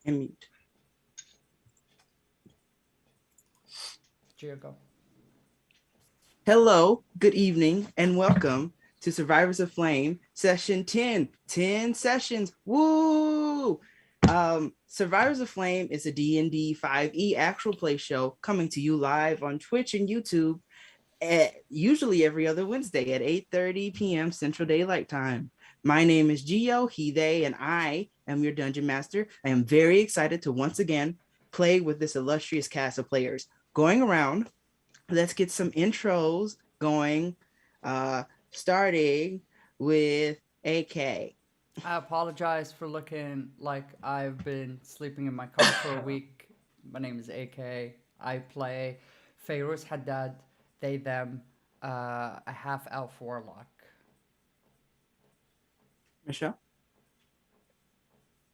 And mute. Go. Hello, good evening, and welcome to Survivors of Flame, session 10. 10 sessions. Woo! Survivors of Flame is a D&D 5e actual play show coming to you live on Twitch and YouTube usually every other Wednesday at 8:30 p.m. Central Daylight Time. My name is Gio, he, they, and I am your Dungeon Master. I am very excited to once again play with this illustrious cast of players. Going around, let's get some intros going, starting with AK. I apologize for looking like I've been sleeping in my car for a week. My name is AK. I play Pharaoh's Haddad, they, them, a half elf warlock. Michelle?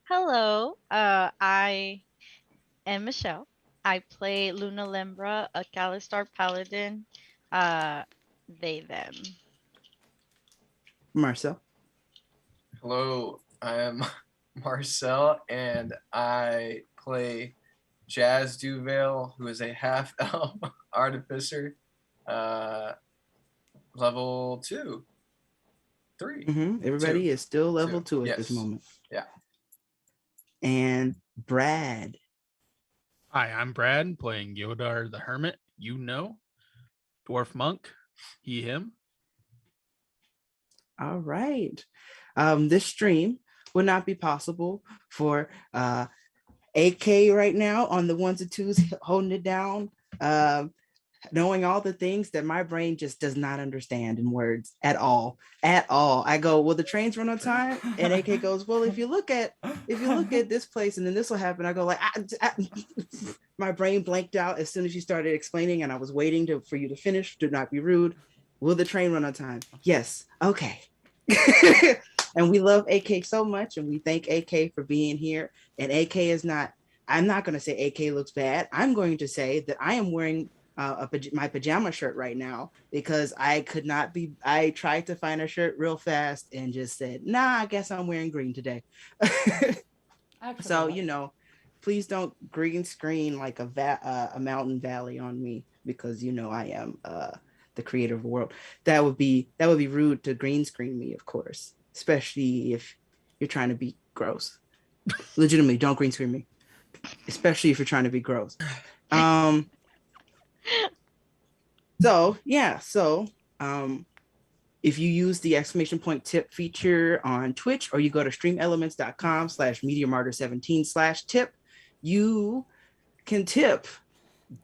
Hello, I am Michelle. I play Luna Lembra, a Calistar paladin. They, them. Marcel? Hello, I am Marcel, and I play Jazz Duval, who is a half-elf artificer, level 2. 3. Everybody Two. is still level 2 at Yes. this moment. Yeah. And Brad. Hi, I'm Brad, playing Yodar the Hermit, Dwarf Monk, he, him. All right. This stream would not be possible for AK right now on the ones and twos holding it down, knowing all the things that my brain just does not understand in words at all. I go, will the trains run on time? And AK goes, well, if you look at this place and then this will happen. I go like, my brain blanked out as soon as you started explaining, and I was waiting for you to finish. Do not be rude. Will the train run on time? Yes. Okay. And we love AK so much, and we thank AK for being here. And AK is not, I'm not going to say AK looks bad. I'm going to say that I am wearing my pajama shirt right now because I tried to find a shirt real fast and just said, nah, I guess I'm wearing green today. So, please don't green screen like a mountain valley on me, because I am the creator of the world. That would be rude to green screen me, of course, especially if you're trying to be gross. Legitimately, don't green screen me, especially if you're trying to be gross. If you use the ! tip feature on Twitch, or you go to streamelements.com/MediaMartyr17/tip, you can tip.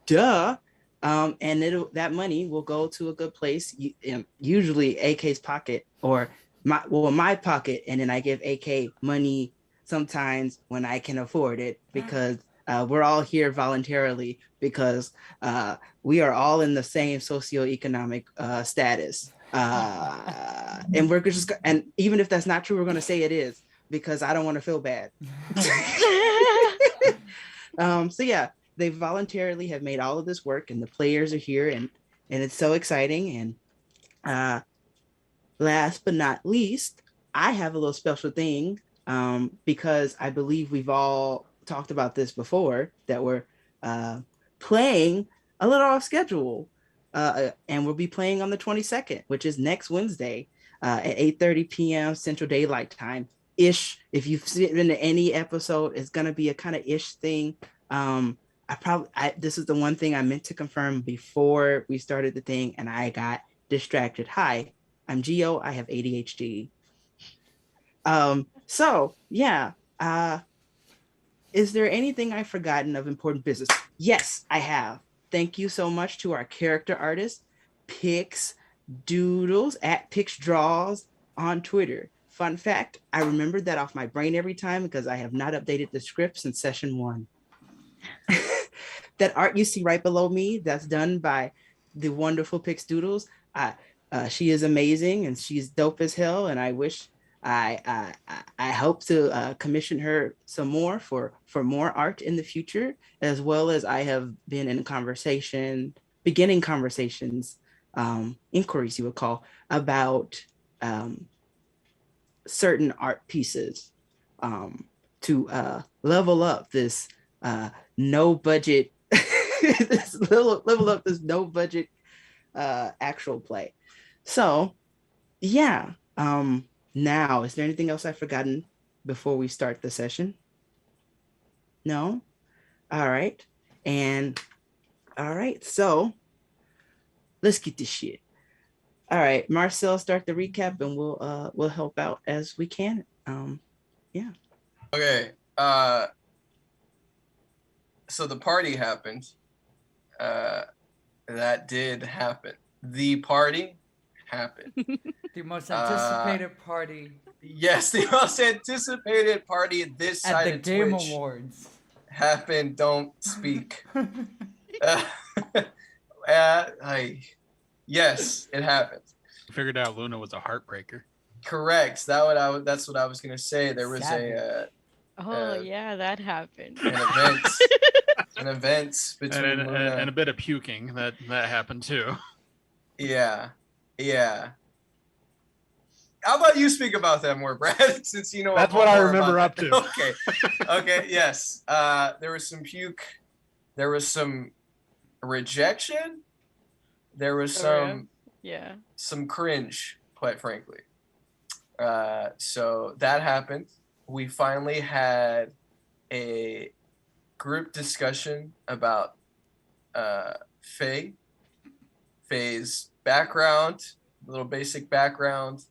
Duh. And that money will go to a good place, usually AK's pocket, or my pocket, and then I give AK money sometimes when I can afford it, because we're all here voluntarily, because we are all in the same socioeconomic status, and we're just, and even if that's not true, we're going to say it is, because I don't want to feel bad. So yeah, they voluntarily have made all of this work, and the players are here, and it's so exciting. And last but not least, I have a little special thing, because I believe we've all talked about this before, that we're playing a little off schedule, and we'll be playing on the 22nd, which is next Wednesday, at 8:30 p.m. Central Daylight Time ish. If you've seen in any episode, it's gonna be a kind of ish thing. This is the one thing I meant to confirm before we started the thing, and I got distracted. Hi, I'm Gio. I have ADHD. So yeah. Is there anything I've forgotten of important business? Yes, I have. Thank you so much to our character artist, Pix Doodles at Pix Draws on Twitter. Fun fact, I remembered that off my brain every time because I have not updated the script since session 1. That art you see right below me, that's done by the wonderful Pix Doodles. She is amazing, and she's dope as hell, and I wish I hope to commission her some more for more art in the future, as well as I have been in beginning conversations, inquiries you would call, about certain art pieces. to level up this no budget level up this no budget actual play. So yeah. Now, is there anything else I've forgotten before we start the session? No? All right. And all right, so let's get this shit. All right, Marcel, start the recap and we'll help out as we can. Yeah. Okay. So the party happened. That did happen. The party happened. The most anticipated party Yes, the most anticipated party this at side the of Game Twitch Awards. happened. Don't speak. Yes, it happened. Figured out Luna was a heartbreaker. Correct. That's what I was gonna say. There was Oh yeah, that happened. an event between And, Luna. and a bit of puking that happened too. Yeah. How about you speak about that more, Brad? Since you know That's what I more remember about up that. to. Okay. Yes. There was some puke. There was some rejection. There was Yeah. some cringe, quite frankly. So that happened. We finally had a group discussion about Faye's background, a little basic background,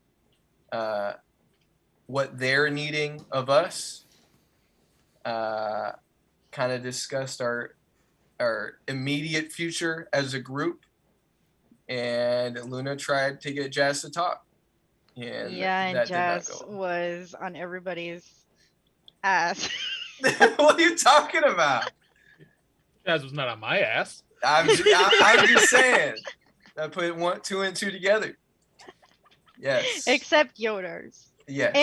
what they're needing of us. Kind of discussed our immediate future as a group, and Luna tried to get Jazz to talk. And that Jazz did not go. was on everybody's ass. What are you talking about? Jazz was not on my ass. I'm just saying. I put 2 and 2 together. Yes. Except Yodar's. Yes.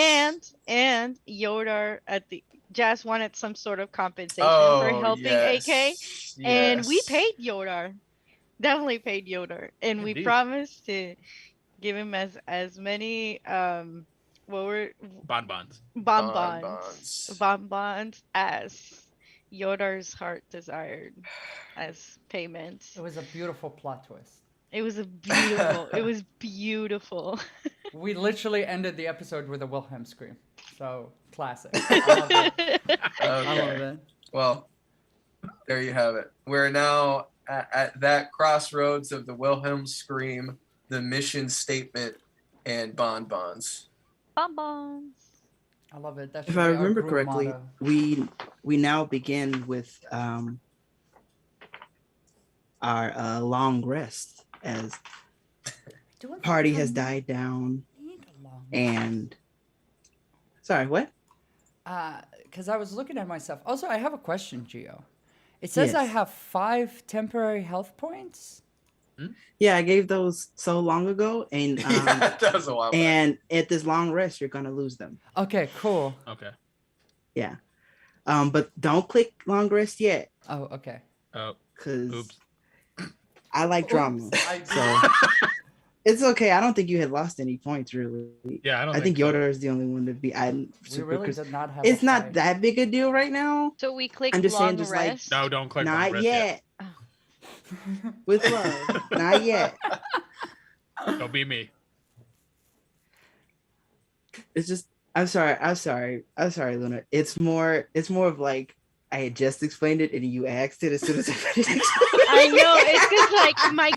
And Yodar Jazz wanted some sort of compensation Oh, for helping yes. AK. And we Yes. paid Yodar. Definitely paid Yodar. And we Indeed. promised to give him as many what were Bonbons. bonbons as Yodar's heart desired as payment. It was a beautiful plot twist. It was beautiful. We literally ended the episode with a Wilhelm scream. So classic. I love it. I love Okay. it. Well, there you have it. We're now at that crossroads of the Wilhelm scream, the mission statement, and bonbons. Bonbons. I love it. That If should I be our remember group correctly, motto. we now begin with our long rest as Doing party something has died down need along. and sorry, what? Because I was looking at myself. Also, I have a question, Gio. It says I Yes. have 5 temporary health points. Yeah, I gave those so long ago, and Yeah, that was a while back. and at this long rest, you're gonna lose them. Okay, cool. Okay. Yeah. But don't click long rest yet, Oh, okay. Oh, because oops. I like drama. Oops, I do. So it's okay. I don't think you had lost any points really. Yeah, I don't I think so. Yoda is the only one to be. We really did not have. It's a not fight. that big a deal right now. So we click I'm just saying, long just like- rest. No, don't click on Not rest yet. With love. Not yet. Don't be me. It's just. I'm sorry, Luna. It's more of like I had just explained it and you asked it as soon as I finished explaining. I know, it's because like my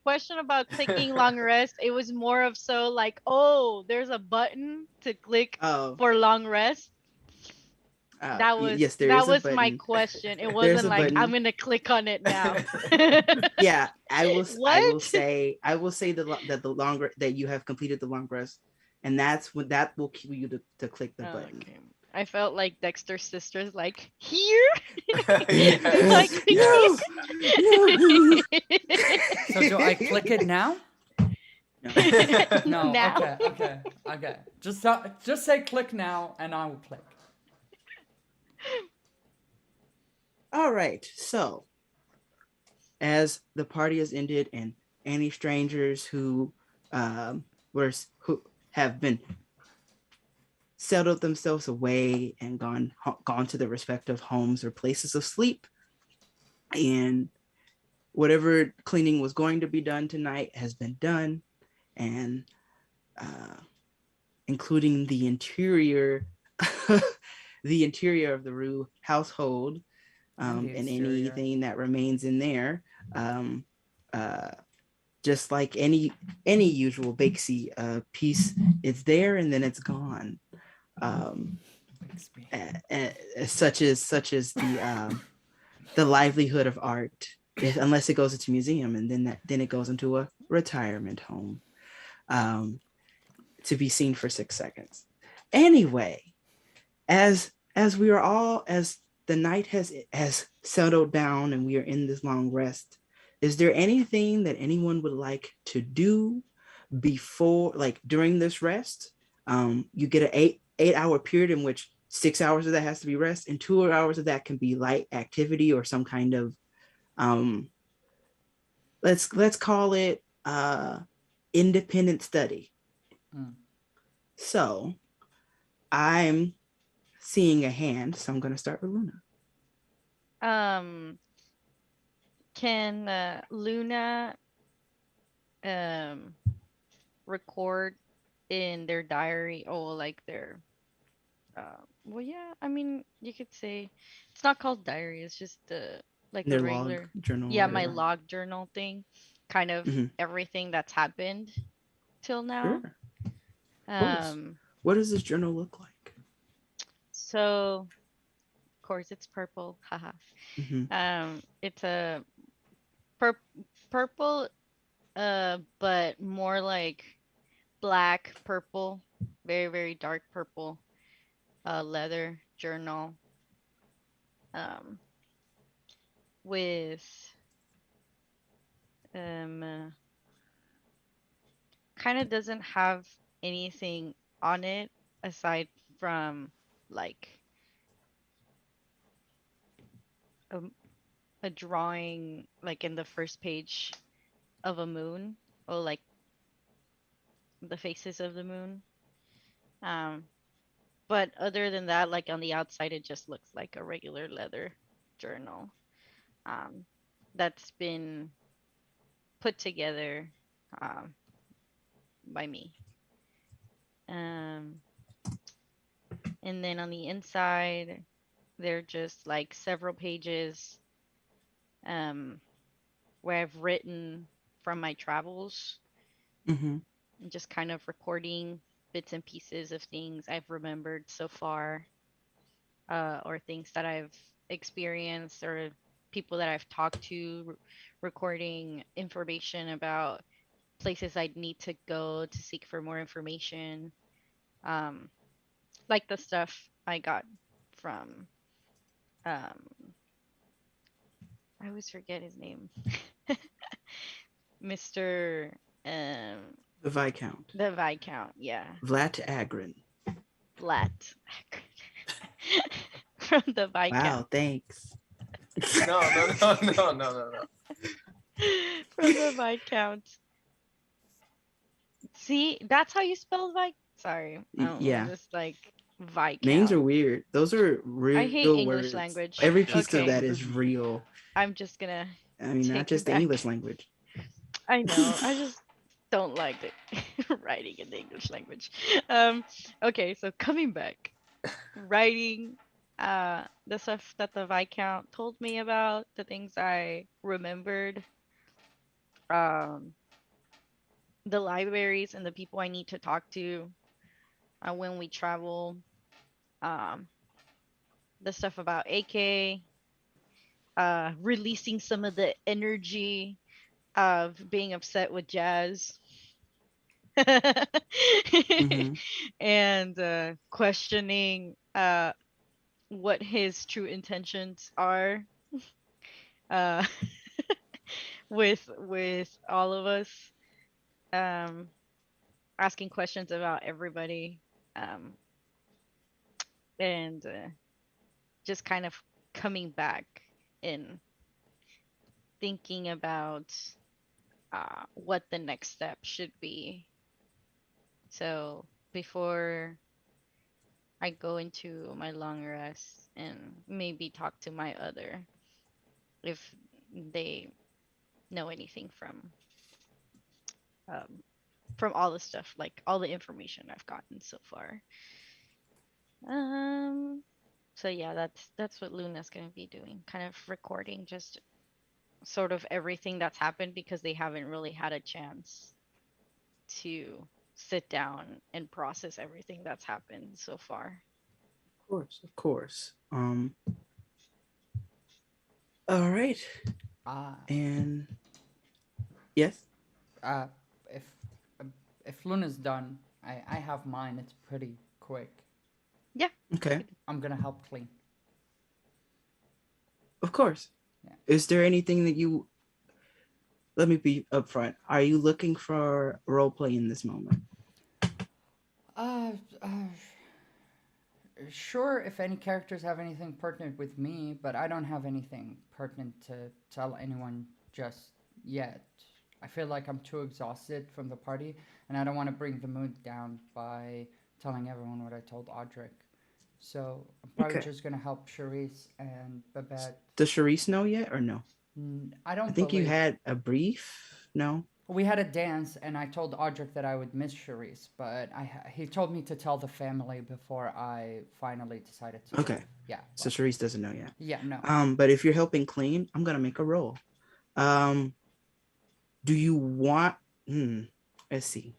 question about clicking long rest, it was more of so like, oh, there's a button to click Oh, for long rest. That was yes, there that is a was my button. question. It There's wasn't a like button. I'm gonna click on it now. Yeah, I will What? say that the longer that you have completed the long rest, and that's when that will cue you to click the Oh, button. okay. I felt like Dexter's sisters like here. Yes. Like, No, no. So do I click it now? No. Now. Okay. Just say click now, and I will click. All right. So, as the party has ended, and any strangers who have been settled themselves away and gone to their respective homes or places of sleep. And whatever cleaning was going to be done tonight has been done, and including the interior, the interior of the Rue household, and exterior. anything that remains in there. Um, uh, just like any usual Bakesy piece, it's there and then it's gone. Such as the livelihood of art, unless it goes into museum, and then it goes into a retirement home, to be seen for 6 seconds. Anyway, as we are all, as the night has settled down and we are in this long rest, is there anything that anyone would like to do before, like during this rest? You get an 8 hour period in which 6 hours of that has to be rest, and 2 hours of that can be light activity or some kind of let's call it independent study. So I'm seeing a hand, so I'm going to start with Luna. Can Luna record in their diary, or like their well, yeah, I mean, you could say it's not called diary, it's just like Their a log regular, journal. yeah, my log journal thing, kind of Mhm. everything that's happened till now. Sure. Of course. What does this journal look like? So of course it's purple, haha. It's a purple, but more like black purple, very very dark purple, leather journal, with kind of doesn't have anything on it aside from like a drawing, like in the first page, of a moon, or like the faces of the moon. But other than that, like on the outside, it just looks like a regular leather journal, that's been put together by me. And then on the inside, they're just like several pages where I've written from my travels, and just kind of recording bits and pieces of things I've remembered so far, or things that I've experienced, or people that I've talked to, recording information about places I'd need to go to seek for more information, like the stuff I got from I always forget his name. Mr. The Viscount. The Viscount, yeah. Vlad Agrin. Vlad from the Viscount. Wow, thanks. No. From the Viscount. See, that's how you spell Viscount. Sorry, Yeah. just like Viscount. Names are weird. Those are real. I hate English words. language. Every piece Okay. of that is real. I'm just gonna. I mean, not just the English language. I know. I just don't like the writing in the English language. Okay, so coming back, writing the stuff that the Viscount told me about, the things I remembered, the libraries and the people I need to talk to when we travel, the stuff about AK, releasing some of the energy of being upset with Jazz. And questioning what his true intentions are, with all of us, asking questions about everybody, and just kind of coming back and thinking about what the next step should be. So before I go into my long rest and maybe talk to my other if they know anything um, from all the stuff, like all the information I've gotten so far. Um, so yeah, that's what Luna's gonna be doing, kind of recording just sort of everything that's happened because they haven't really had a chance to sit down and process everything that's happened so far. Of course, of course. All right. Uh, And yes. uh, if if Luna's done, I have mine. It's pretty quick. Yeah. Okay. I'm gonna help clean. Of course. Yeah. Is there anything that you, let me be upfront. Are you looking for role play in this moment? Uh, uh, sure. If any characters have anything pertinent with me, but I don't have anything pertinent to tell anyone just yet. I feel like I'm too exhausted from the party, and I don't want to bring the mood down by telling everyone what I told Audric. So I'm probably Okay. just gonna help Charisse and Babette. Does Charisse know yet or no? I I don't think you believe had a brief. No. we had a dance, and I told Audric that I would miss Charisse, but he told me to tell the family before I finally decided to. Okay. Yeah. So Well, Charisse doesn't know yet. yeah. No. But if you're helping clean, I'm gonna make a roll. Do you want? Let's see.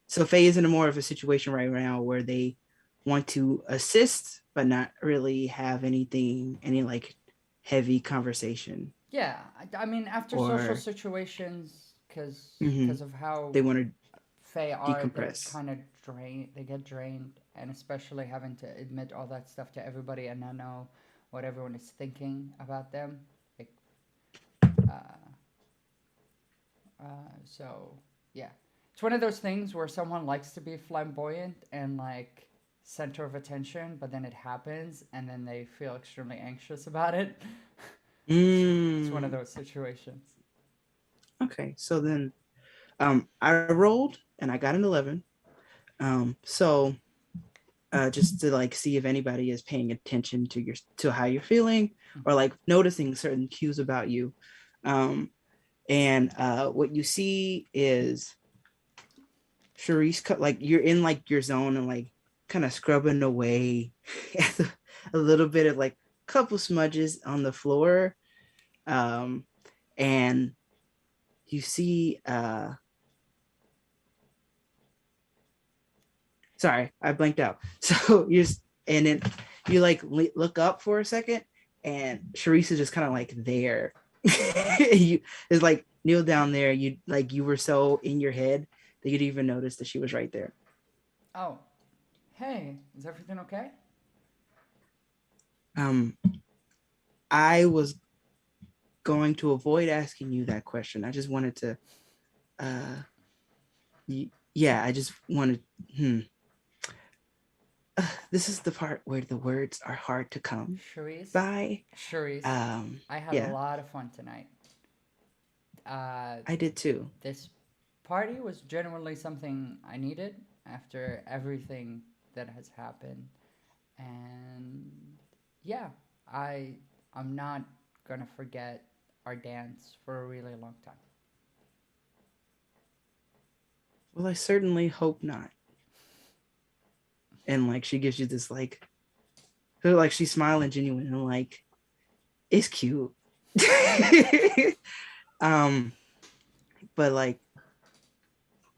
So Faye is in a more of a situation right now where they want to assist, but not really have any like heavy conversation. Yeah. I mean, after Or- social situations, because Mhm. of how They want to Faye are, they're decompress. kind of drained. They get drained, and especially having to admit all that stuff to everybody and not know what everyone is thinking about them. Like, so yeah, it's one of those things where someone likes to be flamboyant and like center of attention, but then it happens, and then they feel extremely anxious about it. It's one of those situations. Okay, so then I rolled and I got an 11. So just to like see if anybody is paying attention to how you're feeling or like noticing certain cues about you. And what you see is Charisse, like you're in like your zone and like kind of scrubbing away a little bit of like couple smudges on the floor. And you see sorry, I blanked out. So and then you like look up for a second and Charisse is just kind of like there. You is like kneel down there. You were so in your head that you didn't even notice that she was right there. Oh, hey, is everything okay? I was going to avoid asking you that question. I just wanted to yeah, I just wanted this is the part where the words are hard to come Charisse? by. Charisse, I had yeah. a lot of fun tonight. I did too. This party was genuinely something I needed after everything that has happened. And yeah, I'm not gonna forget our dance for a really long time. Well, I certainly hope not. And like she gives you this like she's smiling genuine and like it's cute. But like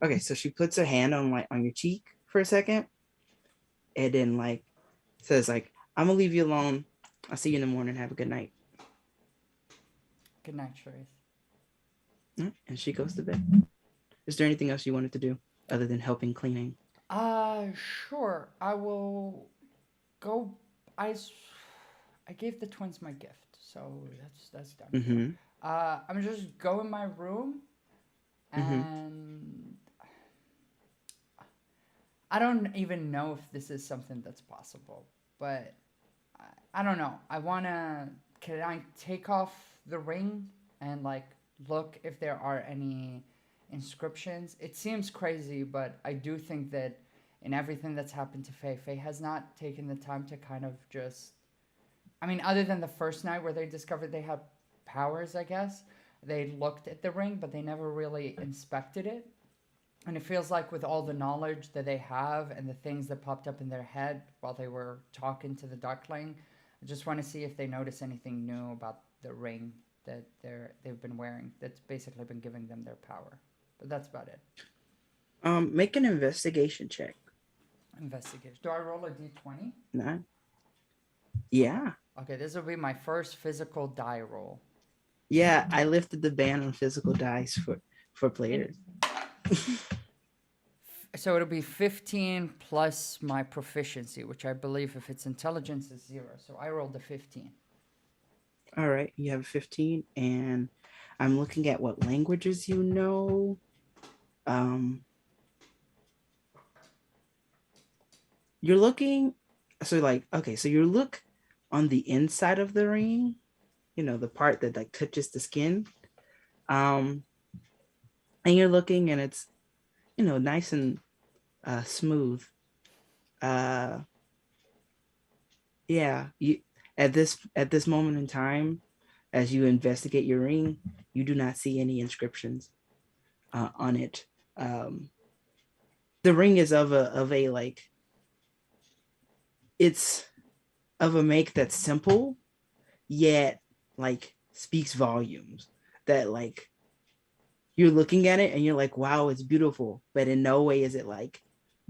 okay, so she puts her hand on your cheek for a second and then like says like I'm gonna leave you alone. I'll see you in the morning. Have a good night. Good night, Charisse. And she goes to bed. Is there anything else you wanted to do other than helping cleaning? Sure. I will go. I gave the twins my gift, so that's done. Mm-hmm. I'm just go in my room, and I don't even know if this is something that's possible, but I don't know. Can I take off the ring and like look if there are any inscriptions? It seems crazy, but I do think that in everything that's happened to Faye. Faye has not taken the time to kind of just, I mean, other than the first night where they discovered they had powers, I guess, they looked at the ring, but they never really inspected it. And it feels like with all the knowledge that they have and the things that popped up in their head while they were talking to the Duckling, I just want to see if they notice anything new about the ring that they've been wearing that's basically been giving them their power. But that's about it. Make an investigation check. Investigation. Do I roll a d20? 9. Yeah. Okay, this will be my first physical die roll. Yeah, I lifted the ban on physical dice for players. So it'll be 15 plus my proficiency, which I believe if it's intelligence is 0. So I rolled a 15. All right, you have 15, and I'm looking at what languages you know. You're looking, so like, okay, so you look on the inside of the ring, you know, the part that like touches the skin. And you're looking and it's, you know, nice and smooth. Yeah, you at this moment in time, as you investigate your ring, you do not see any inscriptions on it. The ring is of a like, it's of a make that's simple, yet like speaks volumes. That like you're looking at it and you're like, wow, it's beautiful, but in no way is it like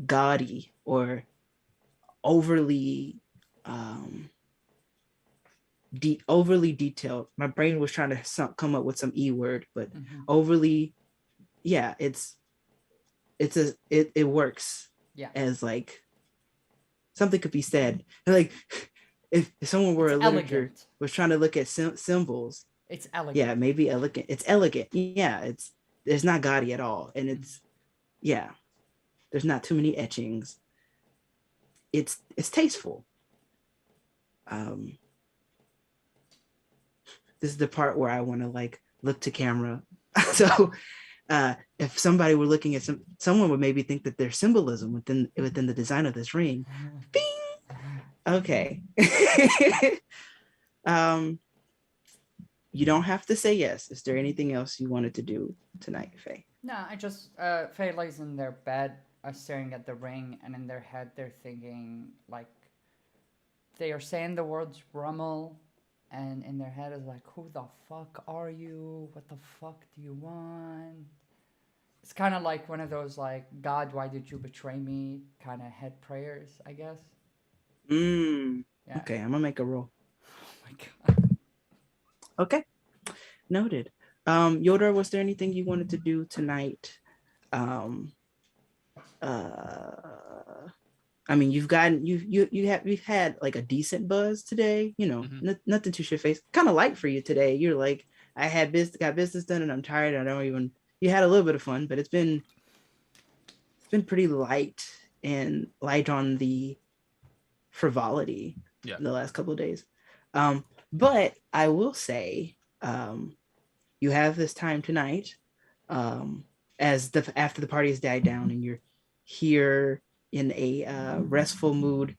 gaudy or overly overly detailed. My brain was trying to come up with some word, but overly, yeah, it works. Yeah. As like something could be said. Like if someone were a literature elegant. was trying to look at symbols. It's elegant. Yeah, maybe elegant. It's elegant. Yeah, it's not gaudy at all, and it's yeah. There's not too many etchings. It's tasteful. This is the part where I want to like look to camera. So if somebody were looking at someone would maybe think that there's symbolism within the design of this ring. Bing! Okay. You don't have to say yes. Is there anything else you wanted to do tonight, Faye? No, I just Faye lays in their bed, staring at the ring, and in their head they're thinking like they are saying the words Rummel, and in their head is like, who the fuck are you? What the fuck do you want? It's kind of like one of those like, God, why did you betray me? Kind of head prayers, I guess. Yeah. Okay, I'm gonna make a roll. Oh my god. Okay, noted. Yoda, was there anything you wanted to do tonight? I mean, you've had like a decent buzz today. You know, nothing too shit faced. Kind of light for you today. You're like, I got business done, and I'm tired. I don't even. You had a little bit of fun, but it's been pretty light and light on the frivolity in the last couple of days. But I will say, you have this time tonight, after the party has died down and you're here in a restful mood.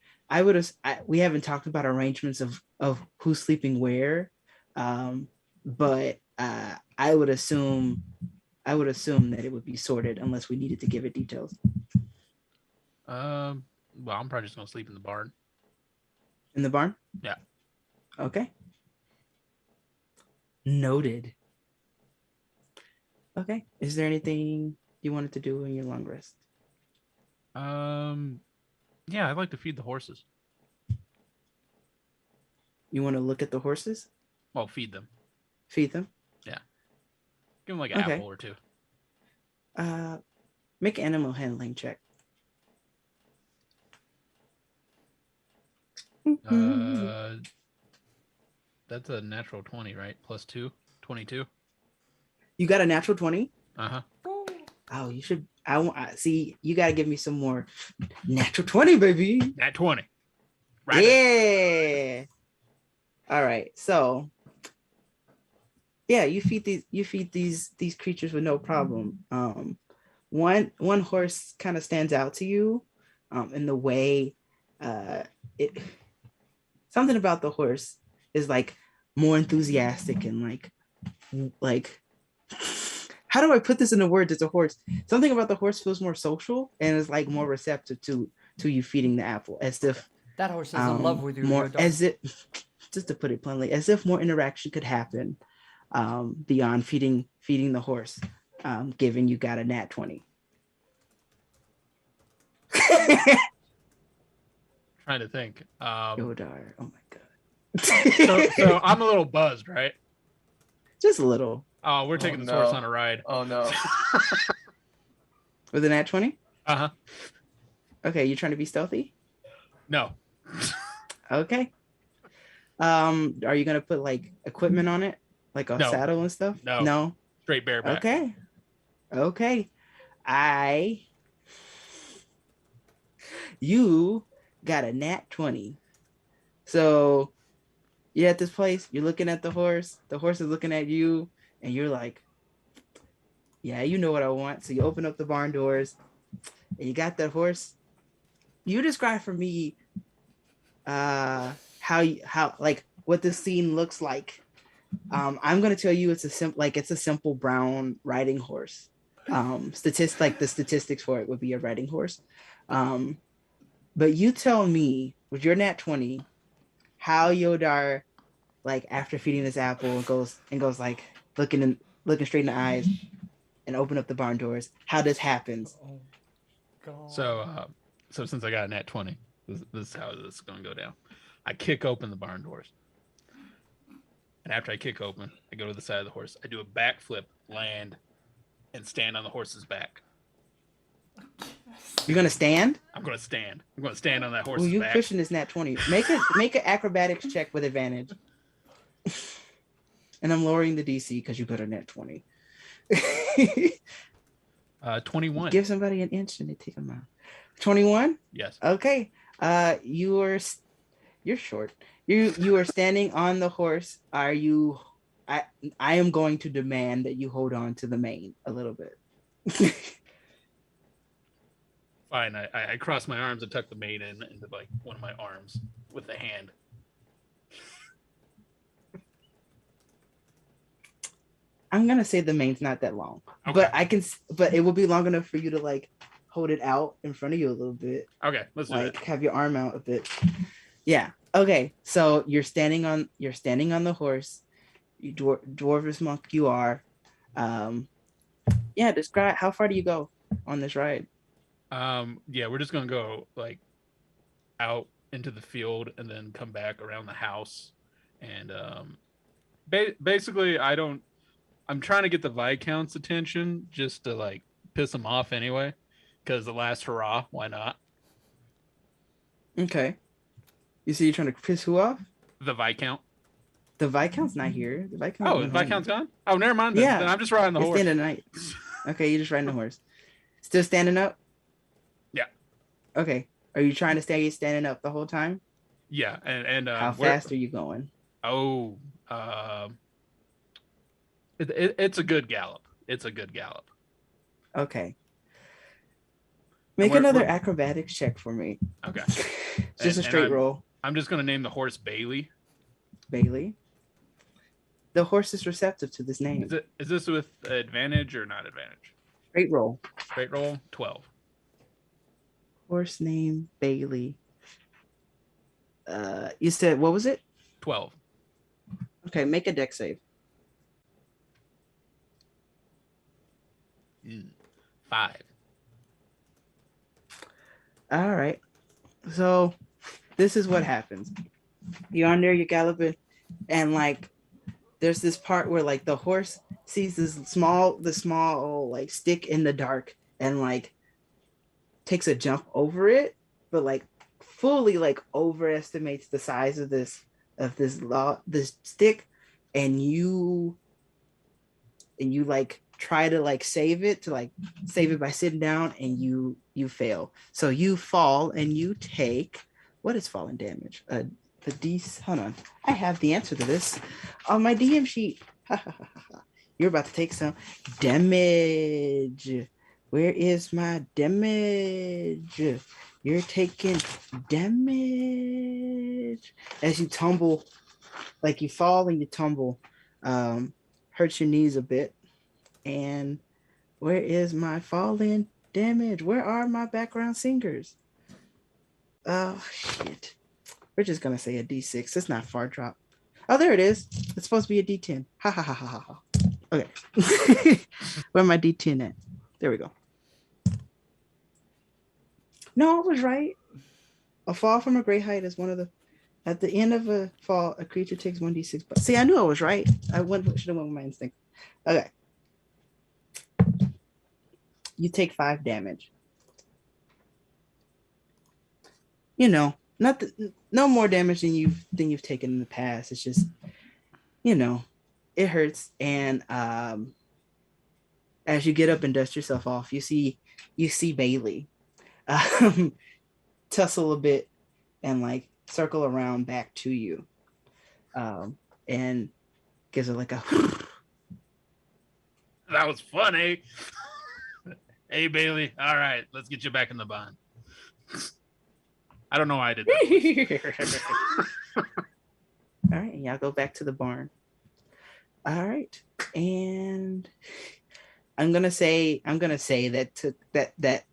We haven't talked about arrangements of who's sleeping where, but I would assume that it would be sorted unless we needed to give it details. Well, I'm probably just gonna sleep in the barn. In the barn? Yeah. Okay. Noted. Okay. Is there anything you wanted to do in your long rest? Yeah, I'd like to feed the horses. You want to look at the horses? Well, feed them. Feed them? Yeah. Give them like an apple or two. Make an animal handling check. That's a natural 20, right? Plus 2, 22. You got a natural 20? Uh-huh. Oh, you should. I see. You got to give me some more natural 20, baby. Nat 20. Right. Yeah. All right. So, yeah, you feed these creatures with no problem. One horse kind of stands out to you. and the way it something about the horse is like more enthusiastic and like how do I put this into words? It's a horse. Something about the horse feels more social and is like more receptive to you feeding the apple, as if that horse is in love with you. More as if, just to put it bluntly, as if more interaction could happen beyond feeding the horse, given you got a nat 20. Trying to think. Yodar, oh my god. So I'm a little buzzed, right? Just a little. Oh, we're taking this horse on a ride. Oh no. With a nat 20? Uh-huh. Okay, you trying to be stealthy? No. Okay. Are you gonna put like equipment on it? Like a saddle and stuff? No. Straight bareback. Okay. You got a nat 20. So you're at this place, you're looking at the horse is looking at you, and you're like, yeah, you know what I want. So you open up the barn doors and you got that horse. You describe for me how like what this scene looks like. I'm gonna tell you it's a simple brown riding horse. The statistics for it would be a riding horse. But you tell me with your nat 20 how Yodar, like after feeding this apple, goes like looking straight in the eyes and open up the barn doors, how this happens. Oh, God. So since I got a nat 20, this is how this is going to go down. I kick open the barn doors. And after I kick open, I go to the side of the horse. I do a backflip, land, and stand on the horse's back. You're gonna stand? I'm going to stand. I'm going to stand on that horse's you back. pushing this nat 20. Make an acrobatics check with advantage. And I'm lowering the DC because you got a nat 20. 21. Give somebody an inch and they take them out. 21? Yes. Okay. You're short. You are standing on the horse. Are you? I am going to demand that you hold on to the mane a little bit. Fine. I cross my arms and tuck the mane into like one of my arms with the hand. I'm gonna say the mane's not that long, Okay. but it will be long enough for you to like hold it out in front of you a little bit. Okay, let's do it. Have your arm out a bit. Yeah. Okay. So you're standing on the horse. You dwarvish monk you are. Yeah. Describe how far do you go on this ride? Yeah, we're just gonna go like out into the field and then come back around the house, and basically I'm trying to get the Viscount's attention just to like piss him off anyway, because the last hurrah, why not? Okay. You see, you're trying to piss who off? The Viscount. The Viscount's not here. The Viscount. Oh, the Viscount's gone. Oh, never mind. Then. Yeah. Then I'm just riding the horse. Standing night. Okay, you're just riding the horse. Still standing up? Yeah. Okay. Are you trying to stay standing up the whole time? Yeah, and how fast are you going? Oh, it's a good gallop. It's a good gallop. Okay. Make another acrobatics check for me. Okay. Just a straight roll. I'm just gonna name the horse Bailey. Bailey. The horse is receptive to this name. Is this with advantage or not advantage? Straight roll. Straight roll. 12. Horse name Bailey. You said what was it? 12. Okay, make a dex save. 5. All right. So this is what happens. You're on there, you're galloping, and like there's this part where like the horse sees the small like stick in the dark and like takes a jump over it, but like fully like overestimates the size of this stick, and you like try to like save it by sitting down, and you fail. So you fall and you take, what is falling damage? Hold on. I have the answer to this on my DM sheet. You're about to take some damage. Where is my damage? You're taking damage as you tumble, like you fall and you tumble. Hurts your knees a bit. And where is my falling damage? Where are my background singers? Oh shit. We're just gonna say a D6. It's not far drop. Oh, there it is. It's supposed to be a D10. Ha ha ha ha ha ha. Okay. Where my D10 at? There we go. No, I was right. A fall from a great height is one of the. At the end of a fall, a creature takes 1d6. But see, I knew I was right. Should have went with my instinct. Okay. You take 5 damage. You know, no more damage than you've taken in the past. It's just, you know, it hurts. And as you get up and dust yourself off, you see Bailey tussle a bit and like circle around back to you, and gives it like a. That was funny. Hey Bailey, all right, let's get you back in the bond. I don't know why I did that. All right, y'all go back to the barn. All right, and I'm gonna say that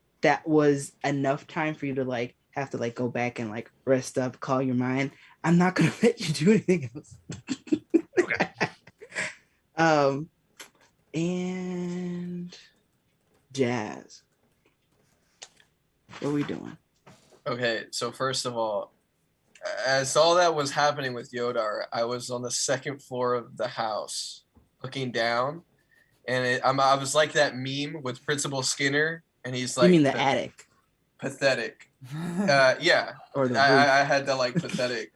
was enough time for you to like have to like go back and like rest up, call your mind. I'm not gonna let you do anything else. Okay. And Jazz, what are we doing? Okay, so first of all, as all that was happening with Yodar, I was on the second floor of the house looking down, and I was like that meme with Principal Skinner, and he's like, you mean the attic? Pathetic. Yeah. Or the I had the like pathetic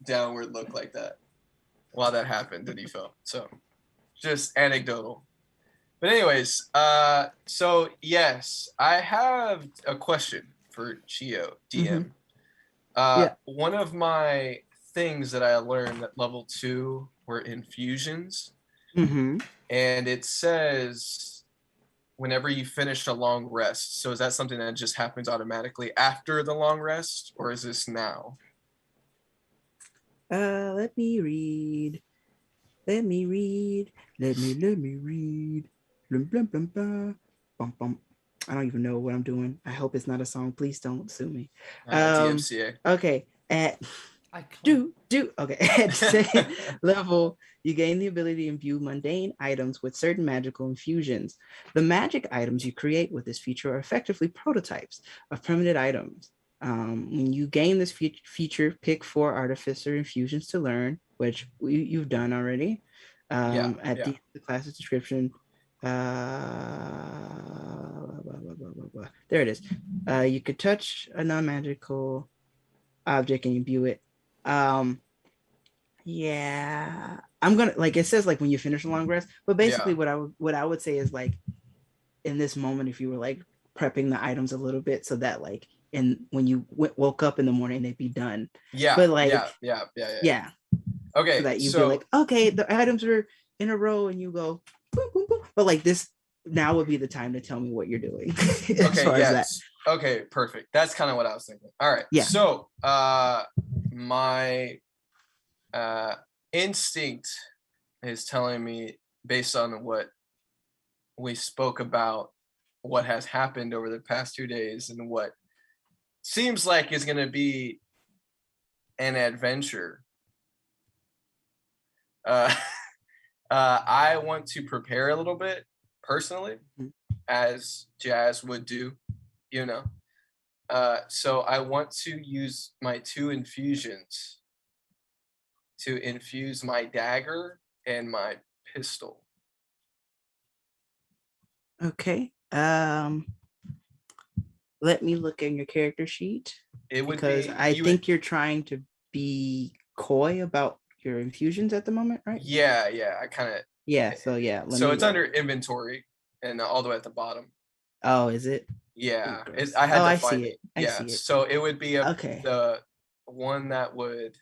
downward look like that while that happened that he felt. So just anecdotal. But anyways, so yes, I have a question for Chio, DM. One of my things that I learned at level 2 were infusions. Mm-hmm. And it says whenever you finish a long rest. So is that something that just happens automatically after the long rest, or is this now? Let me read. Let me read. Blum, blum, blum, blum. Bum, bum. I don't even know what I'm doing. I hope it's not a song. Please don't sue me. DMCA. Okay. Okay. At second level, you gain the ability to imbue mundane items with certain magical infusions. The magic items you create with this feature are effectively prototypes of permanent items. When you gain this feature, pick 4 artificer infusions to learn, which you've done already. The class's description. There it is. You could touch a non-magical object and imbue it. I'm gonna, like, it says like when you finish a long rest, but basically what I would say is like in this moment, if you were like prepping the items a little bit so that like when you woke up in the morning they'd be done. But like okay, so that you'd be like, okay, the items are in a row, and you go boom, boom, boom. But like this now would be the time to tell me what you're doing. Okay, perfect. That's kind of what I was thinking. All right. Yeah. So my instinct is telling me, based on what we spoke about, what has happened over the past 2 days and what seems like is going to be an adventure. I want to prepare a little bit personally, as Jazz would do, you know. So I want to use my 2 infusions to infuse my dagger and my pistol. Okay. Let me look in your character sheet. I think you're trying to be coy about your infusions at the moment, right? Yeah, I kind of. Yeah, so yeah. It's under inventory and all the way at the bottom. Oh, is it? Yeah, I had to find it. I see it. So it would be the one that would.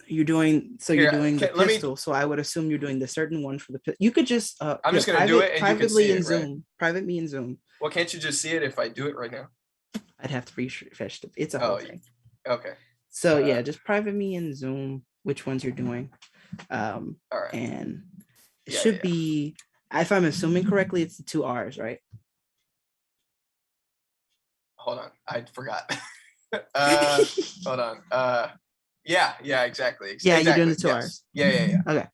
You're doing the pistol, so I would assume you're doing the certain one for the pistol. You could just. I'm just gonna do it and privately you can see in it, Zoom. Right? Private me in Zoom. Well, can't you just see it if I do it right now? I'd have to refresh. It's a whole Oh, thing. Okay. So uh, yeah, just private me in Zoom which ones you're doing. All right. And it Yeah, should yeah. be, if I'm assuming correctly, it's the 2 R's, right? Hold on. I forgot. Hold on. Yeah, exactly. Yeah, you're doing Exactly. the 2 Yes. R's. Yeah. Okay.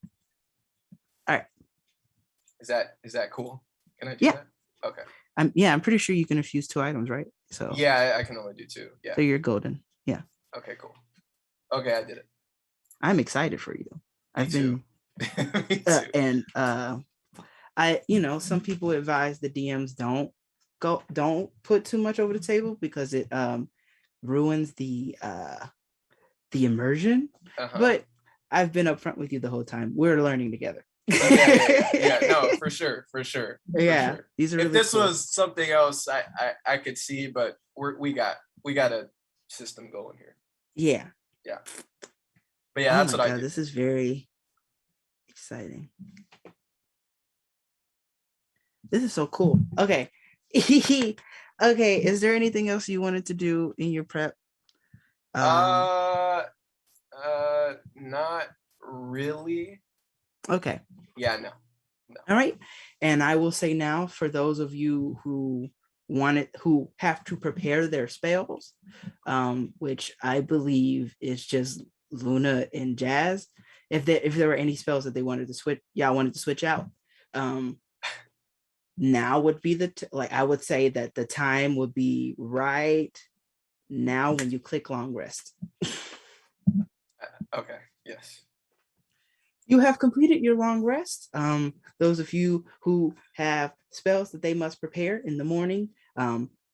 Is that cool? Can I do Yeah. that? Okay. I'm pretty sure you can infuse 2 items, right? So Yeah, I can only do 2. Yeah. so you're golden. Yeah. Okay, cool. Okay, I did it. I'm excited for you. I've too. been Me too. and some people advise the DMs don't put too much over the table because it ruins the immersion. Uh-huh. But I've been upfront with you the whole time. We're learning together. Yeah. No, for sure. Yeah, Sure. these are If really this cool. was something else, I could see, but we got a system going here. Yeah. But yeah, Oh that's my what I God, do. this is very exciting. This is so cool. Okay. Okay, is there anything else you wanted to do in your prep? Not really. Okay. Yeah, no. All right. And I will say now, for those of you who have to prepare their spells, which I believe is just Luna and Jazz. If there were any spells that they wanted to switch out, now would be I would say that the time would be right now when you click long rest. Okay. Yes. You have completed your long rest. Those of you who have spells that they must prepare in the morning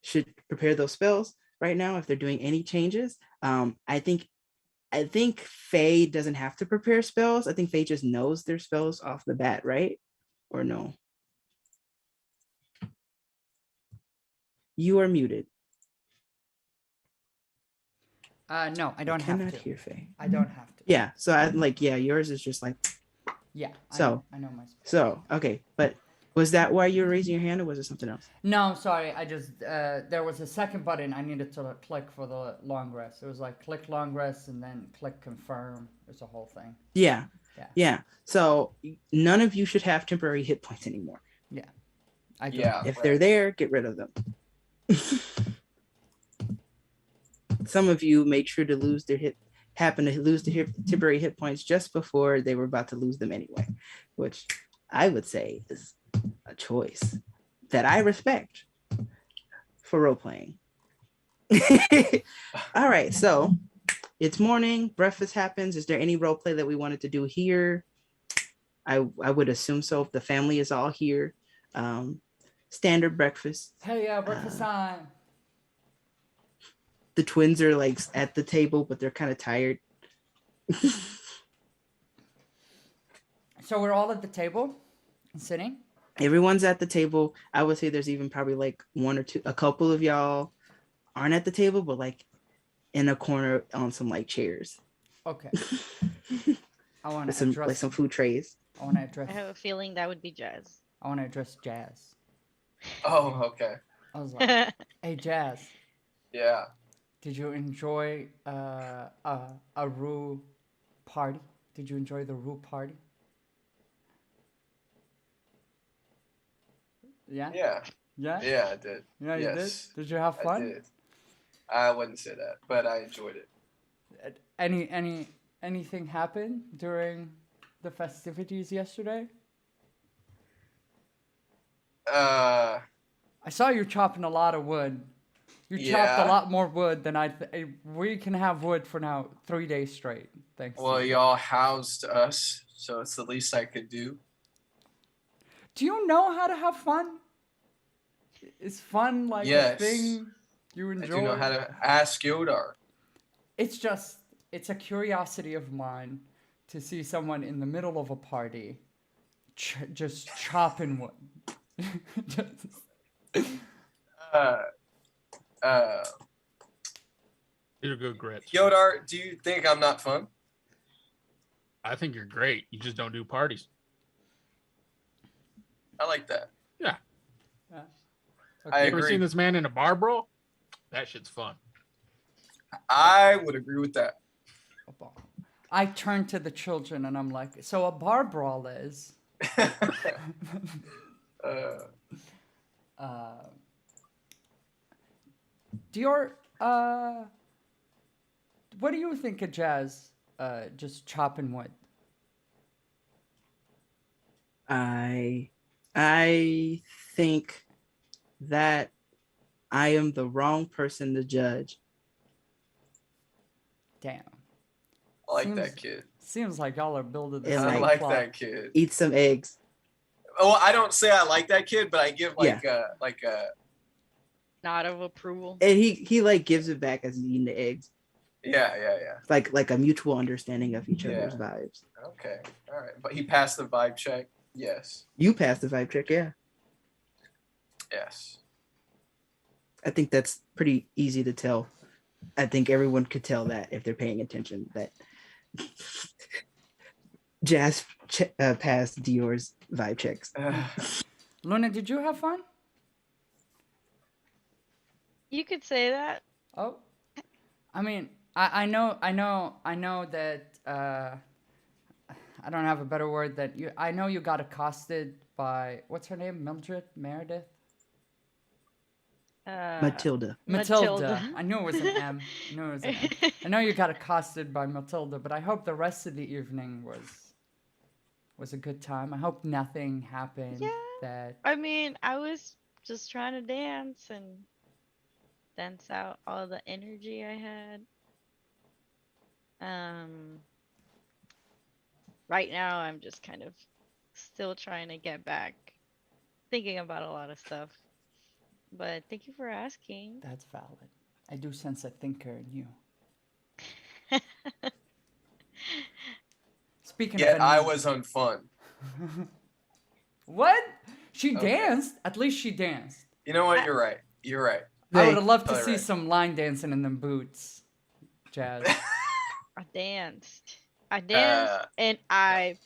should prepare those spells right now if they're doing any changes. I think Faye doesn't have to prepare spells. I think Faye just knows their spells off the bat, right? Or no? You are muted. No, I don't have cannot to. hear Faye. I don't have to. Yeah, so yours is just like, Yeah. So- I know my spell. so, okay. But was that why you were raising your hand, or was it something else? No, sorry. I just there was a second button I needed to click for the long rest. It was like click long rest and then click confirm. It's a whole thing. Yeah. Yeah. Yeah. So none of you should have temporary hit points anymore. I do. Yeah. If they're there, get rid of them. Some of you made sure to lose their temporary hit points just before they were about to lose them anyway, which I would say is a choice that I respect for role playing. All right, so it's morning, breakfast happens. Is there any role play that we wanted to do here? I would assume so if the family is all here. Standard breakfast. Hey, breakfast time. The twins are like at the table, but they're kind of tired. So we're all at the table, sitting. Everyone's at the table. I would say there's even probably like a couple of y'all aren't at the table, but like in a corner on some like chairs. Okay. I want With to address some food trays. I want to address. I have a feeling that would be Jazz. I want to address Jazz. Oh, okay. I was like, "Hey, Jazz, Yeah. did you enjoy a Rue party? Did you enjoy the Rue party?" Yeah. Yeah. Yeah. Yeah, I did. Yeah, you Yes, did. Did you have I fun? did. I wouldn't say that, but I enjoyed it. Anything happened during the festivities yesterday? I saw you chopping a lot of wood. You chopped a Yeah. lot more wood than we can have wood for now 3 days straight. Thanks. Well, to you. y'all housed us, so it's the least I could do. Do you know how to have fun? Is fun like Yes. a thing you I enjoy? do know how to ask Yodar. It's a curiosity of mine to see someone in the middle of a party just chopping wood. Just- These are good grits. Yodar, do you think I'm not fun? I think you're great. You just don't do parties. I like that. Yeah. I You ever agree. seen this man in a bar brawl? That shit's fun. I would agree with that. I turn to the children and I'm like, so a bar brawl is. Dior, what do you think of jazz? Just chopping wood. I think that I am the wrong person to judge. Damn. I like Seems- that kid. Seems like y'all are building the Yeah, same I like plot. that kid. Eat some eggs. Oh, I don't say I like that kid, but I give like a Nod of approval. And he like gives it back as he's eating the eggs. yeah. It's like a mutual understanding of each other's Yeah. vibes. Okay, all right. But he passed the vibe check. Yes, You passed the vibe check, yeah. yes. I think that's pretty easy to tell. I think everyone could tell that if they're paying attention that Jazz passed Dior's vibe checks. Luna, did you have fun? You could say that. Oh, I mean, I know that I don't have a better word that you. I know you got accosted by what's her name, Mildred Meredith. Matilda. Matilda. I knew it was an M. I knew it was an M. I know you got accosted by Matilda, but I hope the rest of the evening was a good time. I hope nothing happened Yeah. that. I mean, I was just trying to dance out all the energy I had. Right now I'm just kind of still trying to get back, thinking about a lot of stuff. But thank you for asking. That's valid. I do sense a thinker in you. Speaking Yet of I Anita- was on fun. What? She Okay. danced. At least she danced. You know what? You're right. You're right. I would have loved to totally see right. some line dancing in them boots, Jazz. I danced. And I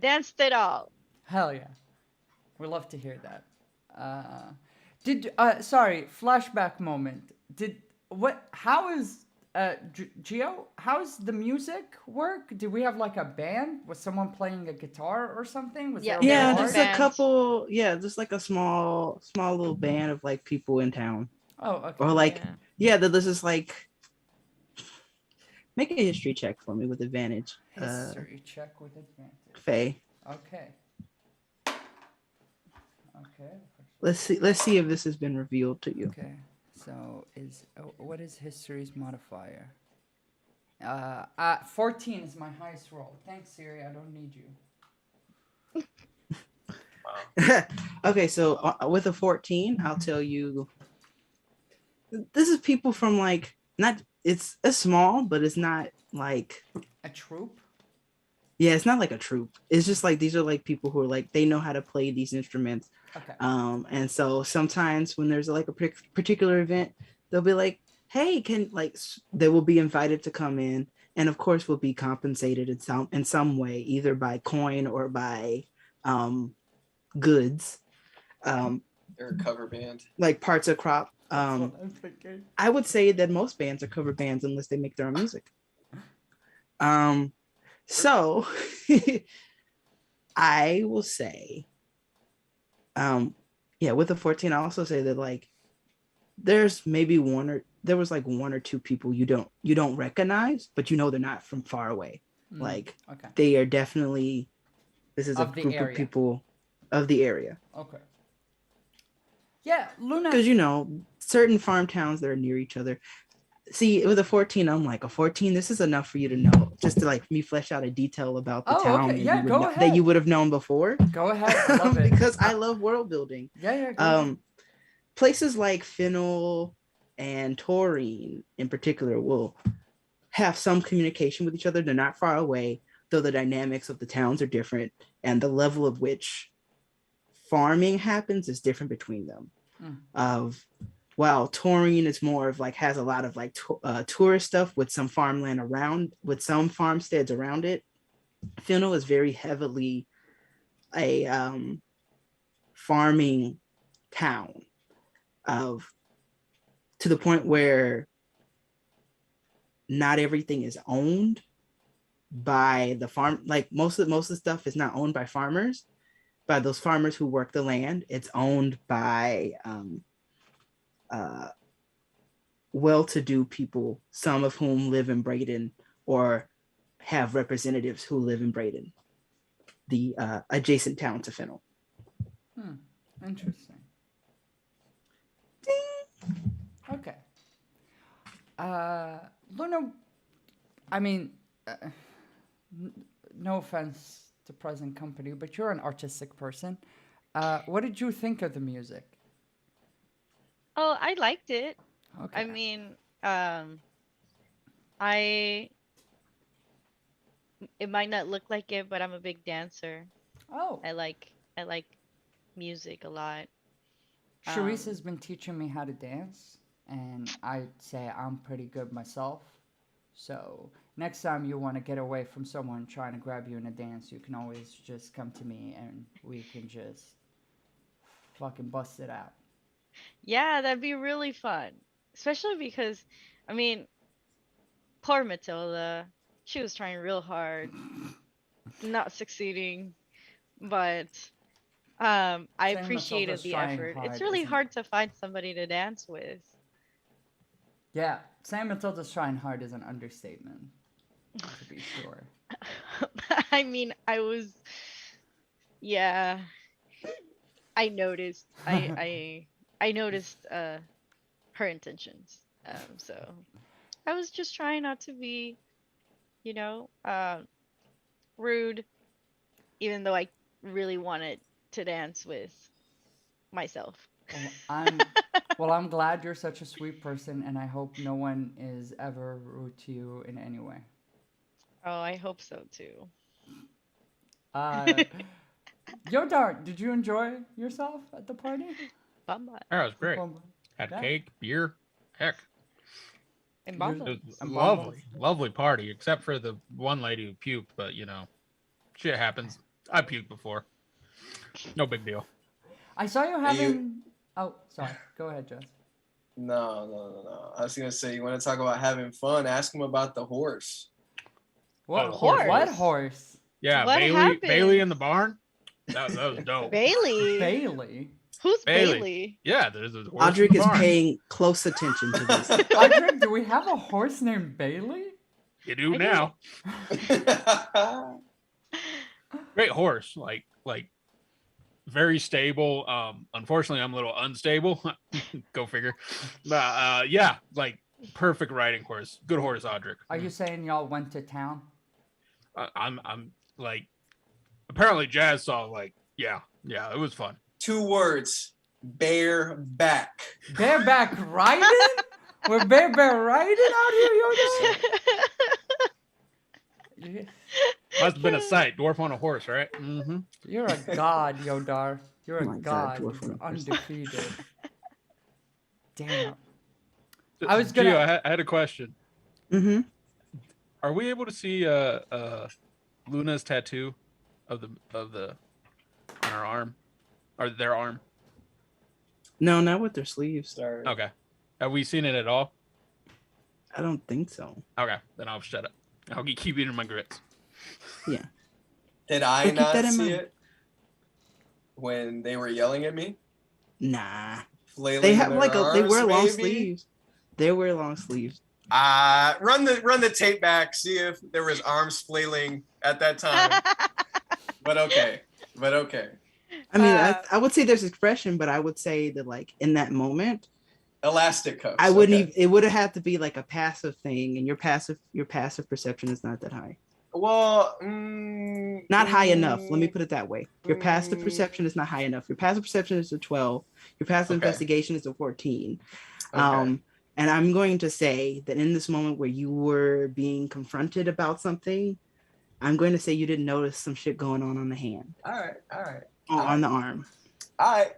danced it all. Hell yeah. We love to hear that. Sorry, flashback moment. How is Gio, how's the music work? Did we have like a band? Was someone playing a guitar or something? Was Yeah, there a Yeah, Bars? just band? a couple. Yeah, just like a small little band of like people in town. Oh, okay. Or like, Yeah. this is like, make a history check for me with advantage. History check with advantage. Faye. Okay. Okay. Let's see if this has been revealed to you. Okay. So what is history's modifier? 14 is my highest roll. Thanks, Siri. I don't need you. Okay, so with a 14, I'll tell you. This is people from like it's small, but it's not like A troop? yeah, it's not like a troupe. It's just like these are like people who are like they know how to play these instruments. Okay. And so sometimes when there's like a particular event, they'll be like, hey, they will be invited to come in, and of course will be compensated in some way, either by coin or by goods, They're a cover band. like parts of crop. That's what I'm thinking. I would say that most bands are cover bands unless they make their own music. So I will say, with a 14, I also say that like there's maybe there was like one or two people you don't recognize, but you know they're not from far away. Like Okay. they are definitely this is Of a the group area. of people of the area. Okay. Yeah, Luna. Because certain farm towns that are near each other. See, with a 14, I'm like a 14. This is enough for you to know, just to like me flesh out a detail about the Oh, town okay. that, Yeah, you would go that ahead. you would have known before. Go ahead. I love it. Because I love world building. Yeah, go ahead. Places like Fennel and Taurine in particular will have some communication with each other. They're not far away, though the dynamics of the towns are different, and the level of which farming happens is different between them. While Taurine is more of like has a lot of like tourist stuff with some farmland around, with some farmsteads around it. Fennel is very heavily a farming town of to the point where not everything is owned by the farm. Like most of the stuff is not owned by farmers, by those farmers who work the land. It's owned by well-to-do people, some of whom live in Braden or have representatives who live in Braden, the adjacent town to Fennel. Interesting. Okay. Luna, I mean, no offense to present company, but you're an artistic person. What did you think of the music? Oh, I liked it. Okay. I mean, it might not look like it, but I'm a big dancer. Oh, I like music a lot. Sharice has been teaching me how to dance, and I'd say I'm pretty good myself. So next time you want to get away from someone trying to grab you in a dance, you can always just come to me and we can just fucking bust it out. Yeah, that'd be really fun. Especially because, I mean, poor Matilda. She was trying real hard, not succeeding, but I Saying appreciated Matilda's the trying effort. It's hard really isn't- hard to find somebody to dance with. Yeah, saying Matilda's trying hard is an understatement, to be sure. I mean, yeah, I noticed. I noticed her intentions. So I was just trying not to be, you know, rude, even though I really wanted to dance with myself. I'm glad you're such a sweet person, and I hope no one is ever rude to you in any way. Oh, I hope so too. Yodar, did you enjoy yourself at the party? Bamba. That was great. Bumba. Had Yeah. cake, beer. Heck, And Yours- Bamba. it was a And lovely, lovely party. Except for the one lady who puked, but you know, shit happens. I puked before. No big deal. I saw you having. Oh, sorry. Go ahead, Jess. No. I was gonna say, you want to talk about having fun? Ask him about the horse. What Oh, horse? What horse? horse? Yeah, What Bailey in happened? the barn. That was dope. Bailey. Bailey. Who's Bailey. Bailey? Yeah, there's a horse in Audric the is barn. paying close attention to this. Audric, do we have a horse named Bailey? You do I now. Great horse, like very stable. Unfortunately, I'm a little unstable. Go figure. But yeah, like perfect riding horse. Good horse, Audric. Are you saying y'all went to town? I'm like, apparently Jazz saw like, yeah, it was fun. 2 words: bareback. Bareback riding? We're bareback riding out here, Yoda? Must have been a sight. Dwarf on a horse, right? Mm-hmm. You're a god, Yodar. You're Oh a my God, god. dwarf on a horse. Undefeated. Damn. I was gonna- Gio, I had a question. Mm-hmm. Are we able to see Luna's tattoo of the on her arm or their arm? No, not with their sleeves. Sorry. Okay. Have we seen it at all? I don't think so. Okay, then I'll shut up. I'll keep eating my grits. Yeah. Did I But keep not that in see mind. it when they were yelling at me? Nah. Flailing They have their like they arms, wear long maybe? sleeves. They wear long sleeves. Run the tape back. See if there was arms flailing at that time. But okay. I mean, I would say there's expression, but I would say that like in that moment, Elastic cuffs. I wouldn't okay. even, it would have had to be like a passive thing, and your passive perception is not that high. Well, Not high enough. Let me put it that way. Your passive perception is not high enough. Your passive perception is a 12. Your passive Okay. investigation is a 14. Okay. And I'm going to say that in this moment where you were being confronted about something, I'm going to say you didn't notice some shit going on the hand, All right. on the arm. All right.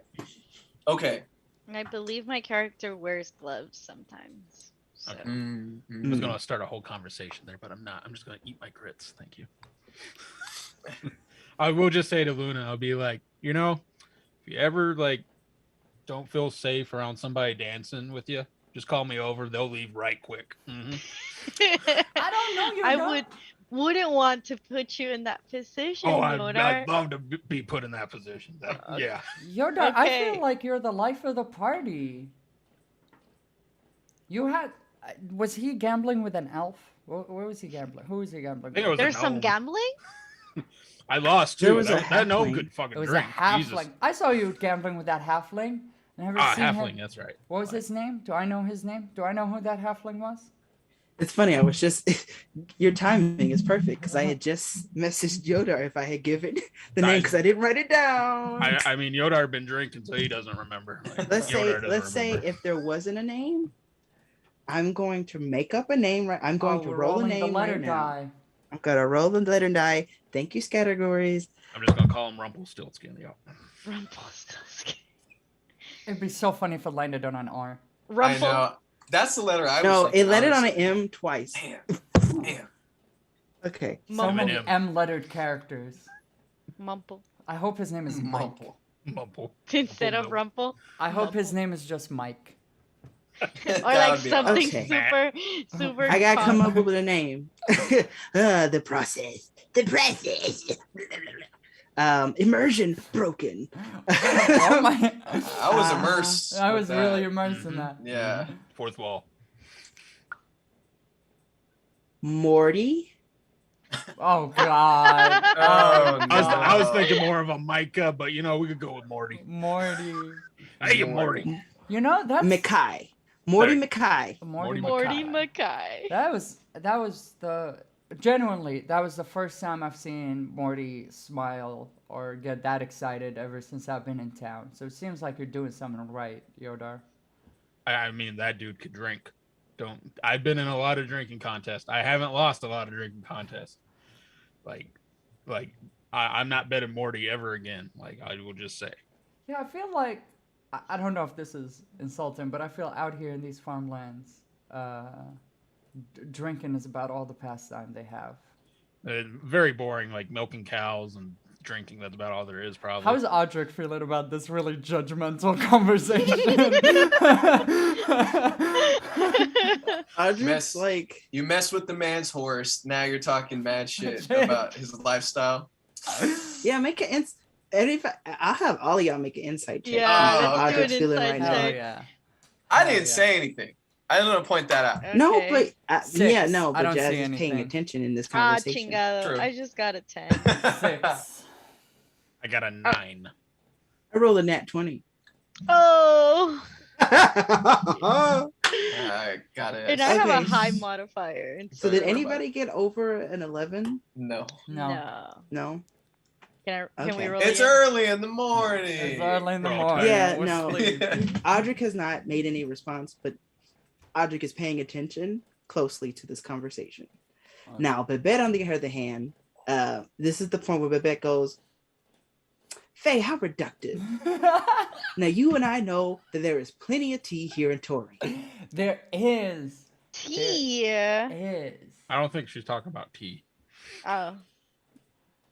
Okay. And I believe my character wears gloves sometimes. So. Okay. I Mm-hmm. was gonna start a whole conversation there, but I'm not. I'm just gonna eat my grits. Thank you. I will just say to Luna, I'll be like, if you ever like don't feel safe around somebody dancing with you, Just call me over. They'll leave right quick. Mm-hmm. I don't know. You I wouldn't want to put you in that position, Oh, Yodar. I'd love to be put in that position. Yeah. Yoda, I Okay. feel like you're the life of the party. You had. Was he gambling with an elf? Where was he gambling? Who was he gambling I think it with? was a There's some gnome. gambling? I lost too. There was a that gnome halfling. couldn't fucking It was drink. a halfling. Jesus. I saw you gambling with that halfling. Never Ah, seen halfling. him. That's right. What was his name? Do I know his name? Do I know who that halfling was? It's funny. I was just your timing is perfect because I had just messaged Yoda if I had given the name because I didn't write it down. I mean, Yodar been drinking, so he doesn't remember. Like, let's Yodar doesn't let's say remember. if there wasn't a name, I'm going to make up a name. Right, I'm going to we're roll a rolling name the letter right now. die. I'm gonna roll the letter die. Thank you, categories. I'm just gonna call him Rumpelstiltskin. Yo. Rumpelstiltskin. It'd be so funny if it landed on an R. I Rumple. know. That's the letter I was No, thinking, it landed on an honestly. M twice. Damn. Okay. So Mumble. many M&M. M-lettered characters. Mumple. I hope his name is Mike. Mumple. Instead of Mumble. Rumple. I hope his Mumble. name is just Mike. Or That like would be something awesome. super I gotta come up common. with a name. The process. The process. Immersion broken. Oh my! I was immersed. I with was that. really immersed in Mhm. that. Yeah. Fourth wall. Morty. Oh god. Oh, I was no. thinking more of a Micah, but you know we could go with Morty. Morty. Hey, Morty. You know that's Mackay. Morty Sorry. Mackay. Morty. Morty Mackay. Mackay. That was the genuinely that was the first time I've seen Morty smile or get that excited ever since I've been in town. So it seems like you're doing something right, Yodar. I mean, that dude could drink. I've been in a lot of drinking contests. I haven't lost a lot of drinking contests. I'm not betting Morty ever again. Like, I will just say. Yeah, I feel like I don't know if this is insulting, but I feel out here in these farmlands, drinking is about all the pastime they have. Very boring, like milking cows and drinking. That's about all there is, probably. How's Audric feeling about this really judgmental conversation? Audrey's Mess. like, You mess with the man's horse. Now you're talking mad shit about his lifestyle. yeah, make an and if I'll have all of y'all make an insight check. Yeah, Oh, let's Audric's do an feeling inside right now. Oh check. yeah. I Oh, didn't yeah. say anything. I didn't want to point that out. No, Okay. but Six. yeah, no, I but don't Jazz see is paying anything. attention in this Ah, conversation. chingado. True. I just got a 10. 6. I got a 9. I rolled a nat 20. Oh! I got it. And I have a Okay. high modifier. And So did Sorry, anybody get over an 11? No. No. No. Can we Okay. roll It's again? early in the morning. It's early in the Bro, morning. Yeah, We're no. sleeping. Audric has not made any response, but Audric is paying attention closely to this conversation. Now, Babette, on the other hand, this is the point where Babette goes, Faye, how reductive. Now, you and I know that there is plenty of tea here in Tory. There is. Tea. Is. I don't think she's talking about tea. Oh.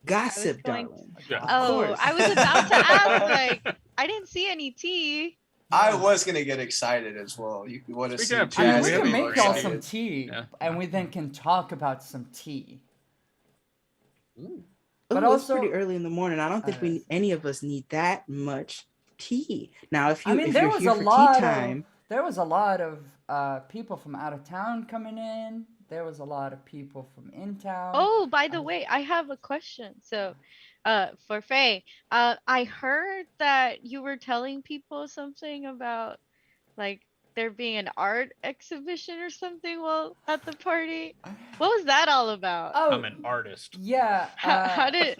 Gossip, going- darling. Yeah. Of Oh, course. I was about to ask, like, I didn't see any tea. I was gonna get excited as well. You want to see Speaking of tea, I mean, Jazz we have can getting any make more y'all excited. some tea, Yeah. and we then can talk about some tea. Ooh, But it's also- pretty early in the morning. I don't think we any of us need that much tea. Now, if you I mean, if there you're was here a for lot tea time, there was a lot of people from out of town coming in. There was a lot of people from in town. Oh, by the way, I have a question. So, for Faye, I heard that you were telling people something about, like, there being an art exhibition or something while at the party. What was that all about? Oh, I'm an artist. yeah. How did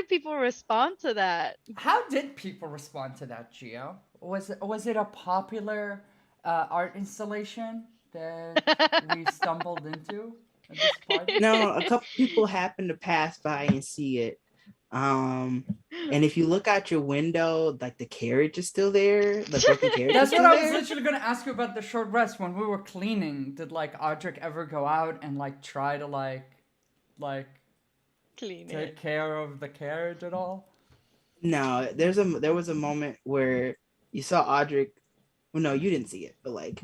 people respond to that? How did people respond to that, Gio? Was it a popular art installation that we stumbled into at this party? no, a couple people happen to pass by and see it. And if you look out your window, like the carriage is still there. The broken carriage That's is what still I was there. literally gonna ask you about the short rest when we were cleaning. Did like Audric ever go out and like try to like Clean take it. care of the carriage at all? No, there was a moment where you saw Audric well, no, you didn't see it, but like,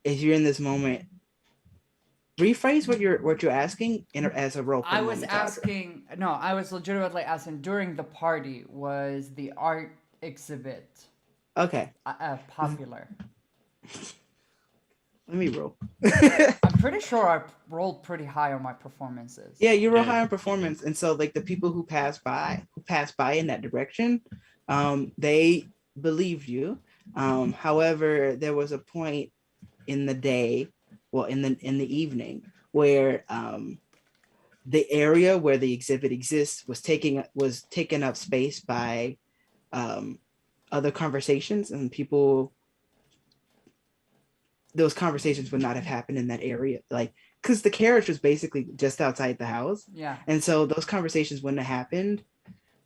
if you're in this moment, rephrase what you're asking as a role play. I was moment to Audra. asking. No, I was legitimately asking during the party. Was the art exhibit Okay, popular? let me roll. I'm pretty sure I rolled pretty high on my performances. Yeah, you roll Yeah. high on performance, and so like the people who pass by in that direction, they believed you. However, there was a point in the day, well, in the evening, where the area where the exhibit exists was taken up space by other conversations, and people. Those conversations would not have happened in that area, like because the carriage was basically just outside the house. Yeah. And so those conversations wouldn't have happened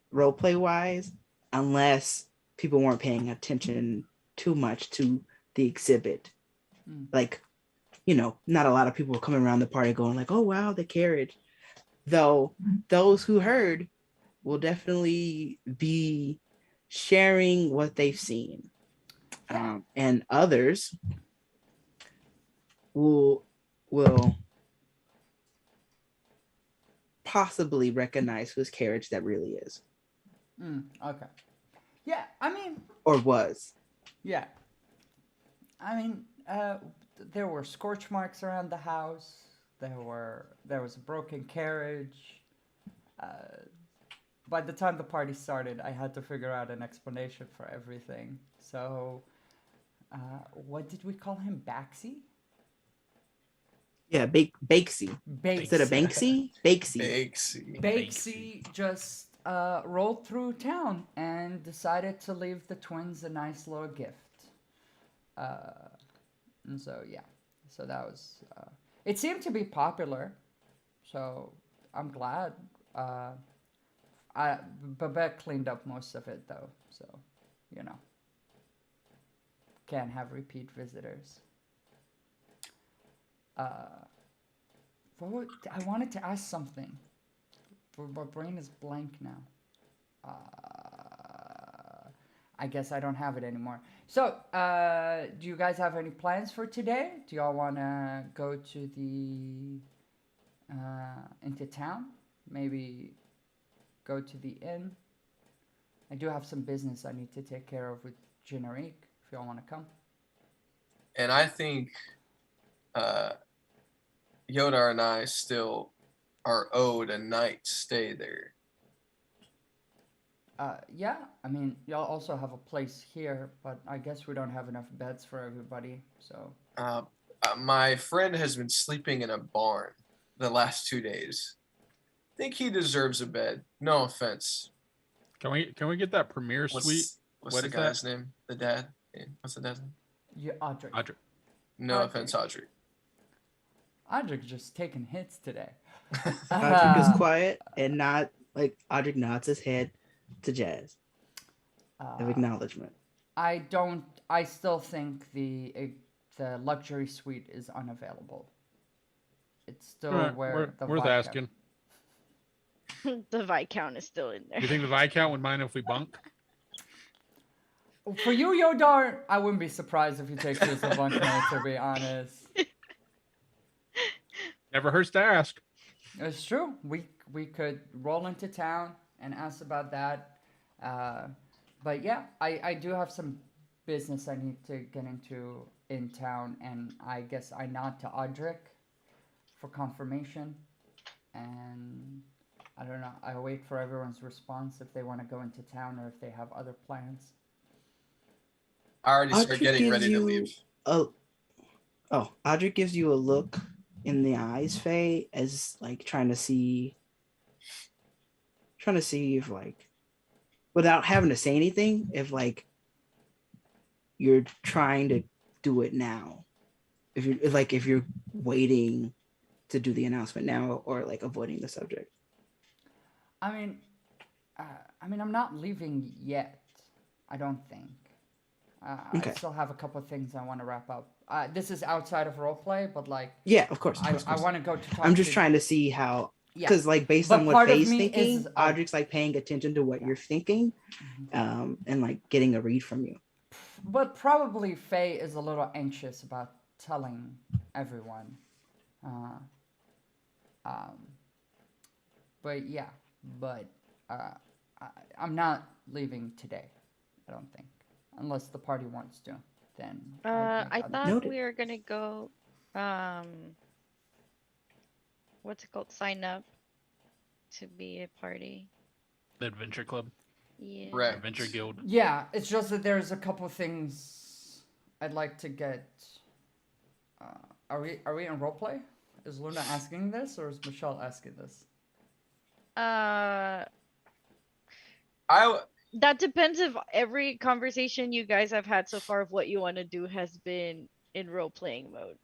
role play wise unless people weren't paying attention too much to the exhibit. Like, not a lot of people were coming around the party going like, oh, wow, the carriage. Though those who heard will definitely be sharing what they've seen. And others will possibly recognize whose carriage that really is. Okay. Yeah, I mean. Or was. Yeah. I mean, there were scorch marks around the house. There was a broken carriage. By the time the party started, I had to figure out an explanation for everything. So, what did we call him? Baxi? Yeah, Bakesy. Instead of Banksy, Bakesy. Bakesy just rolled through town and decided to leave the twins a nice little gift. And so, yeah. So that was... it seemed to be popular. So I'm glad. Babette cleaned up most of it, though. So, can't have repeat visitors. I wanted to ask something, but my brain is blank now. I guess I don't have it anymore. So, do you guys have any plans for today? Do y'all want to go to into town? Maybe go to the inn? I do have some business I need to take care of with Generique, if y'all want to come. And I think Yoda and I still are owed a night's stay there. Yeah, I mean, y'all also have a place here, but I guess we don't have enough beds for everybody, so... My friend has been sleeping in a barn the last 2 days. I think he deserves a bed. No offense. Can we get that premiere suite? What's the guy's name? The dad? What's the dad's name? Yeah, Audrey. No offense, Audrey. Audrey's just taking hits today. Audrey is quiet and not like Audrey nods his head to Jazz of acknowledgement. I still think the luxury suite is unavailable. It's still worth asking. The Viscount is still in there. You think the Viscount would mind if we bunk? For you, Yodar, I wouldn't be surprised if you take this a bunk night, to be honest. Never hurts to ask. It's true. We could roll into town and ask about that. But yeah, I do have some business I need to get into in town, and I guess I nod to Audric for confirmation. And I don't know. I wait for everyone's response if they want to go into town or if they have other plans. I already started getting ready to leave. Audrey gives you a look in the eyes, Faye, as like trying to see if like, without having to say anything, if like you're trying to do it now, if you're waiting to do the announcement now or like avoiding the subject. I mean, I'm not leaving yet. I don't think. Okay. I still have a couple of things I want to wrap up. This is outside of roleplay, but like... Yeah, of course. I want to go to talk I'm just trying to see how... Yeah. Because like based But on part what of Faye's me thinking, is, Audric's like paying attention to what you're thinking, and like getting a read from you. but probably Faye is a little anxious about telling everyone. Uh, um, but yeah, but I, I'm not leaving today. I don't think, unless the party wants to. Then I I'd thought Noted. we were gonna go, what's it called? Sign up to be a party. The Adventure Club, Yeah. Right. Adventure Guild. Yeah, it's just that there's a couple things I'd like to get. Are we in roleplay? Is Luna asking this, or is Michelle asking this? Uh, I that depends if every conversation you guys have had so far of what you want to do has been in role playing mode.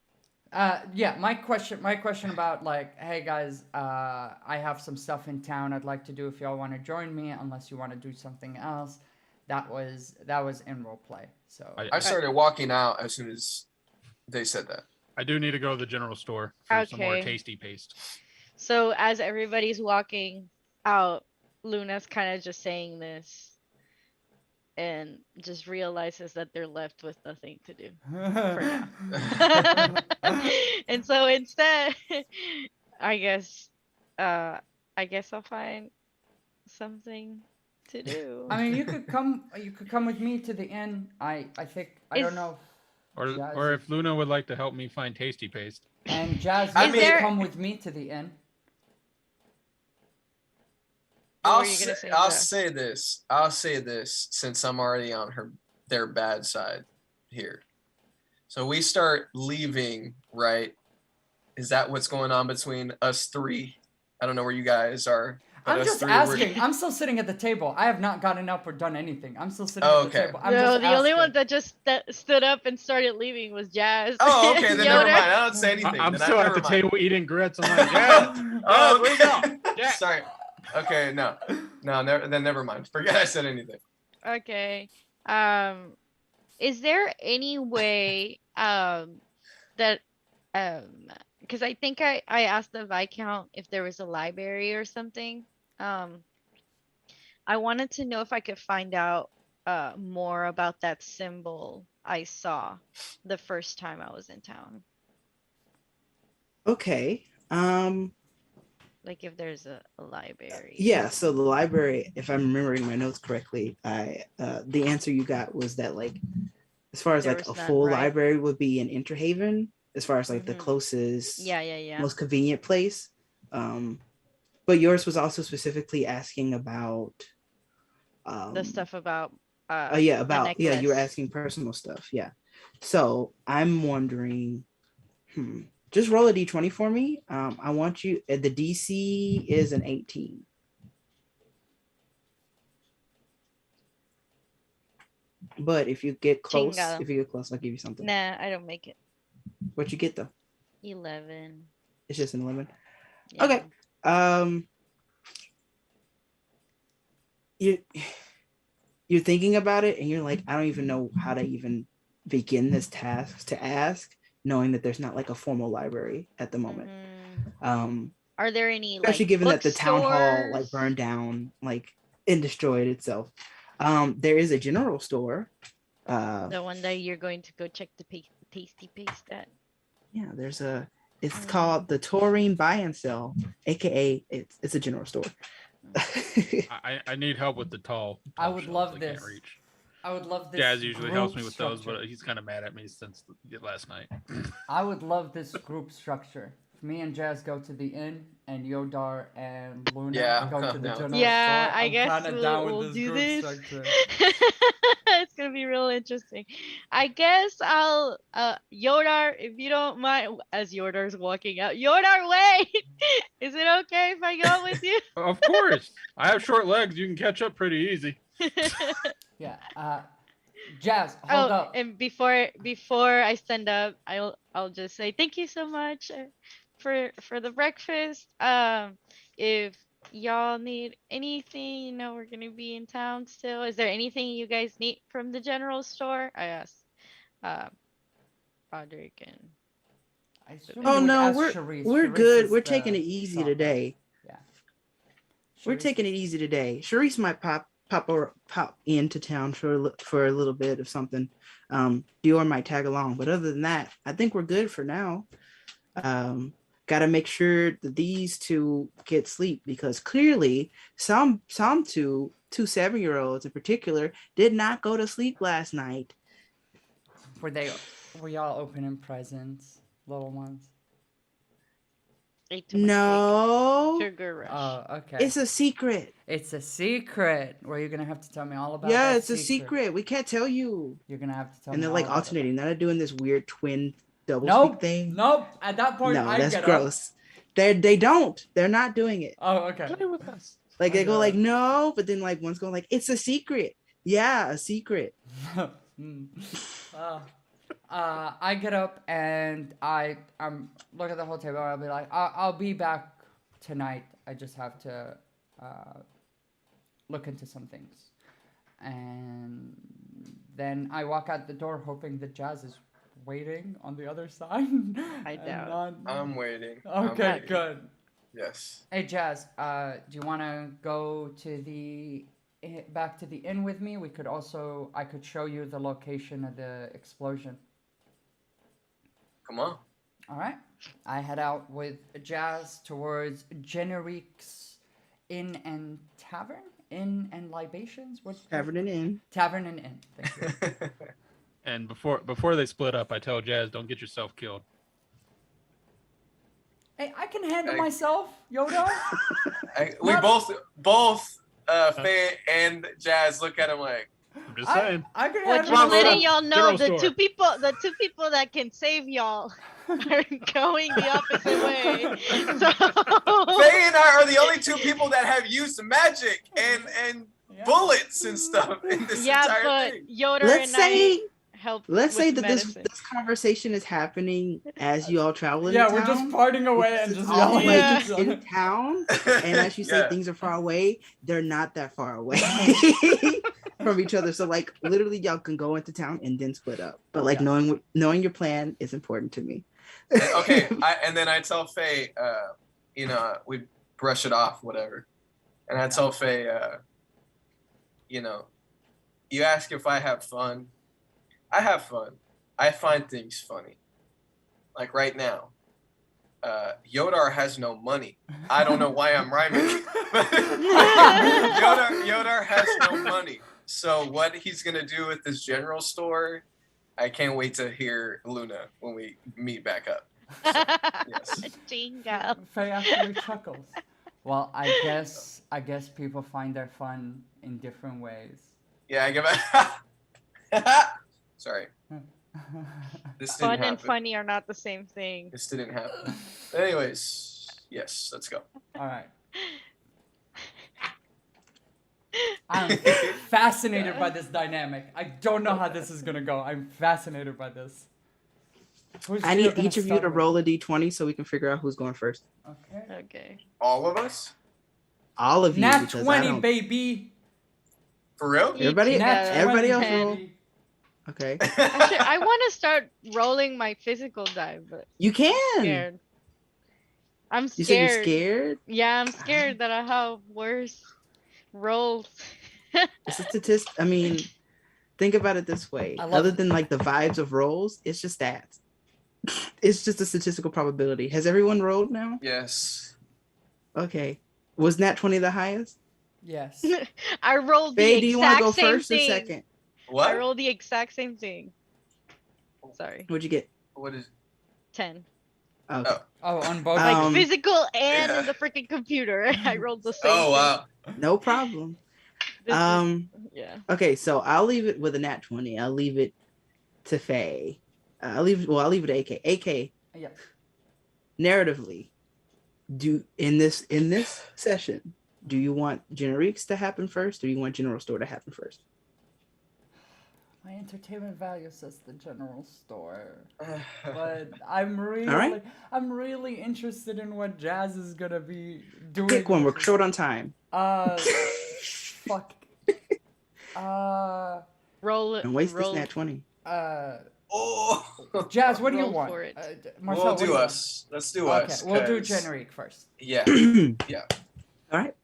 Yeah, my question about like, hey guys, I have some stuff in town I'd like to do if y'all want to join me, unless you want to do something else. That was in roleplay. So I started walking out as soon as they said that. I do need to go to the general store for some more Okay. tasty paste. So as everybody's walking out, Luna's kind of just saying this and just realizes that they're left with nothing to do. now. And so instead, I guess I'll find something to do. I mean, you could come with me to the inn. I think I don't Is- know. Jazz Or if Luna would like to help me find tasty paste. And Jazz, I you mean- could come with me to the inn. What I'll were you gonna say, I'll Jeff? say this. I'll say this since I'm already on their bad side here. So we start leaving, right? Is that what's going on between us three? I don't know where you guys are. but I'm us just three, we're- asking. I'm still sitting at the table. I have not gotten up or done anything. I'm still sitting Oh, at the okay. table. I'm No, just the only one asking. that just stood up and started leaving was Jazz. Oh, okay. Then never Yoda. mind. I don't say anything. I'm Then still at never the mind. table eating grits. I'm like, yeah. Oh, where you going? Yeah. Sorry. Okay, no, then never mind. Forget I said anything. Okay. Is there any way that because I think I asked the Viscount if there was a library or something. I wanted to know if I could find out more about that symbol I saw the first time I was in town. Okay. Like if there's a library. Yeah, so the library, if I'm remembering my notes correctly, the answer you got was that like as far as There like a was none, full right? library would be in Interhaven, as far as like the Mhm. closest Yeah. most convenient place. But yours was also specifically asking about The stuff about yeah, the about you were necklace. asking personal stuff. Yeah. So I'm wondering, just roll a d20 for me. I want you the DC is an 18. But if you get close, Chingado. I'll give you something. Nah, I don't make it. What you get though? 11. It's just an 11. Yeah. Okay. You're thinking about it and you're like, I don't even know how to even begin this task to ask, knowing that there's not like a formal library at the moment. Are there any Especially like given that the town hall like bookstores? burned down like and destroyed itself. There is a general store. The one that you're going to go check the tasty paste at. Yeah, it's called the Taurine Buy and Sell, aka it's a general store. I need help with the tall I would shelves love can't this. reach. I would love this. Jazz usually helps me group with those, structure. but he's kind of mad at me since last night. I would love this group structure. If me and Jazz go to the inn, and Yodar and Luna Yeah, go to I'm the down. general Yeah, store. I I'm guess kinda down with we'll do group this. structure. It's gonna be real interesting. I guess I'll Yodar, if you don't mind, as Yodar's walking out. Yodar, wait! Is it okay if I go with you? Of course, I have short legs. You can catch up pretty easy. Yeah. Jazz, hold up. And before I stand up, I'll just say thank you so much for the breakfast. If y'all need anything, you know we're gonna be in town still. Is there anything you guys need from the general store? I asked Roderick and I assume Oh you would no, ask we're Charisse. we're Charisse good. is We're the taking it easy shopper. today. Yeah. We're Charisse- taking it easy today. Sharice might pop pop into town for a little bit of something, Dior might tag along. But other than that, I think we're good for now. Got to make sure that these two get sleep, because clearly some two 7-year-olds in particular did not go to sleep last night. Were y'all opening presents, little ones? Ate too much cake. No, Sugar rush. Oh, okay. it's a secret. It's a secret. Well, you're gonna have to tell me all about. Yeah, that it's a secret. We can't tell you. You're gonna have to tell And me. they're all like about it. alternating. They're not doing this weird twin double Nope. speak thing. Nope. At that point, No, I that's get gross. They don't. They're not doing it. Up. Oh, okay. Play with us. Like they go know. like no, but then like one's going like it's a secret. Yeah, a secret. Mm. I get up and I'm look at the whole table. I'll be like, I'll be back tonight. I just have to look into some things, and then I walk out the door hoping that Jazz is waiting on the other side. I and doubt. I'm waiting. I'm Okay, waiting. good. Yes. Hey Jazz, do you want to go to back to the inn with me? I could show you the location of the explosion. Come on. All right. I head out with Jazz towards Generique's Inn and Tavern? Inn and Libations? What? Tavern and Inn. Tavern and Inn. Thank you. And before they split up, I tell Jazz, don't get yourself killed. Hey, I can handle I- myself, Yoda. We Not- both Faye and Jazz look at him like, I'm just saying. I can Well, handle just Wrong letting myself. y'all know, General store. the two people that can save y'all are going the opposite way. So Faye and I are the only two people that have used magic and Yeah. bullets and stuff in this yeah, entire but thing. Yoda Let's and say I help. let's say with that medicine. this conversation is happening as you all travel into Yeah, town. we're just parting away and It's just all yelling like at each other. in town. And as you say, Yeah. things are far away. They're not that far away from each other. So like literally, y'all can go into town and then split up. But like Yeah. knowing your plan is important to me. Okay, and then I tell Faye, we brush it off, whatever. And I tell Faye, you ask if I have fun. I have fun. I find things funny. Like right now, Yodar has no money. I don't know why I'm rhyming. Yodar has no money. So what he's gonna do with this general store, I can't wait to hear Luna when we meet back up. Yes. Jingo. Faye actually chuckles. Well, I guess people find their fun in different ways. Yeah, I give it. Sorry, this didn't Fun happen. and funny are not the same thing. This didn't happen. Anyways, yes, let's go. All right. I'm fascinated by this dynamic. I don't know how this is gonna go. I'm fascinated by this. Who's I Gio need gonna each of you start to with? roll a d20 so we can figure out who's going first. Okay. Okay. All of us? All of you. Nat because I 20, don't- baby. For real? Each Everybody- together. Nat everybody 20, else roll. baby. Okay. Actually, I want to start rolling my physical die, but You I'm can. scared. I'm You said scared. you're scared? Yeah, I'm scared that I have worse rolls. It's a statistic. I mean, think about it this way. I love- Other than like the vibes of rolls, it's just stats. It's just a statistical probability. Has everyone rolled now? Yes. Okay. Was Nat 20 the highest? Yes. I rolled the Faye, do you want exact to go same first thing. or second? I What? rolled the exact same thing. Sorry, What'd you get? What is? 10. Okay. Oh. Oh, on both. Like Um, physical and yeah. in the freaking computer. I rolled the same. Oh wow. No problem. Thing. This is- yeah. Okay, so I'll leave it with a Nat 20. I'll leave it to Faye. I'll leave it to AK. AK, Yeah. narratively, in this session, do you want Generiques to happen first or do you want General Store to happen first? My entertainment value says the general store, but I'm really, right. I'm really interested in what Jazz is gonna be doing. Pick one. We're short on time. Fuck. Roll it. And waste roll, this Nat 20. Oh. Jazz, what do you Roll want? for it. Marcel, We'll what do do you us. Let's do want? Okay, us. we'll do 'cause- generic first. Yeah. All right.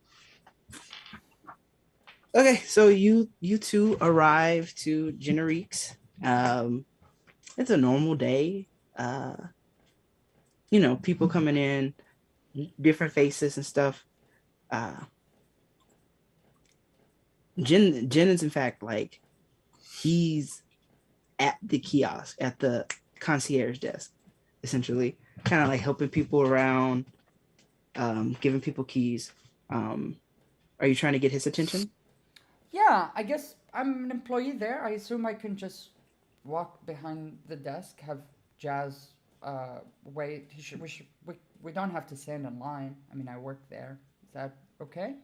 Okay, so you two arrive to Generique's. It's a normal day. Uh, people coming in, different faces and stuff. Uh, Jen is in fact like he's at the kiosk at the concierge desk, essentially, kind of like helping people around, giving people keys. Are you trying to get his attention? Yeah, I guess I'm an employee there. I assume I can just walk behind the desk, have Jazz wait. We don't have to stand in line. I mean, I work there. Is that okay?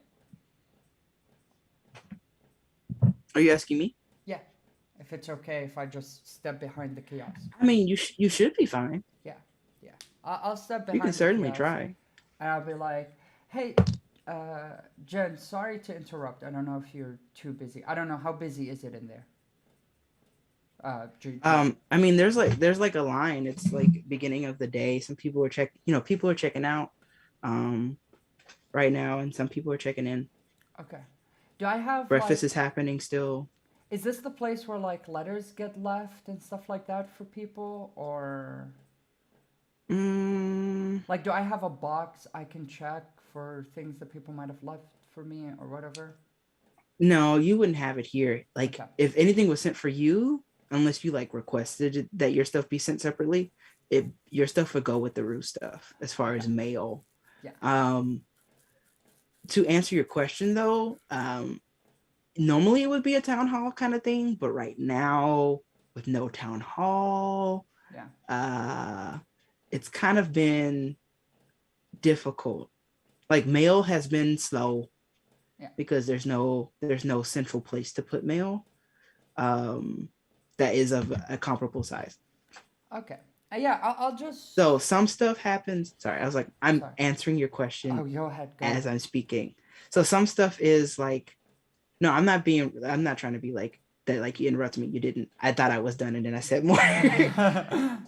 Are you asking me? Yeah. If it's okay if I just step behind the kiosk. I mean, you should be fine. Yeah. Yeah. I'll step You behind can the certainly kiosk try. and I'll be like, hey, Jen, sorry to interrupt. I don't know if you're too busy. I don't know. How busy is it in there? I mean, there's like a line. It's like beginning of the day. Some people are people are checking out, um, right now, and some people are checking in. Okay. Do I have Breakfast like, is happening still. is this the place where like letters get left and stuff like that for people? Or Mm, like, do I have a box I can check for things that people might have left for me or whatever? no, you wouldn't have it here. Like, Okay. if anything was sent for you, unless you like requested that your stuff be sent separately, your stuff would go with the root stuff as far as mail. Yeah. To answer your question though, normally it would be a town hall kind of thing, but right now with no town hall, Yeah. it's kind of been difficult. Like mail has been slow, Yeah. because there's no central place to put mail, um, that is of a comparable size. Okay. Yeah, I'll just. So some stuff happens. Sorry, I was like, I'm Sorry. answering your question Oh, go ahead. Go as ahead. I'm speaking. So some stuff is like, no, I'm not trying to be like that, like you interrupted me. You didn't. I thought I was done and then I said more.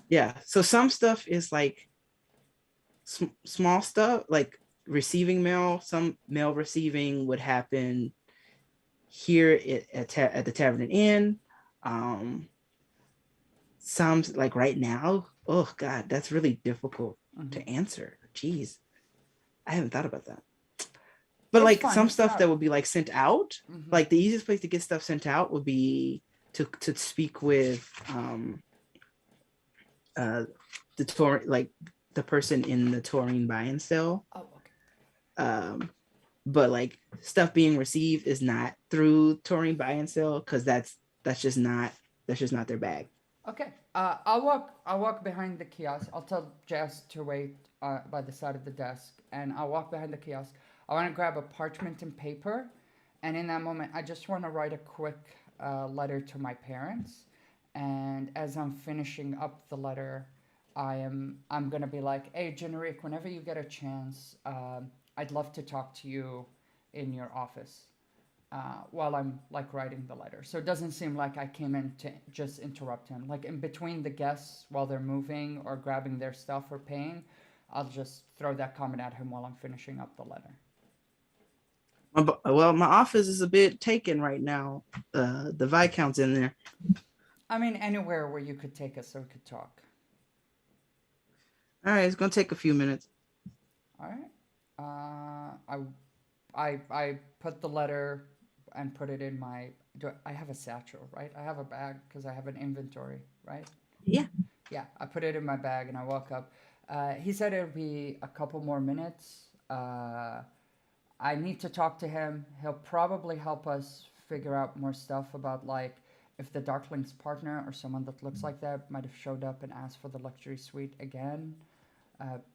Yeah. So some stuff is like small stuff, like receiving mail. Some mail receiving would happen here at the Tavern and Inn. Um, some like right now. Oh God, that's really difficult to answer. Jeez, I haven't thought about that. But It's like fine, some it's stuff not- that would be like sent out, Mhm. like the easiest place to get stuff sent out would be to speak with the tour, like the person in the Taurine buy and sell. Oh, okay. But like stuff being received is not through Taurine buy and sell, because that's just not their bag. Okay. I'll walk behind the kiosk. I'll tell Jess to wait by the side of the desk, and I'll walk behind the kiosk. I want to grab a parchment and paper, and in that moment, I just want to write a quick letter to my parents. And as I'm finishing up the letter, I'm gonna be like, "Hey, Generic, whenever you get a chance, I'd love to talk to you in your office." While I'm like writing the letter. So it doesn't seem like I came in to just interrupt him. Like in between the guests while they're moving or grabbing their stuff or paying, I'll just throw that comment at him while I'm finishing up the letter. Well, my office is a bit taken right now. The Viscount's in there. I mean, anywhere where you could take us so we could talk. All right, it's gonna take a few minutes. All right. I put the letter and put it in my. I have a satchel, right? I have a bag because I have an inventory, right? Yeah. Yeah, I put it in my bag and I walk up. He said it'll be a couple more minutes. I need to talk to him. He'll probably help us figure out more stuff about like if the Darkling's partner or someone that looks like that might have showed up and asked for the luxury suite again.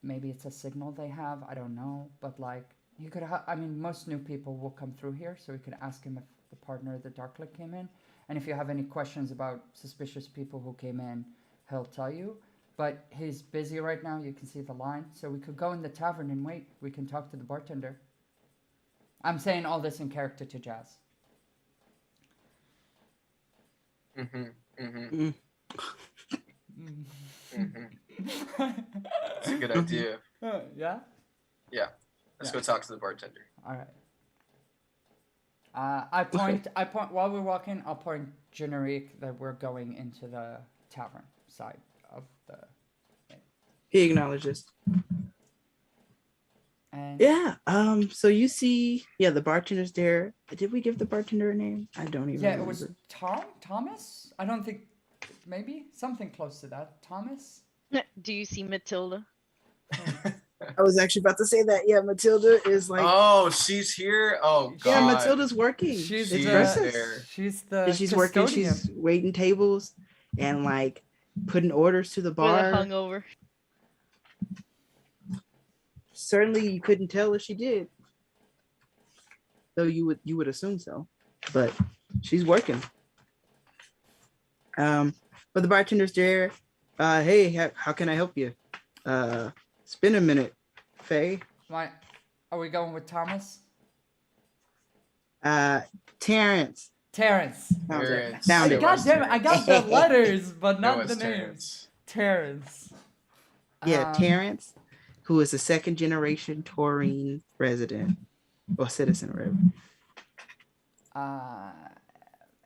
Maybe it's a signal they have. I don't know, but like you could. I mean, most new people will come through here, so we could ask him if the partner of the Darkling came in, and if you have any questions about suspicious people who came in, he'll tell you. But he's busy right now. You can see the line, so we could go in the tavern and wait. We can talk to the bartender. I'm saying all this in character to Jazz. It's a good idea. Yeah? Yeah. Let's go talk to the bartender. All right. I point while we're walking. I'll point generic that we're going into the tavern side of the. He acknowledges. And Yeah. So you see, the bartender's there. Did we give the bartender a name? I don't even yeah, remember. it was Thomas. I don't think maybe something close to that. Thomas. Do you see Matilda? I was actually about to say that. Yeah, Matilda is like. Oh, she's here. Oh God. Yeah, Matilda's working. She's It's the- impressive. there. She's the. And she's working. custodian. She's waiting tables and like putting orders to the With a bar. hungover. Certainly, you couldn't tell if she did, though you would assume so. But she's working. But the bartender's there. Hey, how can I help you? It's been a minute, Faye. Why? Are we going with Thomas? Terrence. Terrence. Terrence. Found it. God damn it! I got the letters, but It not was the names. Terrence. Terrence. Yeah, Um, Terrence, who is a second generation Taurine resident or citizen, whatever.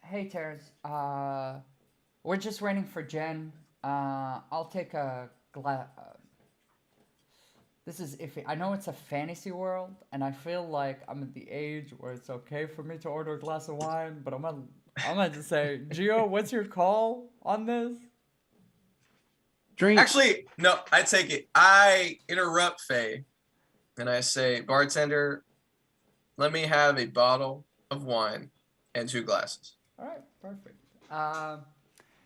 Hey Terrence. We're just waiting for Jen. I'll take a glass. This is iffy. I know it's a fantasy world, and I feel like I'm at the age where it's okay for me to order a glass of wine. But I'm gonna just say, Gio, what's your call on this? Drink. Actually, no, I take it. I interrupt Faye and I say, bartender, let me have a bottle of wine and 2 glasses. All right, perfect.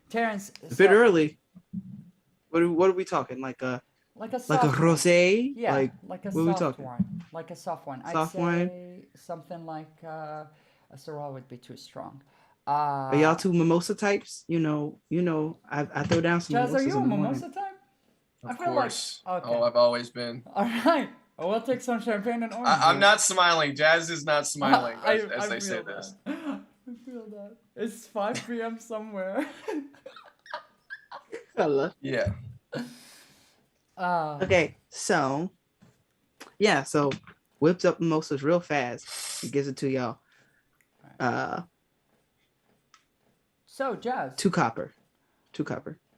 Terrence. a bit early. What are we talking? Like a Like a soft rosé? Yeah, Like like a what are we soft talking? wine. Like a soft one. Soft I'd say wine? something like a Syrah would be too strong. Are y'all two mimosa types? You know. I throw down some Jazz, are mimosas you a in the mimosa morning. type? I Of feel like- course. okay. Oh, I've always been. All right. We'll take some champagne and orange. I'm juice. not smiling. Jazz is not smiling as they say feel this. that. I feel that. It's 5 p.m. somewhere. Fella. Yeah. Okay, so whips up mimosas real fast and gives it to y'all. So, Jazz, 2 copper.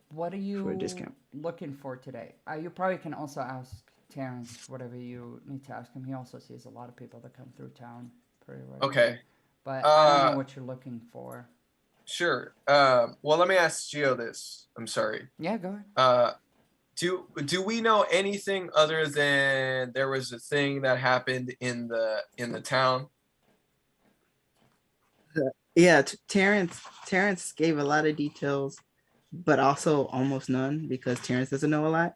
what are you for a discount. looking for today? You probably can also ask Terrence whatever you need to ask him. He also sees a lot of people that come through town pretty regularly. Okay. But I don't Uh, know what you're looking for. Sure. Well, let me ask Gio this. I'm sorry. Yeah, go ahead. Do we know anything other than there was a thing that happened in the town? Yeah, Terrence gave a lot of details, but also almost none because Terrence doesn't know a lot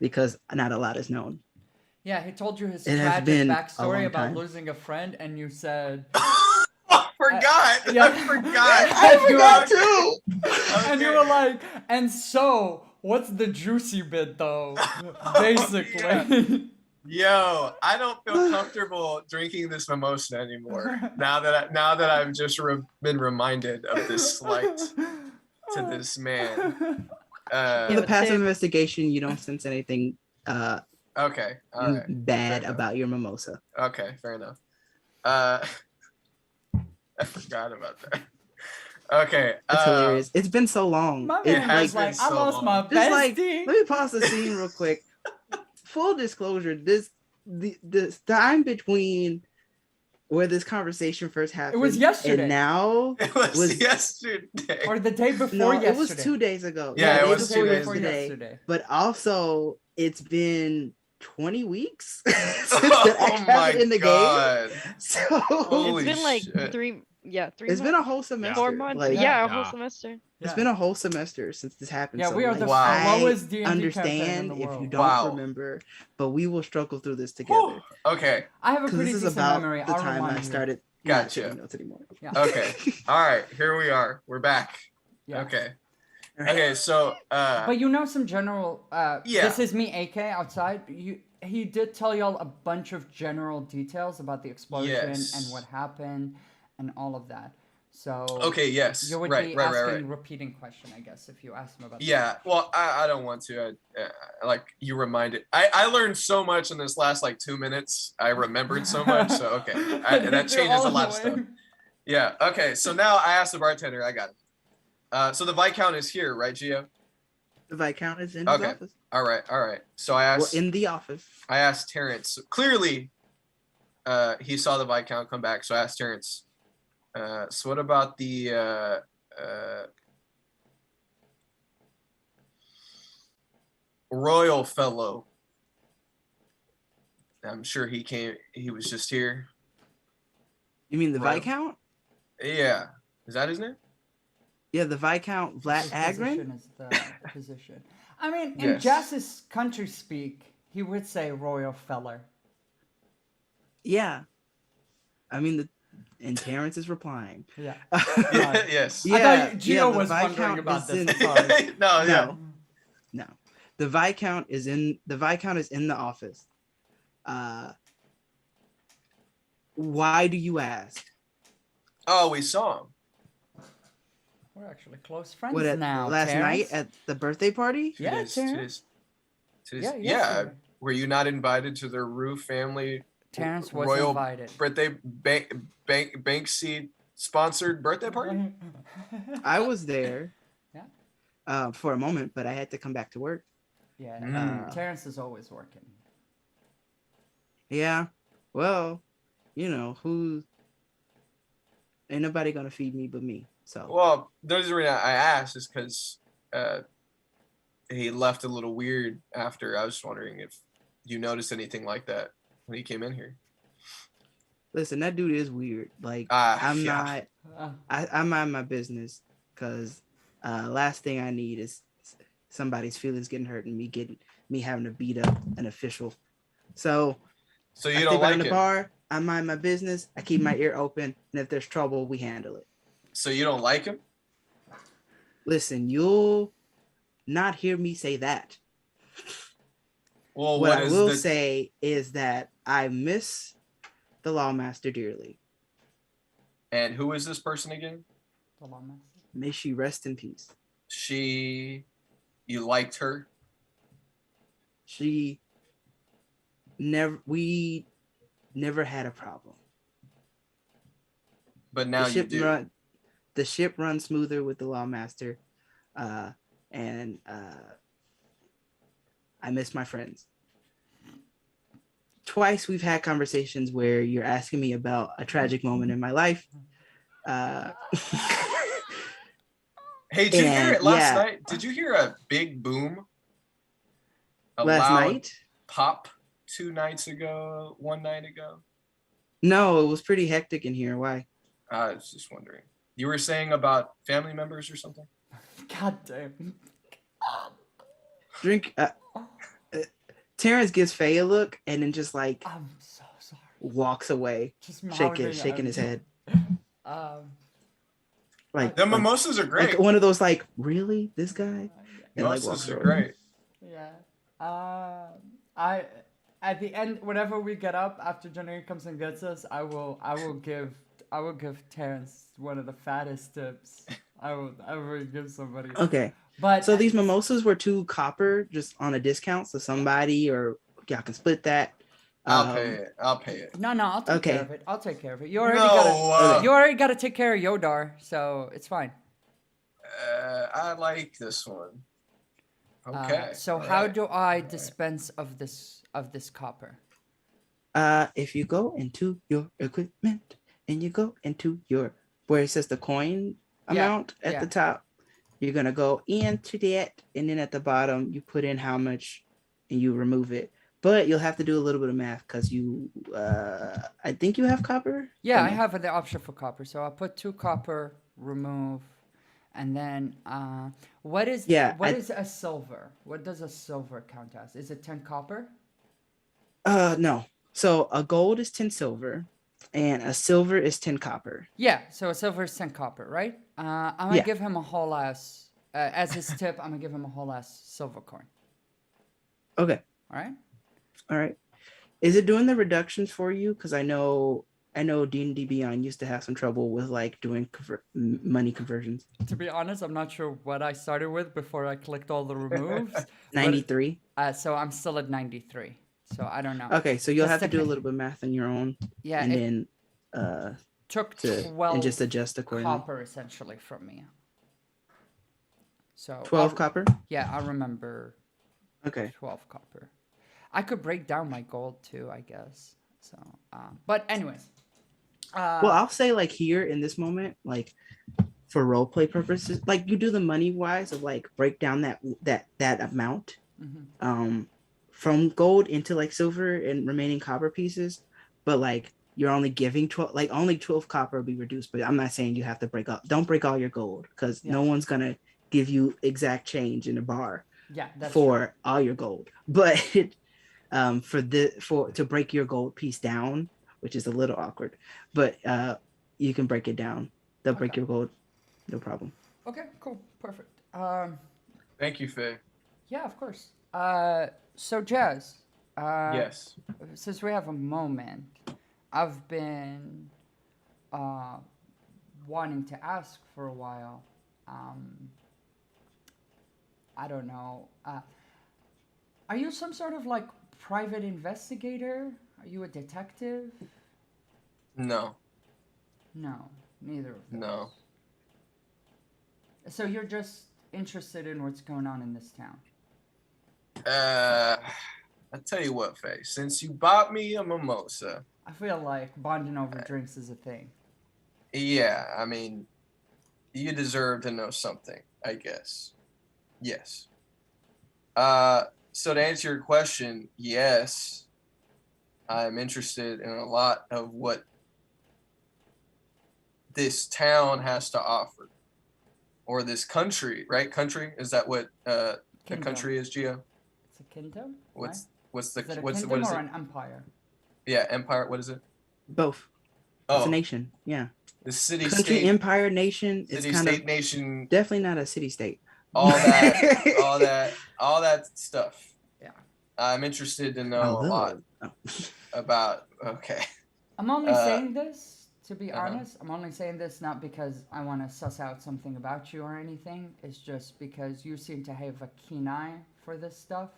because not a lot is known. Yeah, he told you his It has tragic been a backstory long about time. losing a friend, and you said, I forgot. yeah. I forgot. I forgot too. and you were like, and so, what's the juicy bit though? Basically. Yo, I don't feel comfortable drinking this mimosa anymore. Now that I've just been reminded of this slight to this man. In the but passive Tim- investigation, you don't sense anything Okay. All right. bad Fair enough. about your mimosa. Okay. Fair enough. I forgot about that. Okay. It's hilarious. It's been so long. My It, man has was been like, I so lost long. my just like, bestie. let me pause the scene real quick. Full disclosure, the time between where this conversation first happened was yesterday. and now It was, was- yesterday. Or the day before no, yesterday. it was 2 days ago. Yeah, it the day was 2 before days ago. yesterday. But also, it's been 20 weeks since Oh that act my happened in the god. game. So Holy It's been like shit. 3 it's been a whole semester. 4 months. Like, yeah, a Yeah. whole semester. it's been a whole semester since this happened. Yeah, so, we are like, the Wow. lowest I D&D campaign in understand the if you world. don't Wow. remember, but we will struggle through this together. Okay. I have a Because pretty this is decent about memory. the I'll time remind I you. started not Gotcha. taking notes anymore. Yeah. Okay. All right. Here we are. We're back. Yeah. Okay. Okay. So. But you know some general. Yeah. This is me, AK, outside. He did tell y'all a bunch of general details about the explosion Yes. and what happened and all of that. So Okay, yes. you would Right, be right, asking right, right. repeating question, I guess, if you ask him about. Yeah, well, I don't want to. Like you reminded. I learned so much in this last like 2 minutes. I remembered so much. So okay, that changes a lot of stuff. Yeah. Okay. So now I asked the bartender. I got it. So the Viscount is here, right, Gio? The Viscount is in his Okay. office. All right. All right. So I Well, asked. in the office. I asked Terrence. Clearly, he saw the Viscount come back. So I asked Terrence. So what about the Royal Fellow? I'm sure he came. He was just here. You mean the Royal. Viscount? Yeah. Is that his name? Yeah, the Viscount Vlad His Agrin. position is the position. I mean, in Yes. Jazz's country speak, he would say royal feller. Yeah. I mean, and Terrence is replying. Yeah. Yeah, yes. I thought Gio the was wondering Viscount about is this. in- Sorry. No, yeah. No, no. The Viscount is in the office. Why do you ask? Oh, we saw him. We're actually close friends What at now. last night Terrence. at the birthday party? Yeah, Today's- Terrence. today's- Yeah, yeah. yesterday. Were you not invited to the Rue family Terrence was Royal invited. birthday Banksy sponsored birthday party? I was there. Yeah. For a moment, but I had to come back to work. Yeah. Mm. Terrence is always working. Yeah. Well, who? Ain't nobody gonna feed me but me. So Well, the reason I asked is because he left a little weird after. I was wondering if you noticed anything like that when he came in here. listen, that dude is weird. Like I'm not. Uh, I mind my business because last thing I need is somebody's feelings getting hurt and me having to beat up an official. So So I you stay don't behind like the him. bar. I mind my business. I keep my ear open, and if there's trouble, we handle it. So you don't like him? Listen, you'll not hear me say that. Well, What what I is will the say is that I miss the Lawmaster dearly. and who is this person again? the lawmaster. May she rest in peace. You liked her? We never had a problem. But now you do. The ship runs smoother with the Lawmaster, and I miss my friends. Twice we've had conversations where you're asking me about a tragic moment in my life. Hey, did you hear And, it last yeah. night? Did you hear a big boom? A Last loud night? pop one night ago? No, it was pretty hectic in here. Why? I was just wondering. You were saying about family members or something? God damn. Drink. Terrence gives Faye a look and then just like I'm so sorry. walks away, Just shaking his head. Like The mimosas are great. like one of those like, really, this guy? And like Mimosas walks are away. great. Yeah. I at the end, whenever we get up after January comes and gets us, I will give Terrence one of the fattest tips. I will give somebody. Okay, But so these mimosas were 2 copper, just on a discount. So somebody or y'all can split that. I'll pay it. I'll pay it. No, I'll take Okay. care of it. I'll take care of it. You already No, gotta you already gotta take care of Yodar, so it's fine. I like this one. Okay. So all how right. do I dispense of this copper? If you go into your equipment and you go into your where it says the coin amount at the top, you're gonna go into that, and then at the bottom you put in how much and you remove it. But you'll have to do a little bit of math because I think you have copper. Yeah, Or I no? have the option for copper. So I'll put 2 copper, remove, and then what is a silver? What does a silver count as? Is it 10 copper? No. So a gold is 10 silver, and a silver is 10 copper. Yeah, so a silver is 10 copper, right? I'm gonna Yeah. give him a whole ass as his tip. I'm gonna give him a whole ass silver coin. Okay. All right. All right. Is it doing the reductions for you? Because I know I know D&D Beyond used to have some trouble with like doing money conversions. To be honest, I'm not sure what I started with before I clicked all the removes. 93. So I'm still at 93. So I don't know. Okay, so you'll Just have to do a techni- little bit of math on your own, Yeah, and it then took and 12 just adjust accordingly. copper essentially from me. So 12 copper. Yeah, I remember Okay. 12 copper. I could break down my gold too, I guess. So, but anyways. Well, I'll say like here in this moment, like for role play purposes, like you do the money wise of like break down that amount from gold into like silver and remaining copper pieces, but like you're only giving 12, like only 12 copper will be reduced. But I'm not saying you have to don't break all your gold, because no one's gonna give you exact change in a bar for all your gold. But to break your gold piece down, which is a little awkward, but you can break it down. They'll break your gold, no problem. Okay, cool, perfect. Thank you, Faye. Yeah, of course. So Jazz. Yes. Since we have a moment, I've been wanting to ask for a while. I don't know. Are you some sort of like private investigator? Are you a detective? No. No, neither of those. No. So you're just interested in what's going on in this town? I'll tell you what, Faye. Since you bought me a mimosa. I feel like bonding over drinks is a thing. Yeah, I mean, you deserve to know something, I guess. Yes. So to answer your question, yes, I'm interested in a lot of what this town has to offer, or this country, right? Country, is that what the country is, Gio? It's a kingdom. What's the is it a what's kingdom what is or it? an empire? Yeah, empire. What is it? Both. Oh, it's a nation. Yeah. The city, country, state, empire, nation. It's kind state, of nation. Definitely not a city state. All that stuff. Yeah. I'm interested to know a lot about. Okay. I'm only saying this, to be honest. I'm only saying this not because I want to suss out something about you or anything. It's just because you seem to have a keen eye for this stuff.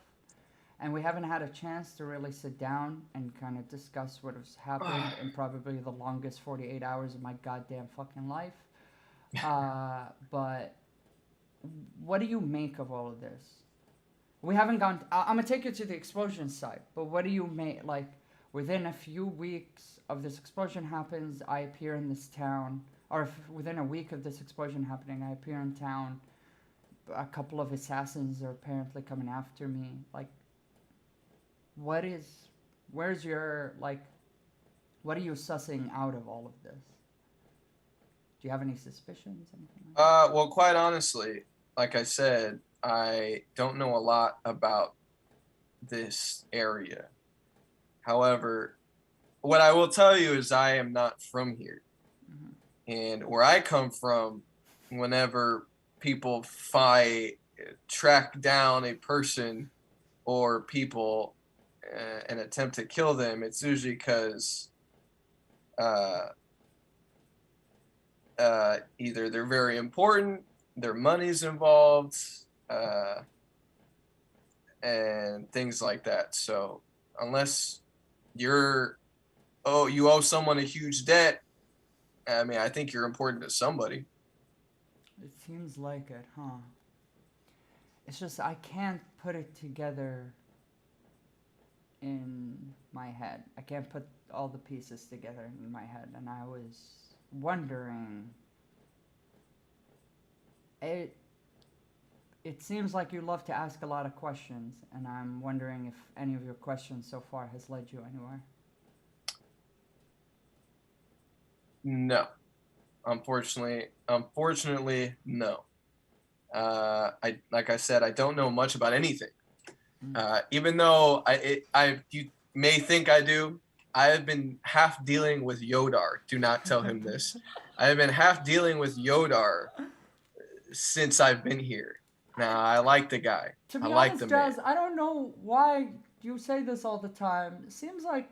And we haven't had a chance to really sit down and kind of discuss what has happened in probably the longest 48 hours of my goddamn fucking life. But what do you make of all of this? We haven't gone... I'm going to take you to the explosion site. But what do you make... Like, within a few weeks of this explosion happens, I appear in this town. Or within a week of this explosion happening, I appear in town. A couple of assassins are apparently coming after me. Like... where's your, like, what are you sussing out of all of this? Do you have any suspicions? Anything like that? Well, quite honestly, like I said, I don't know a lot about this area. However, what I will tell you is I am not from here. Mm-hmm. And where I come from, whenever people track down a person or people and attempt to kill them, it's usually because either they're very important, their money's involved, and things like that. So unless you owe someone a huge debt, I mean, I think you're important to somebody. It seems like it, huh? It's just I can't put it together in my head. I can't put all the pieces together in my head, and I was wondering. It seems like you love to ask a lot of questions, and I'm wondering if any of your questions so far has led you anywhere. No. Unfortunately, no. Like I said, I don't know much about anything. Even though you may think I do, I have been half dealing with Yodar. Do not tell him this. I have been half dealing with Yodar since I've been here. Now, I like the guy. To be I like honest, the man. Jazz, I don't know why you say this all the time. It seems like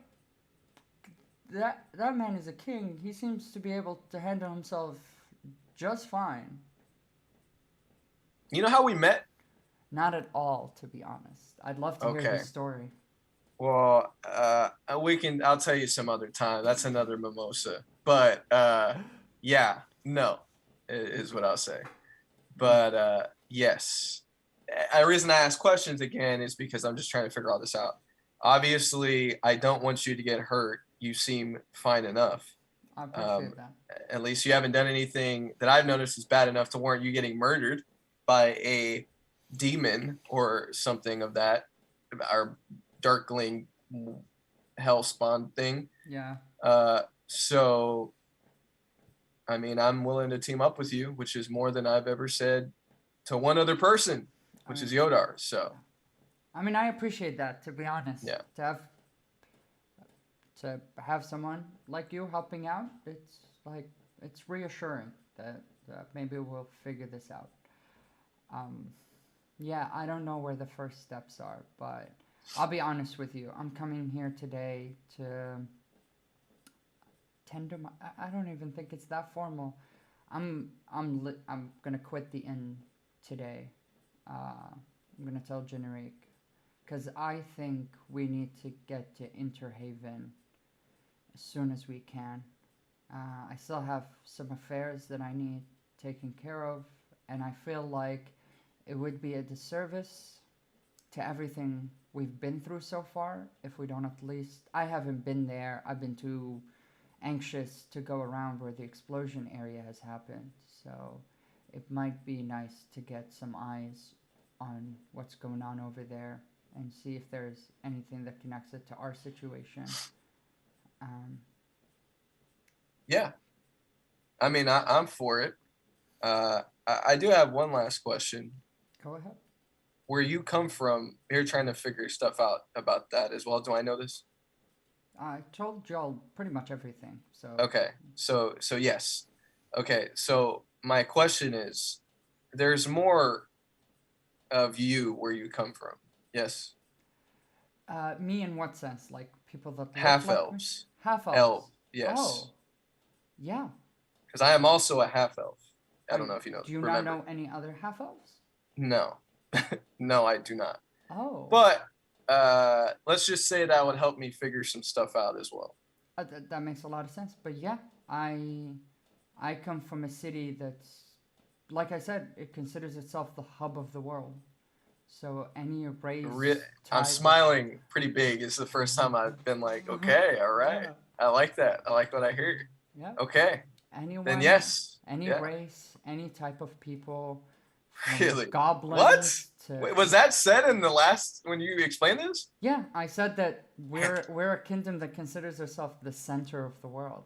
that man is a king. He seems to be able to handle himself just fine. You know how we met? Not at all, to be honest. I'd love to hear Okay. his story. Well, I'll tell you some other time. That's another mimosa. But yeah, no, is what I'll say. But yes. The reason I ask questions again is because I'm just trying to figure all this out. Obviously, I don't want you to get hurt. You seem fine enough. I appreciate that. At least you haven't done anything that I've noticed is bad enough to warrant you getting murdered by a demon or something of that, or darkling hell spawn thing. Yeah. So I mean, I'm willing to team up with you, which is more than I've ever said to one other person, which is Yodar. So I mean, I appreciate that, to be honest. Yeah. To have someone like you helping out, it's reassuring that maybe we'll figure this out. Yeah, I don't know where the first steps are, but I'll be honest with you. I'm coming here today to tend to my. I don't even think it's that formal. I'm gonna quit the inn today. I'm gonna tell Generic, because I think we need to get to Interhaven as soon as we can. I still have some affairs that I need taken care of, and I feel like it would be a disservice to everything we've been through so far if we don't at least. I haven't been there. I've been too anxious to go around where the explosion area has happened. So it might be nice to get some eyes on what's going on over there and see if there's anything that connects it to our situation. yeah, I mean, I'm for it. I do have one last question. Go ahead. Where you come from, you're trying to figure stuff out about that as well. Do I know this? I told y'all pretty much everything. So Okay, so yes. Okay, so my question is, there's more of you where you come from. Yes, me in what sense? Like people that look half like me? elves. Half elves. Elf. Yes, Oh, yeah. because I am also a half elf. I don't know if you know. Do you remember. not know any other half elves? No, no, I do not. Oh. But let's just say that would help me figure some stuff out as well. That makes a lot of sense. But yeah, I come from a city that's, like I said, it considers itself the hub of the world. So any race. I'm smiling pretty big. It's the first time I've been like, okay, all right. Yeah. I like that. I like what I hear. Yeah. Okay. Anyone. Then yes. Any Yeah. race, any type of people. From Really? Goblins. What? To, Wait, was that said in the last when you explained this? Yeah, I said that we're a kingdom that considers itself the center of the world.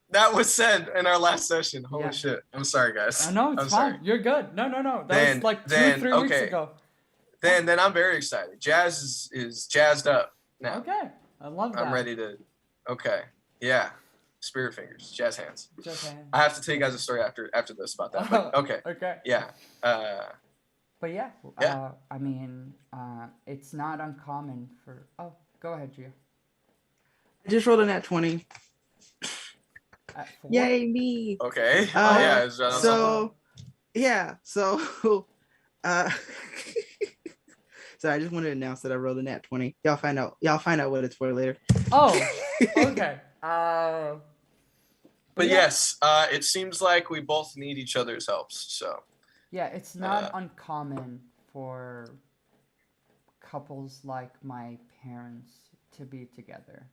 That was said in our last session. Holy Yeah. shit. I'm sorry, guys. No, it's I'm fine. sorry. You're good. No. That Then- was like then, 2-3 weeks okay. ago. Then I'm very excited. Jazz is jazzed up now. Okay, I love that. I'm ready to. Okay. Yeah. Spirit fingers, jazz hands. Just saying. I have to tell you guys a story after this about that. But okay. Okay. Yeah. But yeah, Yeah. I mean, it's not uncommon for. Oh, go ahead, Gio. I just rolled a nat 20. For what? Yay, me. Okay. Uh, is that on something? So, yeah. So, so I just wanted to announce that I rolled a nat 20. Y'all find out what it's for later. Oh, okay. But yeah. yes, it seems like we both need each other's helps. So Yeah, it's not uncommon for couples like my parents to be together.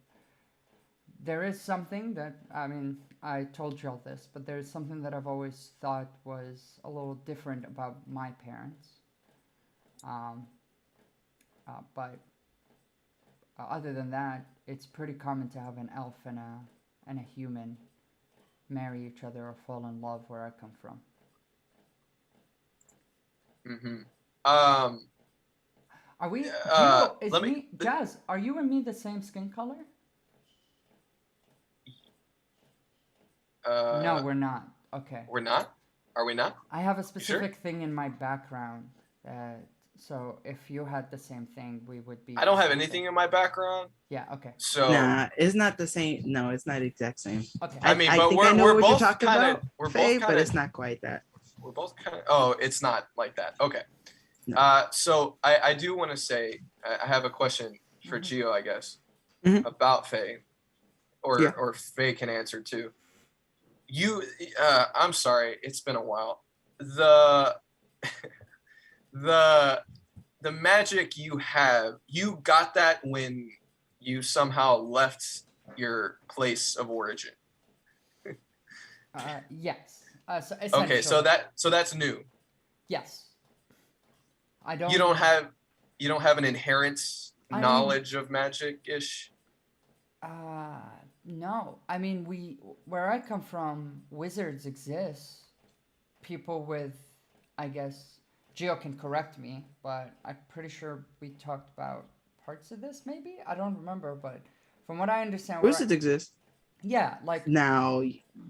There is something that, I mean, I told you all this, but there's something that I've always thought was a little different about my parents. But other than that, it's pretty common to have an elf and a human marry each other or fall in love where I come from. Are we? Jazz, are you and me the same skin color? No, we're not. Okay. We're not? Are we not? I have a specific thing in my background that So if you had the same thing, we would be. I don't have the same anything thing. in my background, Yeah. Okay. so Nah, it's not the same. No, it's not the exact same. Okay. I mean, I but think I know we're what you're both talking kind of about, we're Faye, both but kind it's of not quite that. we're both kind of. Oh, it's not like that. Okay. No. So I do want to say I have a question for Mhm. Gio, I guess, Mhm. about Faye, or Yeah. or Faye can answer too. You, I'm sorry, it's been a while. The the the magic you have, you got that when you somehow left your place of origin. Yes. So Okay, essentially. so that's new. Yes. I don't. You don't have an inherent I mean, knowledge of magic ish. No. I mean, where I come from, wizards exist. People with, I guess, Geo can correct me, but I'm pretty sure we talked about parts of this. Maybe I don't remember, but from what I understand, Wizards exist yeah, like now.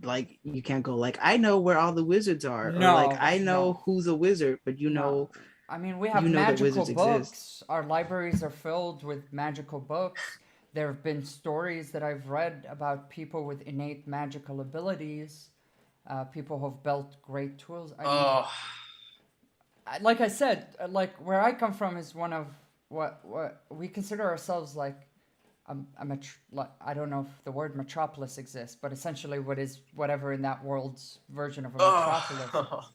Like you can't go like I know where all the wizards are, or like no, I know no, who's a wizard, but no. I mean, we have you know that magical wizards exist. books. Our libraries are filled with magical books. There have been stories that I've read about people with innate magical abilities, people who've built great tools. I mean, Oh, like I said, like where I come from is one of what we consider ourselves like like, I don't know if the word metropolis exists, but essentially what is whatever in that world's version of a metropolis. oh.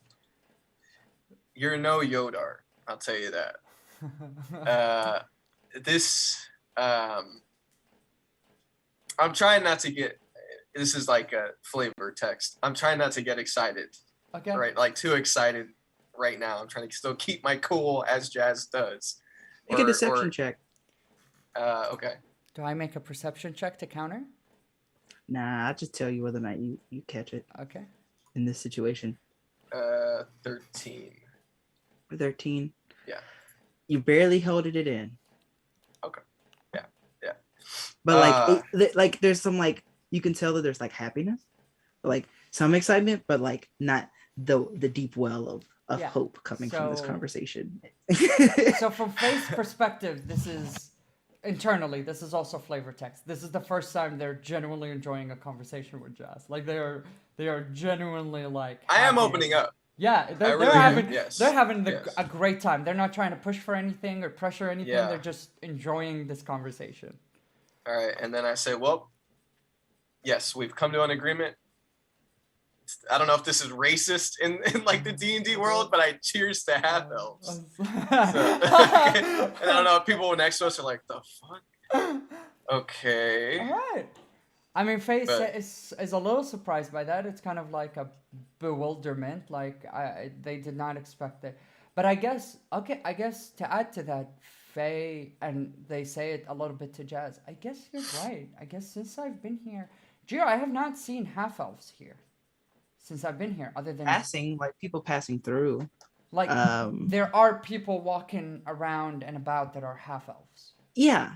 You're no Yodar, I'll tell you that. This I'm trying not to get. This is like a flavor text. I'm trying not to get excited, Okay. right? Like too excited right now. I'm trying to still keep my cool as Jazz does. Make a deception check. Okay. Do I make a perception check to counter? Nah, I'll just tell you whether or not you catch it Okay. in this situation. 13. 13. Yeah. You barely held it in. Okay. Yeah. Yeah. But like there's some like you can tell that there's like happiness, like some excitement, but like not the deep well of Yeah. hope coming from this So- conversation. So from Faith's perspective, this is internally, this is also flavor text. This is the first time they're genuinely enjoying a conversation with Jazz. Like they are genuinely like I am happy. opening up. Yeah, they're really am, having yes. they're having Yes. a great time. They're not trying to push for anything or pressure anything. Yeah. They're just enjoying this conversation. All right. And then I say, well, yes, we've come to an agreement. I don't know if this is racist in like the D&D world, but I cheers to half elves. So, and I don't know if people next to us are like, the fuck? Okay. All right. I mean, Faye But- is a little surprised by that. It's kind of like a bewilderment. Like they did not expect it. But I guess to add to that, Faye, and they say it a little bit to Jazz. I guess you're right. I guess since I've been here, Gio, I have not seen half elves here since I've been here, other than Passing, like people passing through. like there are people walking around and about that are half elves. Yeah.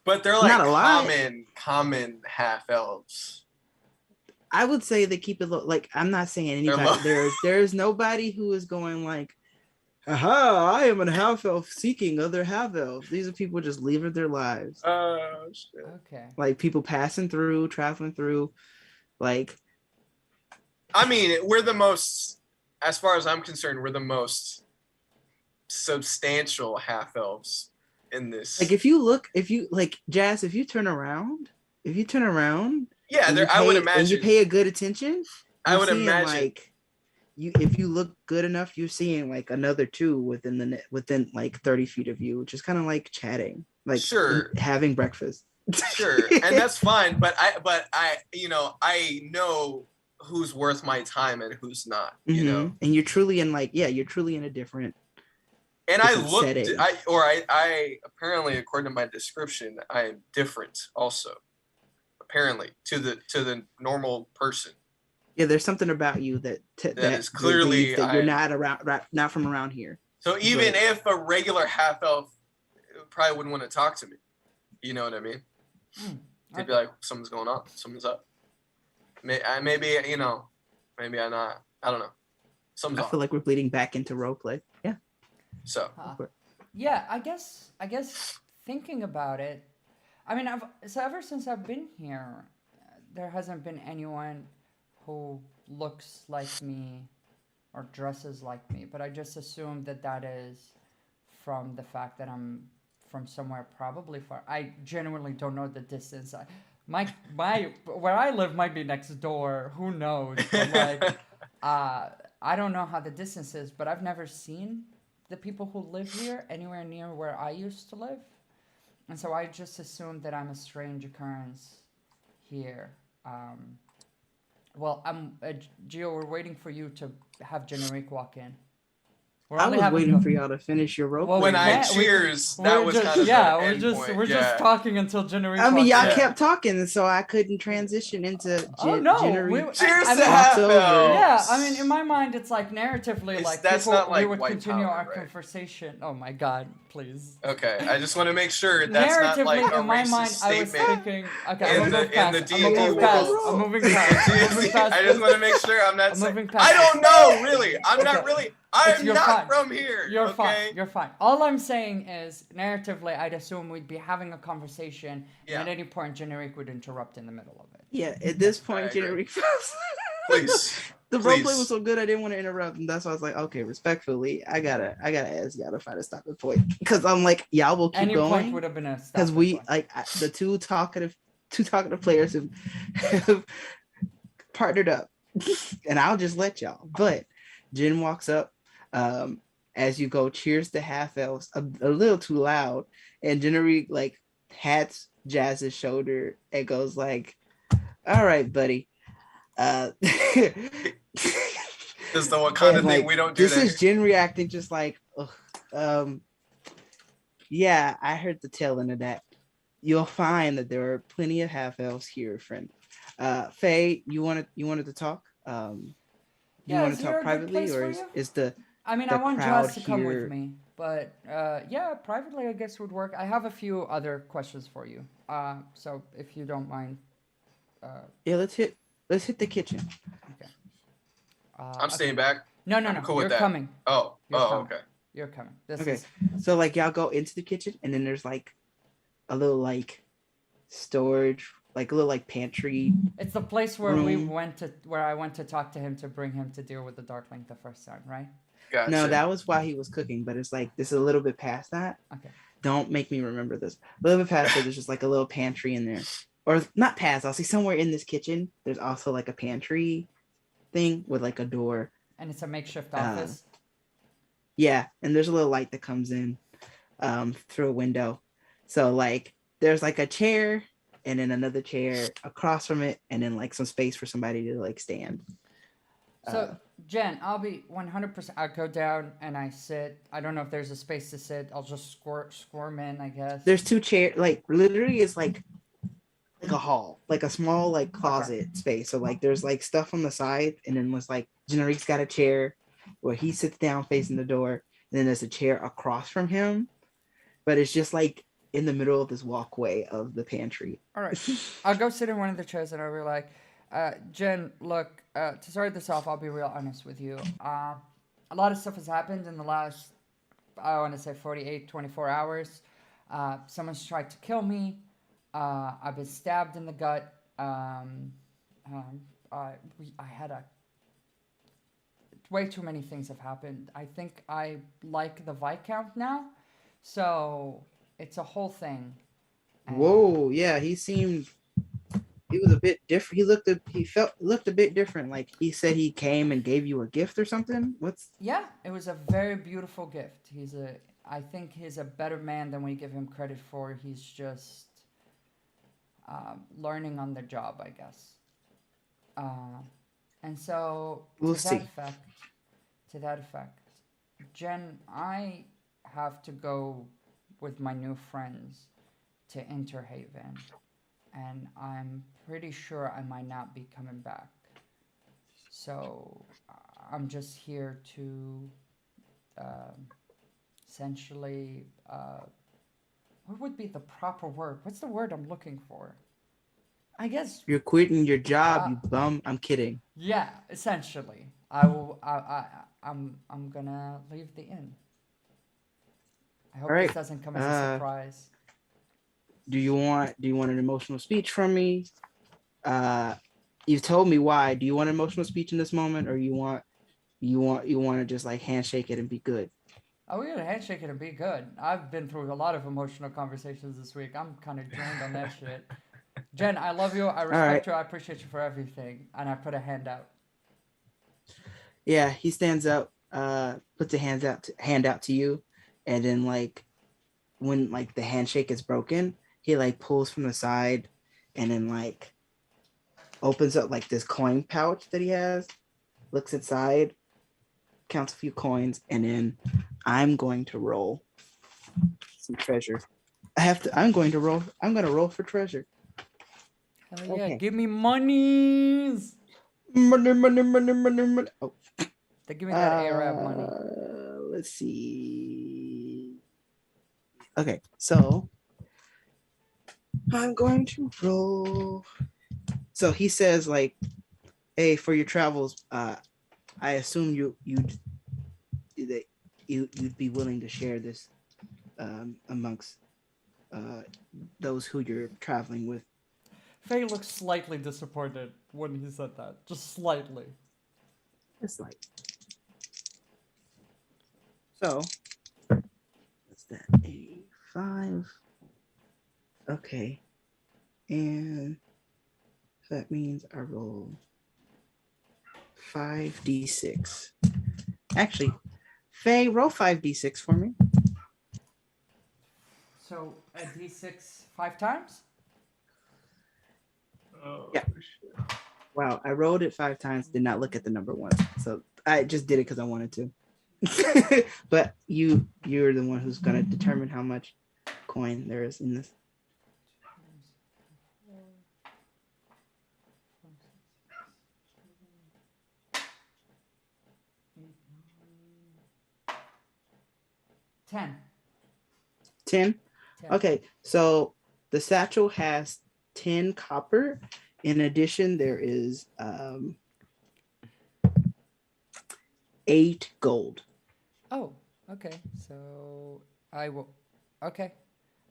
But they're like Not a lot. common half elves. I would say they keep it low. Like I'm not saying They're anybody. low. There's nobody who is going like, aha! I am a half elf seeking other half elves. These are people just living their lives. Oh shit. Okay. Like people passing through, traveling through. Like I mean, we're the most, as far as I'm concerned, we're the most substantial half elves in this. if you like Jazz, if you turn around, yeah, and there. you I would pay- and imagine. you pay a good attention. I you're would seeing, imagine. like if you look good enough, you're seeing like another two within like 30 feet of you, which is kind of like chatting, like Sure. having breakfast. Sure, and that's fine. But I know who's worth my time and who's not. You know. Mhm. And you're truly in a different. And I different looked. setting. I apparently, according to my description, I am different. Also, apparently, to the normal person. Yeah, there's something about you that is clearly reads that you're not from around here. So even But- if a regular half elf probably wouldn't want to talk to me, you know what I mean? They'd be like, something's going on, something's up. Maybe maybe I'm not. I don't know. Something's I off. feel like we're bleeding back into role play. Yeah. So Yeah, I guess thinking about it, I mean, ever since I've been here, there hasn't been anyone who looks like me or dresses like me, but I just assume that that is from the fact that I'm from somewhere probably far. I genuinely don't know the distance. My where I live might be next door. Who knows? But like, I don't know how the distance is, but I've never seen the people who live here anywhere near where I used to live, and so I just assumed that I'm a strange occurrence here. Well, Gio. We're waiting for you to have Generique walk in. We're I only was having waiting for y'all to finish your role. Well, when we I can't- we- cheers, that was kind of the end point. we're Yeah. just talking until Generique. I mean, walks y'all in. kept talking, so I couldn't transition into Oh no! Jennery. Cheers I to mean, Walks half over. elves. Yeah, I mean, in my mind, it's like narratively, It's- like that's people, not like we would white continue power, our right? conversation. Oh my god, please. Okay, I just want to make sure that's not Narratively, like a in my racist mind, I was statement. thinking. Okay, in I'm the- gonna move past. in the I'm gonna D&D move past. world. I'm moving past. I'm moving past. I just want to make sure I'm not I'm saying. moving past I don't know, really. I'm not Okay. really. I'm You're not fine. from here. You're okay? fine. You're fine. All I'm saying is, narratively, I'd assume we'd be having a conversation, Yeah. and at any point, Generique would interrupt in the middle of it. Yeah, at this I point, agree. Jennery. Please. The roleplay Please. was so good, I didn't want to interrupt, and that's why I was like, okay, respectfully, I gotta ask y'all to find a stopping point because I'm like, y'all will keep Any point going would have been a because stopping we point. like the two talkative players have partnered up, and I'll just let y'all. But Jen walks up, as you go, cheers to half elves a little too loud, and Jennery like hats Jazz's shoulder and goes like, "All right, buddy." This is the Wakanda And, thing. like, We don't do this that. is Jen reacting just like, ugh. Yeah, I heard the tail end of that. You'll find that there are plenty of half elves here, friend. Faye, you wanted to talk? You Yeah, want is to there talk a good privately, place or for is, you? is the I mean, the I want crowd Jazz to come here- with me, but yeah, privately, I guess would work. I have a few other questions for you. So if you don't mind, yeah? Let's hit the kitchen. I'm okay. staying back. No, I'm cool with you're that. coming. Oh, You're oh, coming. okay. You're coming. This Okay. is So like y'all go into the kitchen, and then there's like a little like storage, like a little like pantry. it's the place where Room. I went to talk to him to bring him to deal with the Darkling the first time, right? Gotcha. No, that was while he was cooking, but it's like this is a little bit past that. Okay. Don't make me remember this. A little bit past that, there's just like a little pantry in there. Or not past, I'll see somewhere in this kitchen, there's also like a pantry thing with like a door. And it's a makeshift office. Yeah, and there's a little light that comes in through a window. So like there's like a chair and then another chair across from it, and then like some space for somebody to like stand. So, Jen, I'll be 100%. I go down and I sit. I don't know if there's a space to sit. I'll just squirm in, I guess. There's two chairs, like literally it's like a hall, like a small like closet space. So like there's like stuff on the side, and then was like Generique's got a chair where he sits down facing the door, and then there's a chair across from him, but it's just like in the middle of this walkway of the pantry. All right. I'll go sit in one of the chairs and I'll be like, Jen, look, to start this off, I'll be real honest with you. A lot of stuff has happened in the last, I want to say 48, 24 hours. Someone's tried to kill me. I've been stabbed in the gut. I had way too many things have happened. I think I like the Viscount now. So it's a whole thing. And- Whoa, yeah, he was a bit different. He looked a bit different. Like he said he came and gave you a gift or something. Yeah, it was a very beautiful gift. I think he's a better man than we give him credit for. He's just learning on the job, I guess. And so We'll to see. that effect, Jen, I have to go with my new friends to Interhaven, and I'm pretty sure I might not be coming back. So I'm just here to essentially, what would be the proper word? What's the word I'm looking for? I guess, You're quitting your job, you bum. I'm kidding. yeah, essentially. I'm gonna leave the inn. I hope All right. this doesn't come as a Uh, surprise. do you want an emotional speech from me? You've told me why. Do you want an emotional speech in this moment, or you want to just like handshake it and be good? Oh, we got a handshake and be good. I've been through a lot of emotional conversations this week. I'm kind of drained on that shit. Jen, I love you. I All right. respect you. I appreciate you for everything. And I put a hand out. Yeah, he stands up, puts a hand out to you, and then like when like the handshake is broken, he like pulls from the side and then like opens up like this coin pouch that he has, looks inside, counts a few coins, and then I'm going to roll some treasure. I'm going to roll. I'm going to roll for treasure. Hell yeah, Okay. give me monies. Money, money, money, money, money. Oh, They give me that Arab money. let's see. Okay, so I'm going to roll. So he says, like, hey, for your travels, I assume you'd be willing to share this amongst those who you're traveling with. Faye looks slightly disappointed when he said that. Just slightly. It's like so. What's that? 85. Okay, and that means I roll 5d6. Actually, Faye, roll 5d6 for me. So a d6 5 times? Oh, Yeah. shit. Wow, I rolled it 5 times, did not look at the number once. So I just did it because I wanted to. But you're the one who's gonna determine how much coin there is in this. Ten. 10. 10. Okay, so the satchel has 10 copper. In addition, there is 8 gold. Oh, okay. So I will. Okay.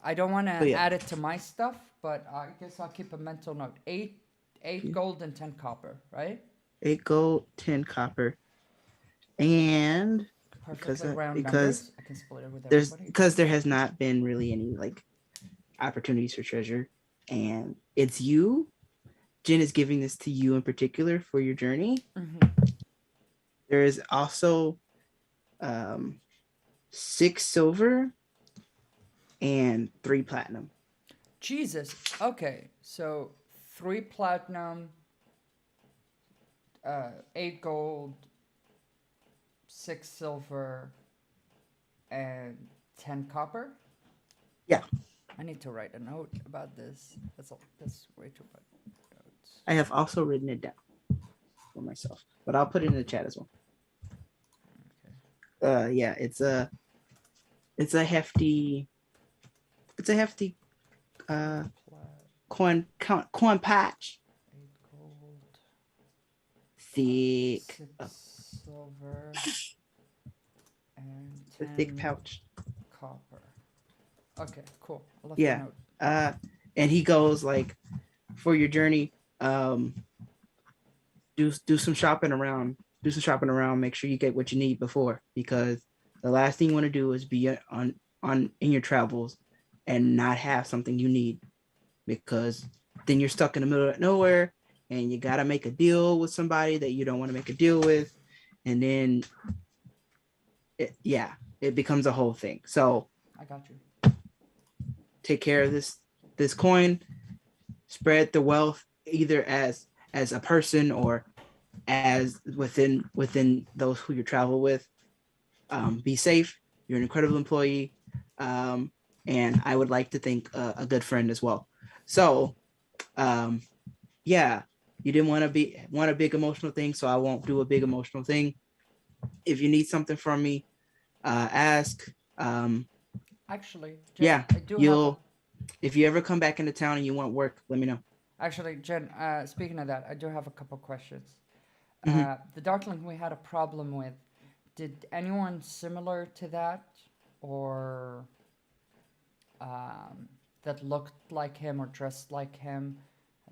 I don't want to So, yeah. add it to my stuff, but I guess I'll keep a mental note. Eight gold and 10 copper, right? 8 gold, 10 copper. And Perfectly round because numbers. I can split it with there's everybody. because there has not been really any like opportunities for treasure, and it's you. Jen is giving this to you in particular for your journey. Mhm. There is also 6 silver and 3 platinum. Jesus. Okay. So 3 platinum, 8 gold, 6 silver, and 10 copper. Yeah. I need to write a note about this. That's way too much notes. I have also written it down for myself, but I'll put it in the chat as well. Okay. Yeah, it's a hefty coin patch. 8 gold, Thick, 6 silver, and the 10 thick pouch. copper. Okay, cool. I left Yeah. a note. And he goes like, for your journey, do some shopping around. Do some shopping around. Make sure you get what you need before, because the last thing you want to do is be on in your travels and not have something you need, because then you're stuck in the middle of nowhere and you got to make a deal with somebody that you don't want to make a deal with, and then it becomes a whole thing. So I got you. take care of this coin, spread the wealth either as a person or as within those who you travel with. Be safe. You're an incredible employee, and I would like to think a good friend as well. So yeah, you didn't want a big emotional thing, so I won't do a big emotional thing. If you need something from me, ask. Actually, Jen, Yeah, I do have if you ever come back into town and you want work, let me know. actually, Jen, speaking of that, I do have a couple questions. Mhm. The Darkling we had a problem with, did anyone similar to that, or that looked like him or dressed like him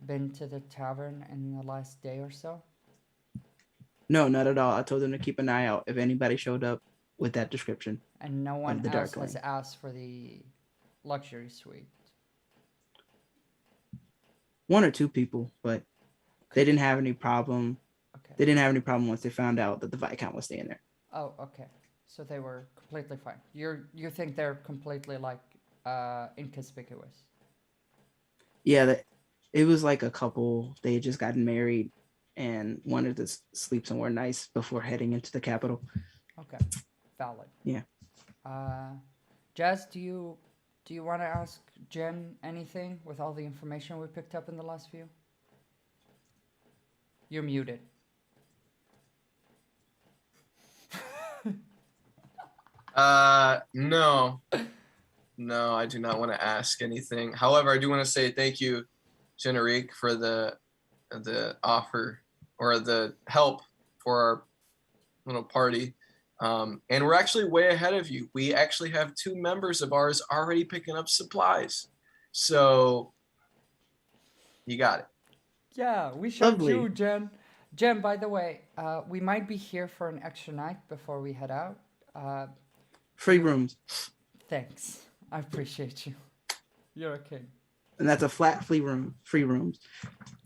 been to the tavern in the last day or so? No, not at all. I told them to keep an eye out if anybody showed up with that description And no one of the else has Darkling. asked for the luxury suite. One or two people, but they didn't have any problem. Okay. They didn't have any problem once they found out that the Viscount was staying there. Oh, okay. So they were completely fine. You think they're completely like inconspicuous? Yeah, it was like a couple. They had just gotten married and wanted to sleep somewhere nice before heading into the capital. Okay, valid. Yeah. Jazz, do you want to ask Jen anything with all the information we picked up in the last few? You're muted. No. No, I do not want to ask anything. However, I do want to say thank you, Generique, for the offer or the help for our little party. And we're actually way ahead of you. We actually have 2 members of ours already picking up supplies. So you got it. Yeah, we showed Lovely. you, Jen. Jen, by the way, we might be here for an extra night before we head out. Free rooms. Thanks. I appreciate you. You're a king. And that's a flat free rooms.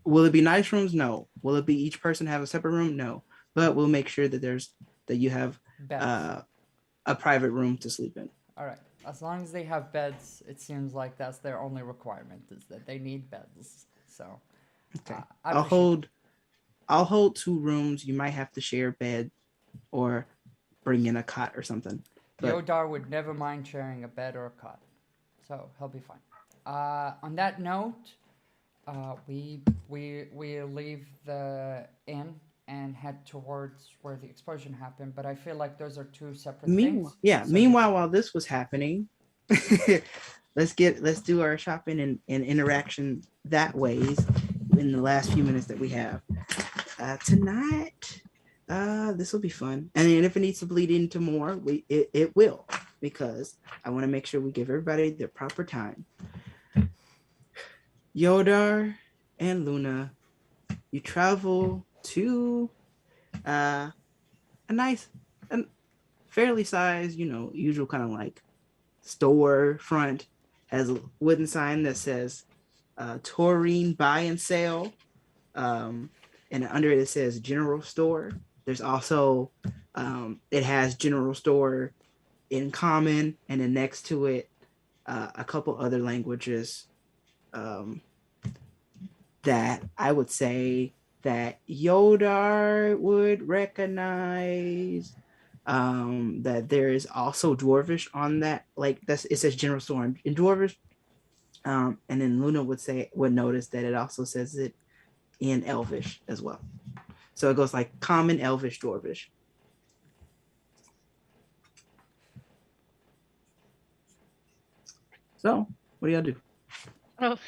Will it be nice rooms? No. Will it be each person have a separate room? No. But we'll make sure that you have Beds. a private room to sleep in. All right. As long as they have beds, it seems like that's their only requirement is that they need beds. So, Okay. I I'll appreciate hold 2 rooms. You might have to share a bed or bring in a cot or something. But Yodar would never mind sharing a bed or a cot, so he'll be fine. On that note, we leave the inn and head towards where the explosion happened. But I feel like those are 2 separate things. So meanwhile, while this was happening, let's do our shopping and interaction that ways in the last few minutes that we have. Tonight, this will be fun. And then if it needs to bleed into more, it will, because I want to make sure we give everybody their proper time. Yodar and Luna, you travel to a nice and fairly sized, usual kind of like store front, has a wooden sign that says Taurine buy and sell. And under it says general store. There's also it has general store in common, and then next to it a couple other languages that I would say that Yodar would recognize. That there is also Dwarvish on that, like it says general store in Dwarvish. And then Luna would notice that it also says it in Elvish as well. So it goes like common, Elvish, Dwarvish. So what do y'all do? Oh.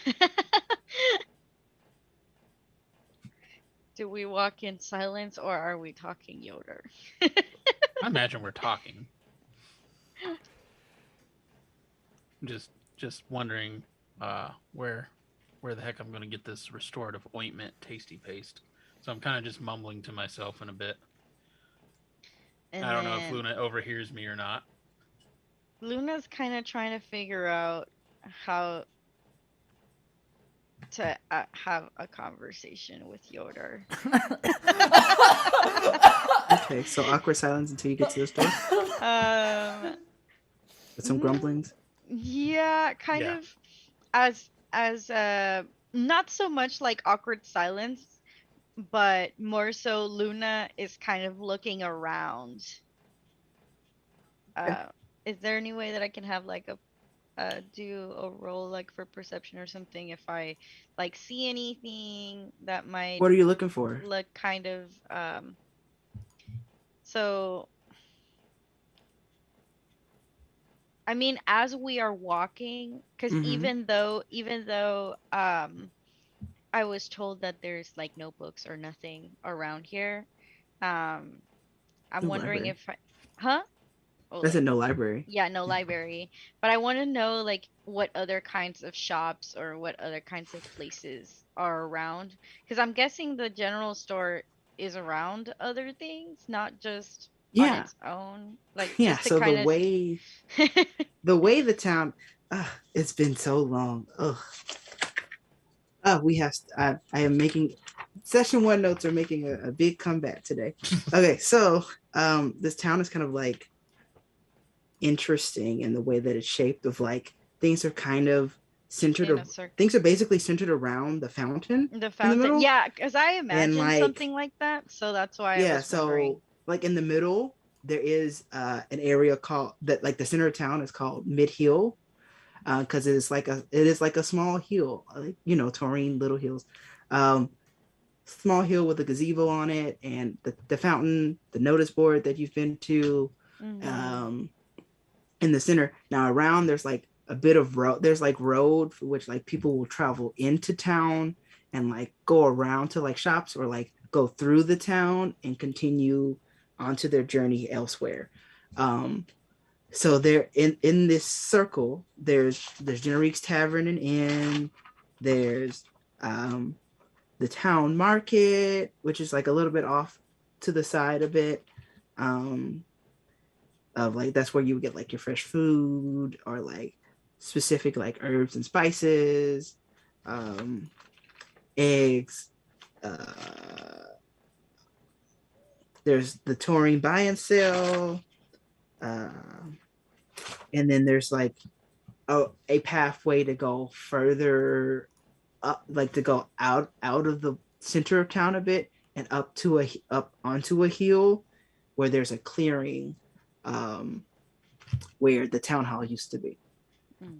Do we walk in silence or are we talking Yoder? I imagine we're talking. Just wondering where the heck I'm going to get this restorative ointment tasty paste. So I'm kind of just mumbling to myself in a bit. And I don't know if Luna overhears me or not. Luna's kind of trying to figure out how to have a conversation with Yoder. Okay, so awkward silence until you get to the store. With some grumblings. Yeah, kind of as not so much like awkward silence, but more so Luna is kind of looking around. Is there any way that I can have like do a roll like for perception or something if I like see anything that might What are you looking for? look kind of so I mean as we are walking, because even though I was told that there's like notebooks or nothing around here, I'm wondering library. if Oh, That's a no library. yeah, no library. But I want to know like what other kinds of shops or what other kinds of places are around. Because I'm guessing the general store is around other things, not just on Yeah. its own. Like Yeah. just to So the kind of. way the town, it's been so long. Ugh. We have. I am making session one notes are making a big comeback today. Okay, so this town is kind of like interesting in the way that it's shaped. Of like things are kind of centered. In a circle. Things are basically centered around the fountain The in the fountain. middle. Yeah, because I And imagined like something like that, so that's why I yeah, was wondering. so like in the middle there is an area called that like the center of town is called Mid Hill because it is like a small hill, like, you know, Taurine Little Hills, um, small hill with a gazebo on it and the fountain, the notice board that you've been to, Mm-hmm. um, in the center. Now around there's like a bit of road. There's like road for which like people will travel into town and like go around to like shops or like go through the town and continue onto their journey elsewhere. Um, so there in this circle, there's Generique's Tavern and Inn. There's the town market, which is like a little bit off to the side a bit. Um, of like that's where you would get like your fresh food or like specific like herbs and spices, um, eggs. There's the touring buy and sell, uh, and then there's like a pathway to go further up, like to go out of the center of town a bit and up onto a hill where there's a clearing, um, where the town hall used to be. Mm.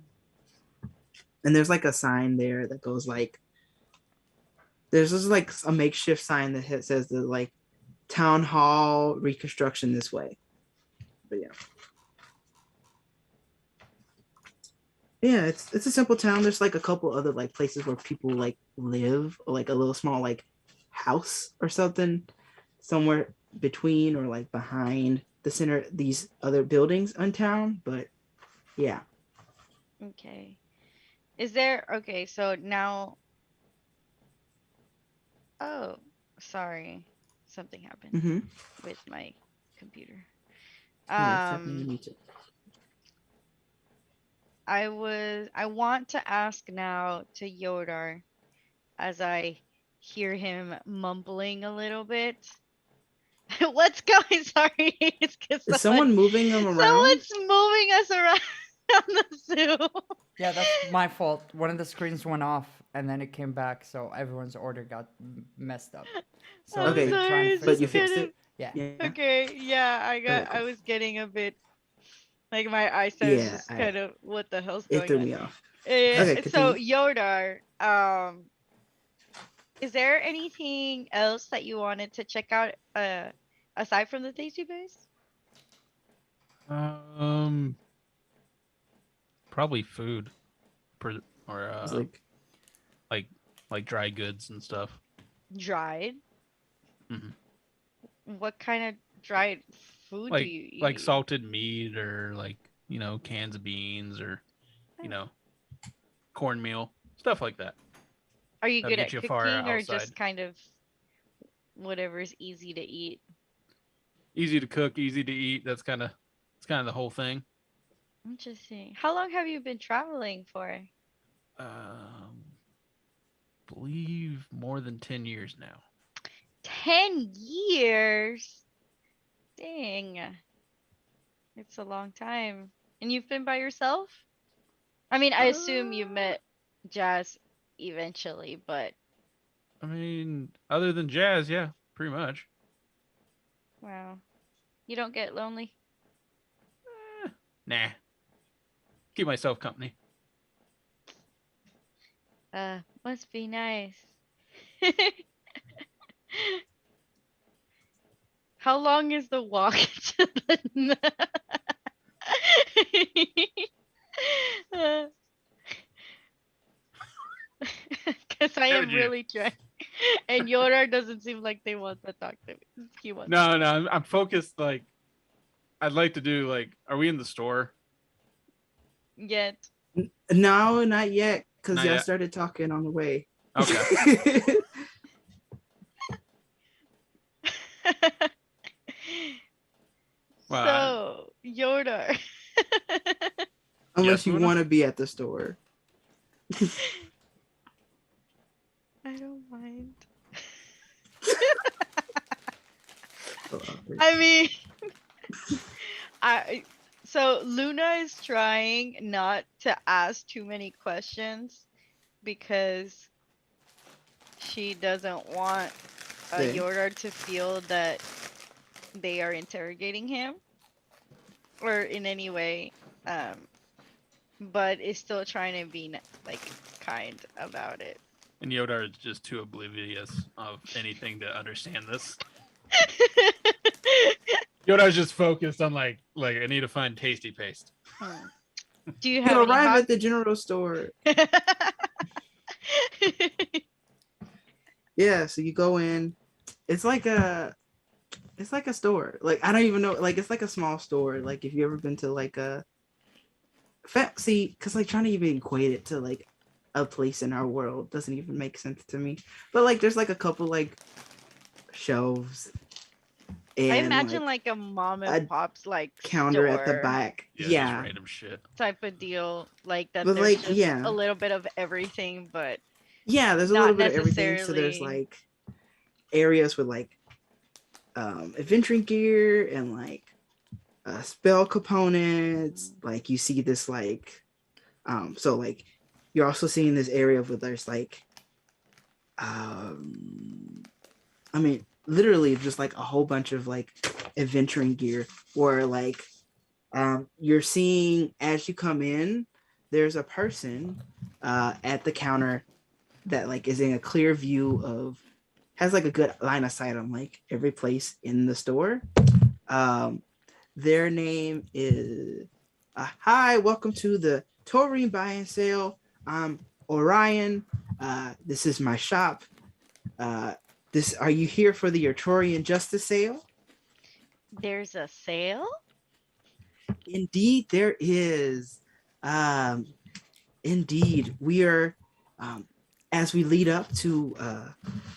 And there's like a sign there that goes like, there's just like a makeshift sign that says the like town hall reconstruction this way. But yeah, it's a simple town. There's like a couple other like places where people like live, or like a little small like house or something somewhere between or like behind the center these other buildings in town. But yeah. Okay. Is there okay, so now oh, sorry. Something happened Mm-hmm. with my computer. Yeah, it's happening to Um me too. I want to ask now to Yodar as I hear him mumbling a little bit. What's going? Sorry, it's because Is someone moving them around? someone's moving us around on the Zoom. Yeah, that's my fault. One of the screens went off and then it came back, so everyone's order got messed up. So I'm Okay, we're trying sorry, to it's fix but you just it. fixed kind of it? Yeah. Yeah. okay. Yeah, Okay, I cool. was getting a bit like my eyesight was Yeah, just kind of what the hell's it going threw on. me off. Eh, Okay, so continue. Yodar, is there anything else that you wanted to check out aside from the tasty base? Probably food, or It's like like like dry goods and stuff. Dried? Mhm. What kind of dried food do Like you eat? like salted meat, or like, you know, cans of beans, or, you know, cornmeal, stuff like that. Are you That'll good get at you far cooking or outside. just kind of whatever's easy to eat? Easy to cook, easy to eat. It's kind of the whole thing. Interesting. How long have you been traveling for? Believe more than 10 years now. 10 years? Dang. It's a long time. And you've been by yourself? I mean, I assume you met Jazz eventually, but I mean, other than jazz, yeah, pretty much. wow. You don't get lonely? Nah. Keep myself company. Must be nice. How long is the walk to the because I am Energy. really trying. And Yorar doesn't seem like they want to talk to me. He wants No, I'm focused. Like, I'd like to do like, are we in the store? Yet. No, not yet, because Not y'all yet. started talking on the way. Okay. Well, So, Yodar. Unless Yes, you Luna? want to be at the store. I don't mind. So awkward. I mean, I so Luna is trying not to ask too many questions because she doesn't want Same. Yordar to feel that they are interrogating him or in any way, but is still trying to be like kind about it. and Yodar is just too oblivious of anything to understand this. Yoda's just focused on like I need to find tasty paste. Do you have You any arrive at the general store. Yeah, so you go in. It's like a store. Like I don't even know. Like it's like a small store. Like if you ever been to like a fancy, because like trying to even equate it to like a place in our world doesn't even make sense to me. But like there's like a couple like shelves and I imagine like a mom and pop's like counter at the store back. Just Yeah. random shit. type of deal, like that. But, There's like, just yeah. a little bit of everything, but Yeah, there's a not little bit of everything. So there's necessarily- like areas with like adventuring gear and like spell components. Like you see this like so like you're also seeing this area where there's like I mean literally just like a whole bunch of like adventuring gear, or like you're seeing as you come in there's a person at the counter that like is in a clear view of, has like a good line of sight on like every place in the store. Their name is hi, welcome to the Taurine buy and sale. I'm Orion. This is my shop. Are you here for the Artorian Justice sale? There's a sale? Indeed, there is. Indeed, we are, as we lead up to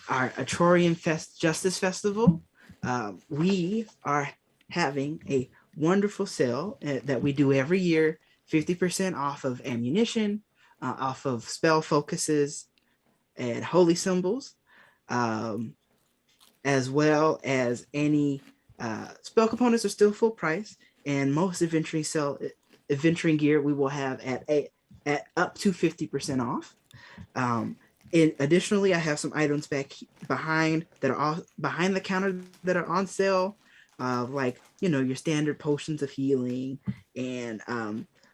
our Atrorian Justice Festival, we are having a wonderful sale that we do every year, 50% off of ammunition, off of spell focuses and holy symbols, as well as any spell components are still full price, and most adventuring gear we will have at up to 50% off. Additionally, I have some items back behind that are all behind the counter that are on sale, like your standard potions of healing, and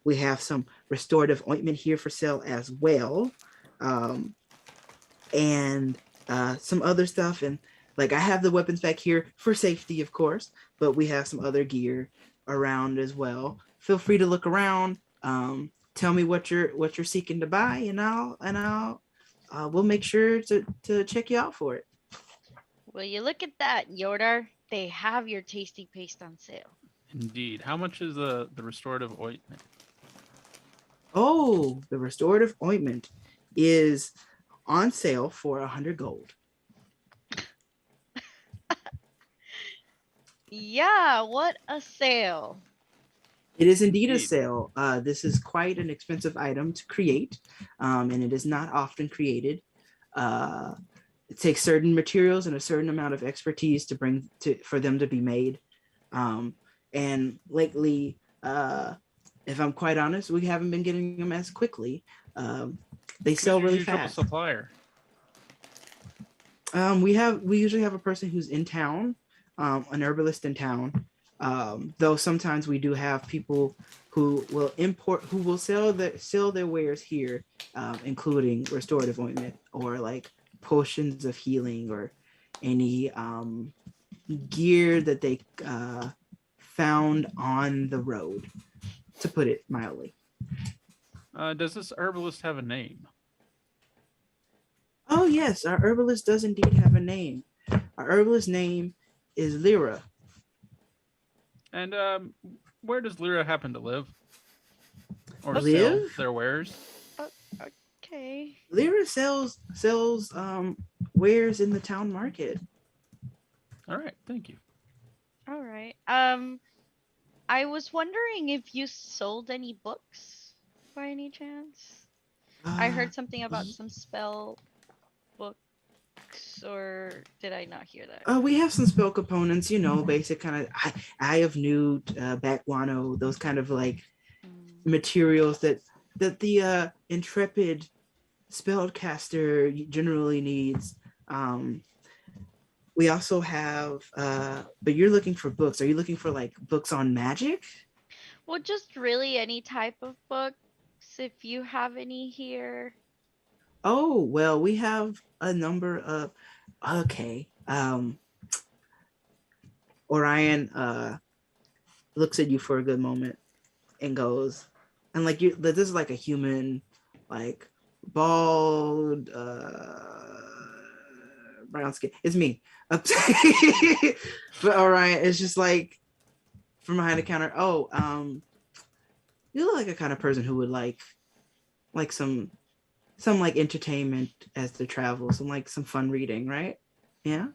we have some restorative ointment here for sale as well, and some other stuff. And like I have the weapons back here for safety, of course, but we have some other gear around as well. Feel free to look around. Tell me what you're seeking to buy, and I'll we'll make sure to check you out for it. Well, you look at that, Yordar. They have your tasty paste on sale. Indeed. How much is the restorative ointment? Oh, the restorative ointment is on sale for 100 gold. Yeah, what a sale. It is indeed a Indeed. sale. This is quite an expensive item to create, and it is not often created. It takes certain materials and a certain amount of expertise for them to be made. And lately, if I'm quite honest, we haven't been getting them as quickly. They sell Who's your really usual fast. supplier. We usually have a person who's in town, an herbalist in town. Though sometimes we do have people who will sell their wares here, including restorative ointment or like potions of healing or any gear that they found on the road, to put it mildly. Does this herbalist have a name? Oh yes, our herbalist does indeed have a name. Our herbalist name is Lyra. And where does Lyra happen to live? Or sell Live? their wares? Okay. Lyra sells wares in the town market. All right, thank you. All right. I was wondering if you sold any books by any chance. I Uh, heard something about y- some spell books, or did I not hear that? we have some spell components, basic kind of eye of newt, bat guano, those kind of like Mm. materials that the intrepid spellcaster generally needs. We also have, but you're looking for books. Are you looking for like books on magic? Well, just really any type of books, if you have any here. Oh, well, we have a number of, okay. Orion looks at you for a good moment and goes, and like you, this is like a human, like bald, brown skin. It's me. But Orion is just like from behind the counter. Oh, you look like a kind of person who would like some like entertainment as they travel, some fun reading, right? Yeah,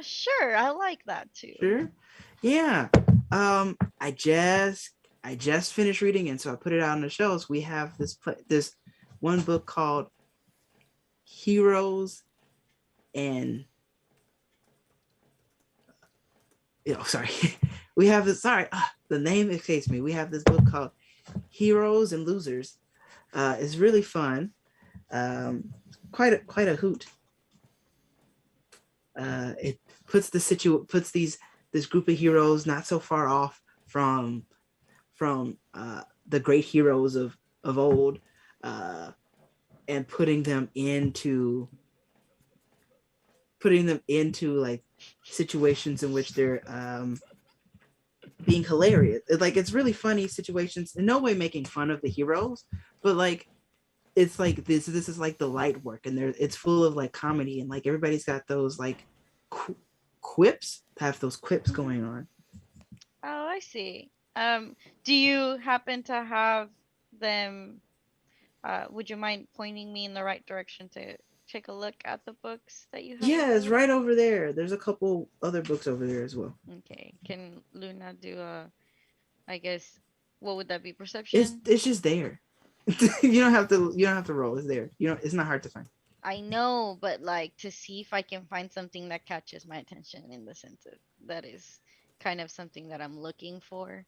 Sure, I like that too. sure. Yeah. I just finished reading and so I put it out on the shelves. We have this one book called Heroes and sorry. We have this the name escapes me. We have this book called Heroes and Losers. It's really fun. Quite a hoot. It puts this group of heroes not so far off from the great heroes of old, and putting them into like situations in which they're being hilarious. It's really funny situations. In no way making fun of the heroes, but like it's like this is like the light work, and it's full of like comedy, and like everybody's got those like quips, have those quips going on. Oh, I see. Do you happen to have them? Would you mind pointing me in the right direction to take a look at the books that you have Yeah, it's available? right over there. There's a couple other books over there as well. Okay. Can Luna do I guess, what would that be? It's Perception? it's just there. You don't have to roll. It's there. It's not hard to find. I know, but like to see if I can find something that catches my attention in the sense of that is kind of something that I'm looking for.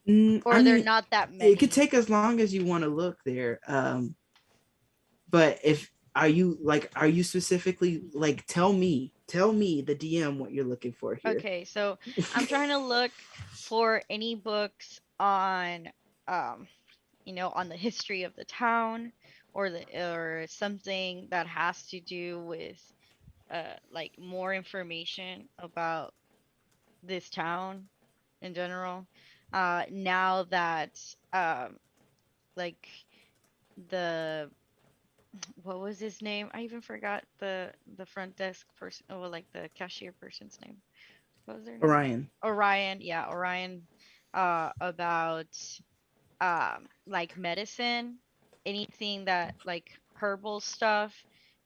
Or I they're mean, not that it could many. take as long as you want to look there. But if are you specifically like tell me the DM what you're looking for here. Okay, so I'm trying to look for any books on on the history of the town, or something that has to do with like more information about this town in general. Now that like the what was his name? I even forgot the front desk person, oh, well, like the cashier person's name. What was their name? Orion. Orion, yeah, Orion. About like medicine, anything that like herbal stuff.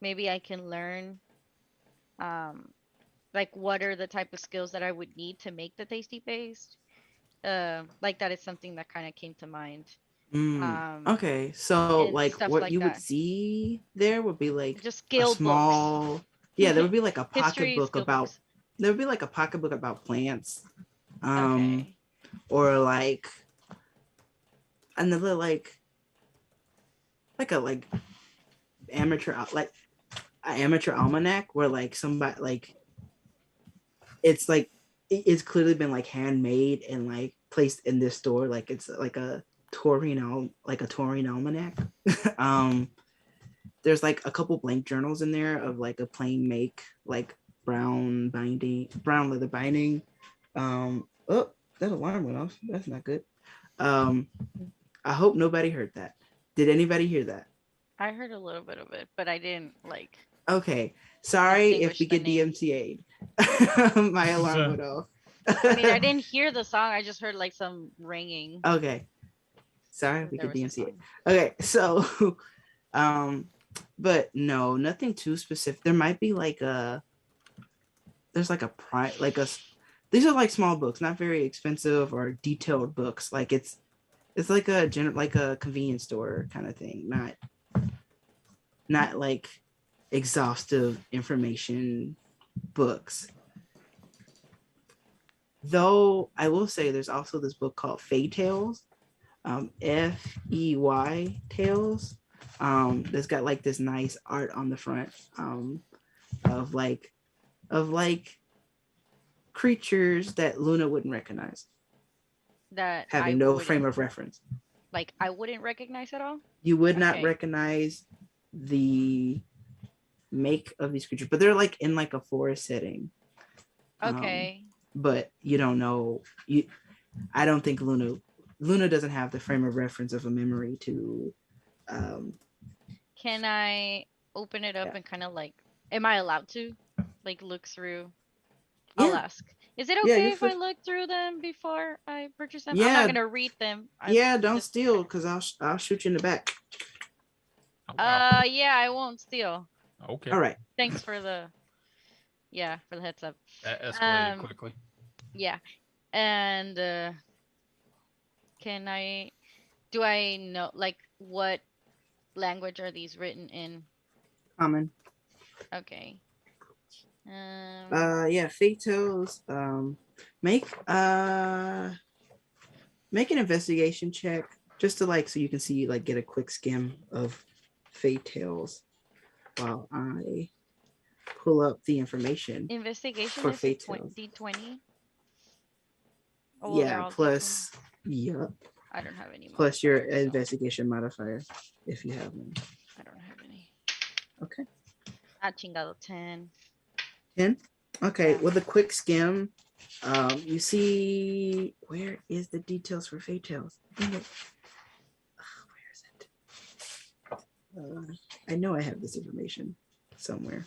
Maybe I can learn like what are the type of skills that I would need to make the tasty paste. Like that is something that kind of came to mind. Okay, so And like stuff what like you would that. see there would be like Just a skill books. small, yeah, there would be like a History skill books. there would be like a pocketbook about plants, Okay. or like another like a amateur like an amateur almanac where like somebody like it's like it's clearly been like handmade and like placed in this store, like it's like a Taurine almanac. There's like a couple blank journals in there of like a plain make, like brown leather binding. Oh, that alarm went off. That's not good. I hope nobody heard that. Did anybody hear that? I heard a little bit of it, but I didn't like. Okay, Sorry if distinguish we the get name. DMCA'd. My alarm went off. I mean, I didn't hear the song. I just heard like some ringing. Okay. Sorry if that we there get was a DMCA'd. song. Okay, so but no, nothing too specific. There might be like there's like a these are like small books, not very expensive or detailed books. Like it's like like a convenience store kind of thing, not like exhaustive information books. Though I will say there's also this book called Fey Tales, FEY Tales. That's got like this nice art on the front of like creatures that Luna wouldn't recognize, That I having no wouldn't, frame of reference. like I wouldn't recognize at all. You would not Okay. recognize the make of these creatures, but they're like in like a forest setting. Okay. But you don't know. I don't think Luna doesn't have the frame of reference of a memory to. Can I open it up Yeah. and kind of like, am I allowed to like look through? I'll Yeah. ask. Is it Yeah, okay you're if I free. look through them before I purchase them? I'm Yeah. not gonna read them. Yeah, don't just- steal because I'll shoot you in the back. Oh, wow. Yeah, I won't steal. Okay. All right. Thanks for the, yeah, for the heads up. That escalated Um, quickly. Yeah, and do I know like what language are these written in? Common. Okay. Yeah, Fate Tales. Make make an investigation check just to like so you can see like get a quick skim of Fate Tales while I pull up the information. Investigation For is Fate a Tales. D20. Oh, well, they're Yeah, all plus D20. I don't have any. plus your modifiers, so investigation modifier if you have one. I don't have any. Okay. Chingado 10. 10. Okay, Yeah. with a quick skim, you see where is the details for Fate Tales? Dang it. Where is it? I know I have this information somewhere.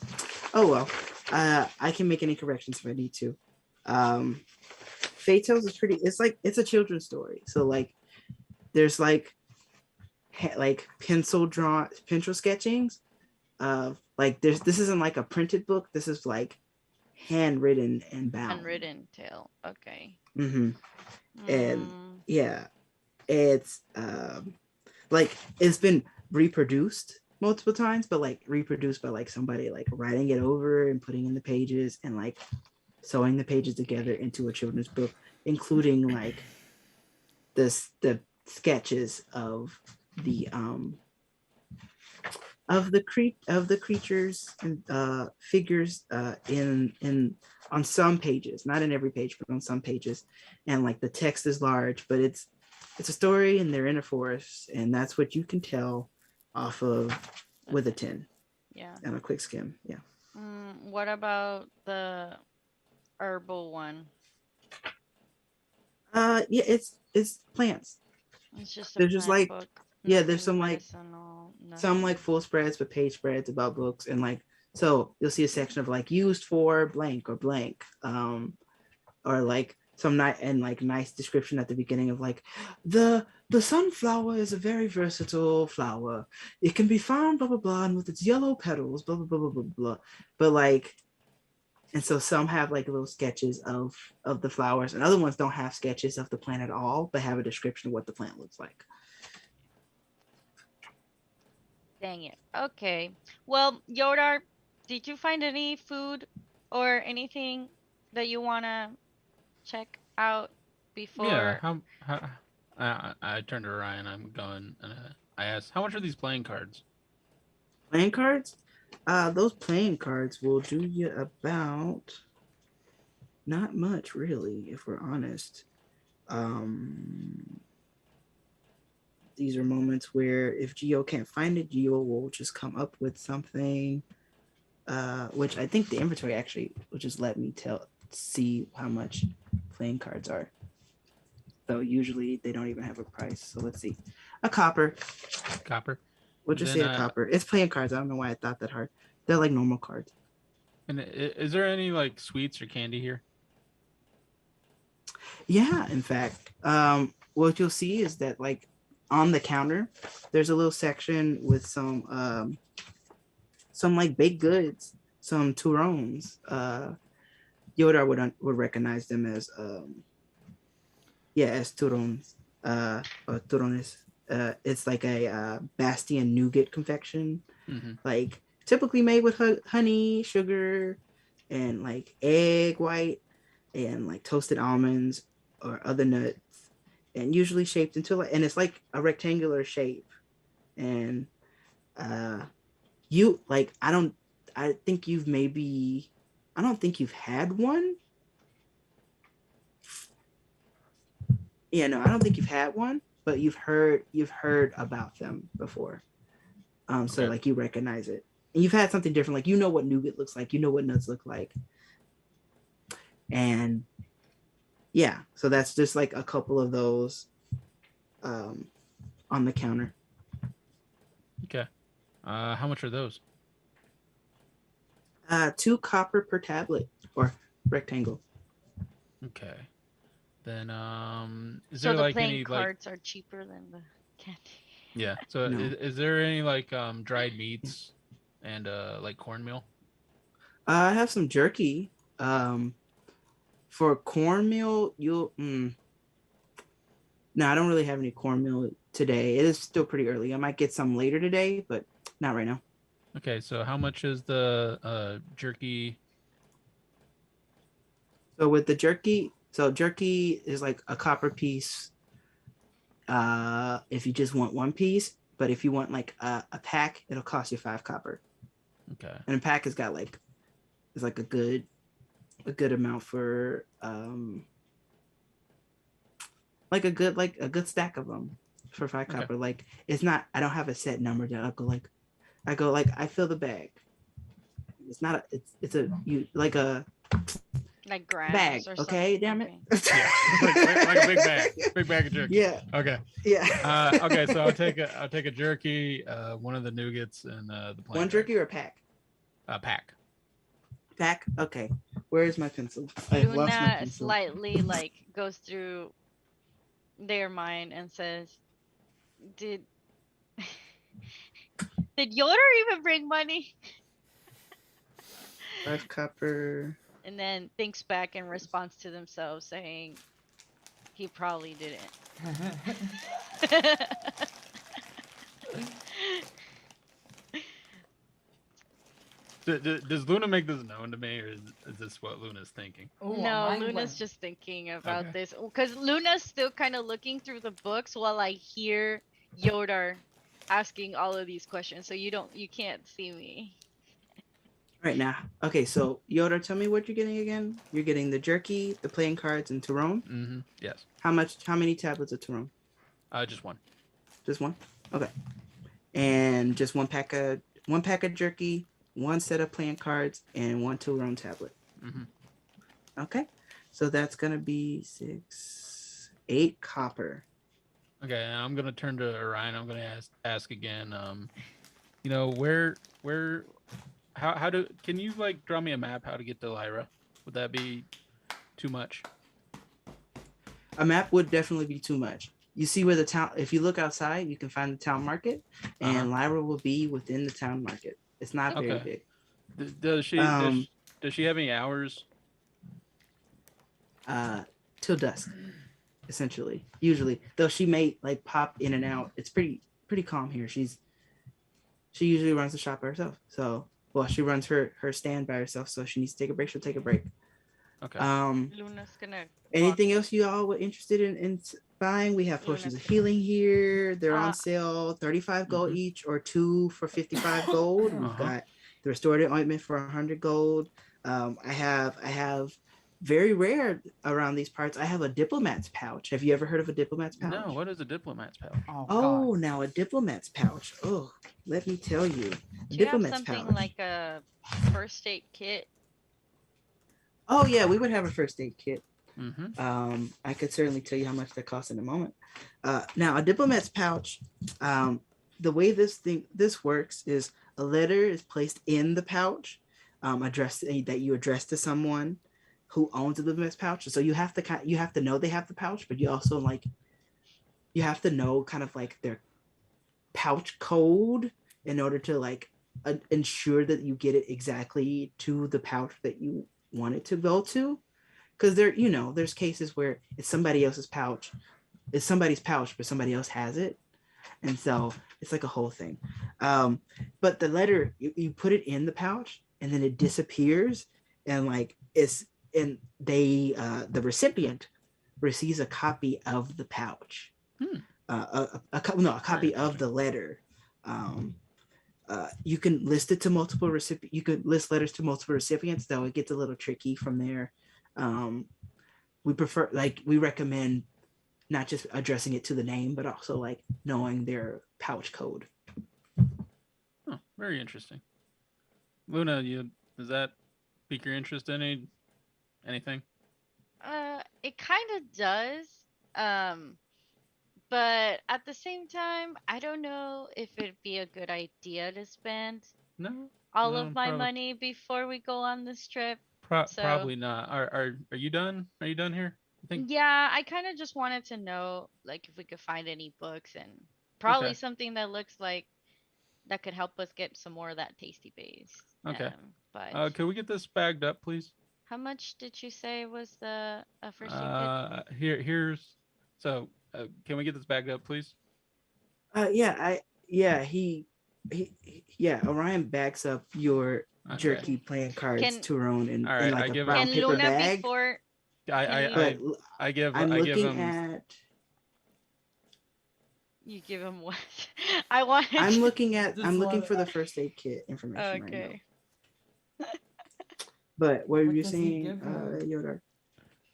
Oh well. I can make any corrections if I need to. Fate Tales is pretty. It's a children's story. So like, there's like pencil sketchings. Like this isn't like a printed book. This is like handwritten and bound. Unwritten tale. Okay. Mm-hmm. And Mm, yeah, it's like it's been reproduced multiple times, but like reproduced by like somebody like writing it over and putting in the pages and like sewing the pages together into a children's book, including like the sketches of the creatures and figures in on some pages, not in every page, but on some pages. And like the text is large, but it's a story and they're in a forest, and that's what you can tell off of with a 10 yeah. and a quick skim. Yeah. What about the herbal one? Yeah, it's plants. It's just a There's just, plant like- book. yeah, there's Nothing some, like, medicinal, Some nothing. like full spreads with page spreads about books, and like so you'll see a section of like used for blank or blank, or like some nice description at the beginning of like the sunflower is a very versatile flower. It can be found blah blah blah, and with its yellow petals blah blah blah blah blah blah. But like, and so some have like little sketches of the flowers, and other ones don't have sketches of the plant at all, but have a description of what the plant looks like. Dang it. Okay. Well, Yodar, did you find any food or anything that you wanna check out before? Yeah. I turned to Ryan. I'm going, and I asked, "How much are these playing cards?" Playing cards? Those playing cards will do you about not much, really, if we're honest. These are moments where if Geo can't find it, Geo will just come up with something. Which I think the inventory actually will just let me see how much playing cards are. So usually they don't even have a price. So let's see. A copper. Copper. We'll just Then, say a copper. It's playing cards. I don't know why I thought that hard. They're like normal cards. And is there any like sweets or candy here? Yeah, in fact, what you'll see is that like on the counter, there's a little section with some like baked goods, some turons. Yoda would recognize them as as turons, or turones. It's like a Bastion nougat confection, Mm-hmm. like typically made with honey, sugar, and like egg white, and like toasted almonds or other nuts, and usually shaped into like, and it's like a rectangular shape. And you like, I think you've maybe, I don't think you've had one. Yeah, no, I don't think you've had one, but you've heard about them before. So Okay. like you recognize it, and you've had something different. Like you know what nougat looks like, you know what nuts look like, and yeah. So that's just like a couple of those um, on the counter. Okay. How much are those? 2 copper per tablet or rectangle. Okay. Then is So there the like playing any like cards are cheaper than the candy. yeah? So No. is there any like dried meats and like cornmeal? I have some jerky. For cornmeal, no, I don't really have any cornmeal today. It is still pretty early. I might get some later today, but not right now. Okay, so how much is the jerky? So with the jerky, so jerky is like a copper piece. If you just want one piece, but if you want like a pack, it'll cost you 5 copper. Okay. And a pack has got like, it's like a good amount for like a good stack of them for 5 copper. Like it's not, I don't have a set number that I go like I fill the bag. It's not a, it's a, you like a Like grams bag, or okay? something. Damn it. Okay. Yeah, like a big bag of jerky. Yeah, Okay. yeah. Okay, so I'll take a jerky, one of the nougats, and the plain One jerky or a pack? pack. Pack. Okay. Where is my pencil? I've lost my Luna pencil. slightly like goes through their mind and says, "Did did Yoda even bring money?" 5 copper. And then thinks back in response to themselves, saying, "He probably didn't." Does Luna make this known to me, or is this what Luna's thinking? Ooh, No, mind Luna's blank. just thinking about Okay. this because Luna's still kind of looking through the books while I hear Yoda asking all of these questions. So you can't see me. Right now. Okay, so Yoda, tell me what you're getting again. You're getting the jerky, the playing cards, and Tyrone. Mm-hmm. Yes. How many tablets of Tyrone? Just one. Just one? Okay. And just one pack of jerky, one set of playing cards, and one Tyrone tablet. Mm-hmm. Okay. So that's gonna be 8 copper. Okay, and I'm gonna turn to Orion. I'm gonna ask again. You know where how do can you like draw me a map how to get to Lyra? Would that be too much? A map would definitely be too much. You see where the town, if you look outside, you can find the town market, and Lyra will be within the town market. It's not very Okay. big. Does she does she have any hours? Till dusk, essentially. Usually, though she may like pop in and out. It's pretty calm here. She usually runs the shop by herself. So, well, she runs her stand by herself. So if she needs to take a break, she'll take a break. Okay. Luna's gonna. Anything else you all were interested in buying? We have potions of healing here. They're on sale, 35 gold each, or 2 for 55 gold. We've got the restorative ointment for 100 gold. I have very rare around these parts. I have a diplomat's pouch. Have you ever heard of a diplomat's pouch? No, what is a diplomat's pouch? Oh, now a diplomat's pouch. Oh, let me tell you. Do you have Diplomat's something pouch. like a first aid kit? Oh yeah, we would have a first aid kit. Mm-hmm. I could certainly tell you how much that costs in a moment. Now a diplomat's pouch, the way this works is a letter is placed in the pouch. that you address to someone who owns the Lumos pouch. So you have to know they have the pouch, but you also like you have to know kind of like their pouch code in order to like ensure that you get it exactly to the pouch that you want it to go to. Because there's cases where it's somebody else's pouch, it's somebody's pouch, but somebody else has it, and so it's like a whole thing. But the letter, you put it in the pouch, and then it disappears, and like the recipient receives a copy of the pouch, a copy of the letter. You can list it to multiple recipients. You could list letters to multiple recipients, though it gets a little tricky from there. We recommend not just addressing it to the name, but also like knowing their pouch code. Oh, very interesting. Luna, does that pique your interest in anything? It kind of does. But at the same time, I don't know if it'd be a good idea to spend No. all No, of my probably- money before we go on this trip. So- Probably not. Are you done? Are you done here? I think. Yeah, I kind of just wanted to know, like, if we could find any books and probably Okay. something that looks like that could help us get some more of that tasty base. Okay. But Can we get this bagged up, please? how much did you say was the first aid kit? Here's. So, can we get this bagged up, please? Orion backs up your Okay. jerky playing cards Can- to Roan in All right, I like a give brown Can paper Luna bag. before? I give I'm I give looking him. at You give him what? I want. I'm looking Just I'm looking one- for the first aid kit information right now. Okay. But what were What you does he saying, give him?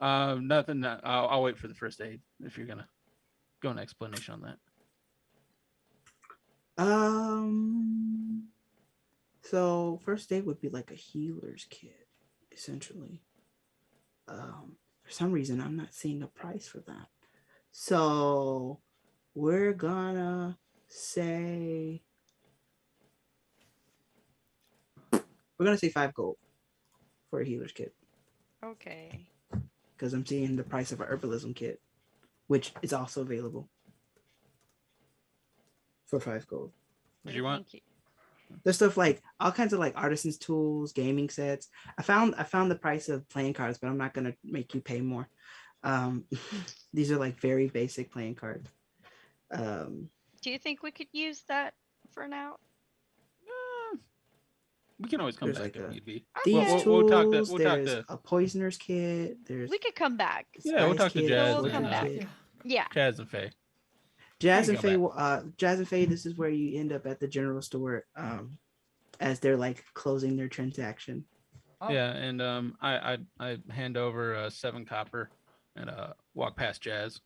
Yodar? Nothing. I'll wait for the first aid if you're gonna go an explanation on that. So first aid would be like a healer's kit, essentially. For some reason, I'm not seeing a price for that. So we're gonna say 5 gold for a healer's kit Okay. because I'm seeing the price of a herbalism kit, which is also available for 5 gold. What do you want? Thank you. There's stuff like all kinds of like artisans tools, gaming sets. I found the price of playing cards, but I'm not gonna make you pay more. These are like very basic playing cards. Do you think we could use that for now? We can always come There's back like if a- need be. These We'll tools. talk to- we'll talk there's to- a poisoner's kit. There's We could come back. Yeah, we'll spice talk to kit, Jazz We'll poison come back. kit. Yeah. Chaz and Faye. Jazz We and can Faye. Jazz and Faye. This is where you end up at the general store. As they're like closing their transaction. Oh, Yeah, and I hand over 7 copper and walk past Jazz.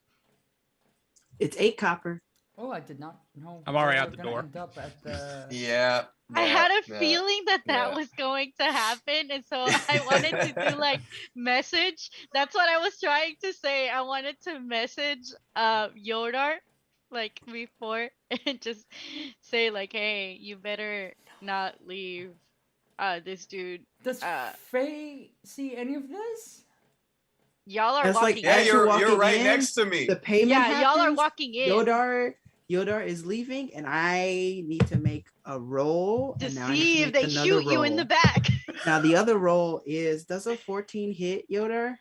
It's 8 copper. Oh, I did not know. I'm already we out were the gonna door. End up at the... Yeah. I had a yeah. feeling that yeah. was going to happen, and so I wanted to do like message. That's what I was trying to say. I wanted to message Yodar like before and just say like, hey, you better not leave this dude. Does Faye see any of this? Y'all are That's like- walking Yeah, As in. you're you're walking right in, next to me. The payment. Yeah, y'all are happens, walking in Yodar is leaving, and I need to make a roll. to and now I need see to if make they another shoot you in the roll. back. Now the other roll is, does a 14 hit, Yodar?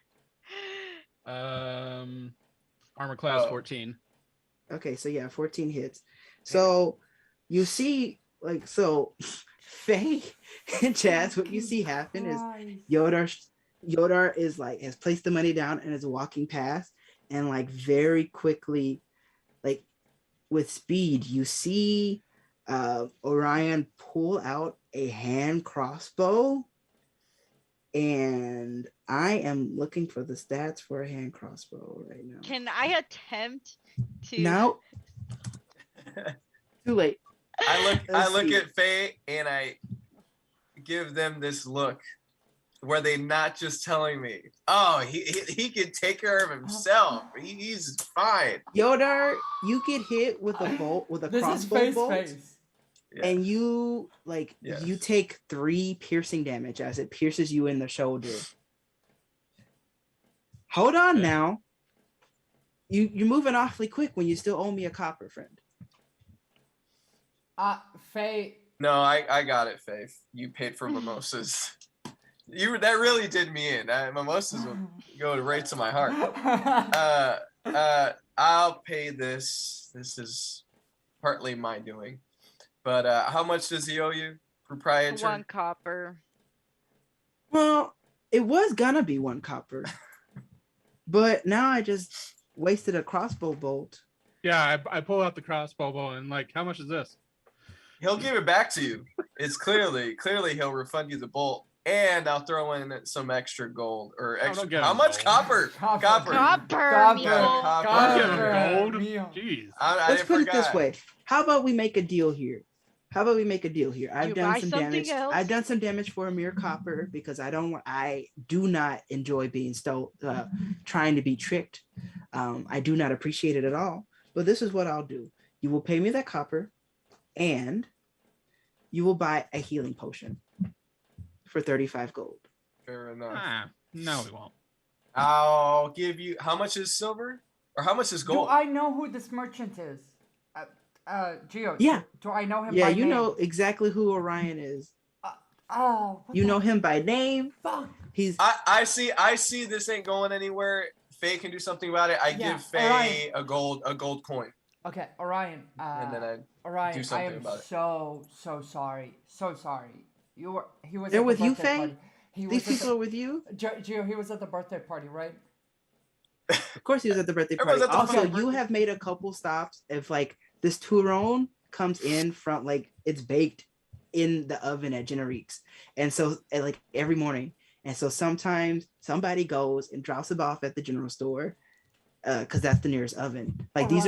Armor class Oh. 14. Okay, so yeah, 14 hits. So you see, like, so Faye and Chaz, what you see happen is Yodar is like has placed the money down and is walking past, and like very quickly, like with speed, you see Orion pull out a hand crossbow, and I am looking for the stats for a hand crossbow right now. Can I attempt to? No, too late. I Let's look see. at Faye and I give them this look where they not just telling me, oh, he can take care of himself. He's fine. Yodar, you get hit with a bolt, with a This is crossbow Faye's bolt. face. Yeah. and you like you Yes. take 3 piercing damage as it pierces you in the shoulder. Hold on Okay. now. You're moving awfully quick when you still owe me a copper, friend. Faye. No, I got it, Faith. You paid for mimosas. That really did me in. Mimosas will go right to my heart. I'll pay this. This is partly my doing. But how much does he owe you, proprietor? 1 copper. Well, it was gonna be 1 copper, but now I just wasted a crossbow bolt. Yeah, I pull out the crossbow bow and like, how much is this? He'll give it back to you. It's clearly he'll refund you the bolt, and I'll throw in some extra gold or Oh, extra. don't get How him much gold. copper? Copper. Copper. Copper, Copper. mijo. Copper. Don't give Copper. him gold. Mio. Jeez. I Let's didn't put it this forget. way. How about we make a deal here? I've You done buy some something damage. else? I've done some damage for a mere copper because I do not enjoy being trying to be tricked. I do not appreciate it at all. But this is what I'll do. You will pay me that copper, and you will buy a healing potion for 35 gold. Fair enough. No, we won't. I'll give you. How much is silver? Or how much is Do gold? I know who this merchant is? Gio. Yeah. Do I know him? Yeah, by you name? know exactly who Orion is. Oh. what You the know him by name. Fuck. He's I see this ain't going anywhere. Faye can do something about it. I Yeah, give Faye a gold coin. Okay, Orion. And then I Orion, do I something am about it. so sorry. So sorry. He was. They're at the with you, birthday Faye? party. He these was at people are with you. Gio, he was at the birthday party, right? Of course, he was at the birthday party. Everyone's at the Also, fucking you birthday- have made a couple stops. If like this Turon comes in from like it's baked in the oven at Generique's, and so like every morning, and so sometimes somebody goes and drops it off at the general store, because that's the nearest oven. Like these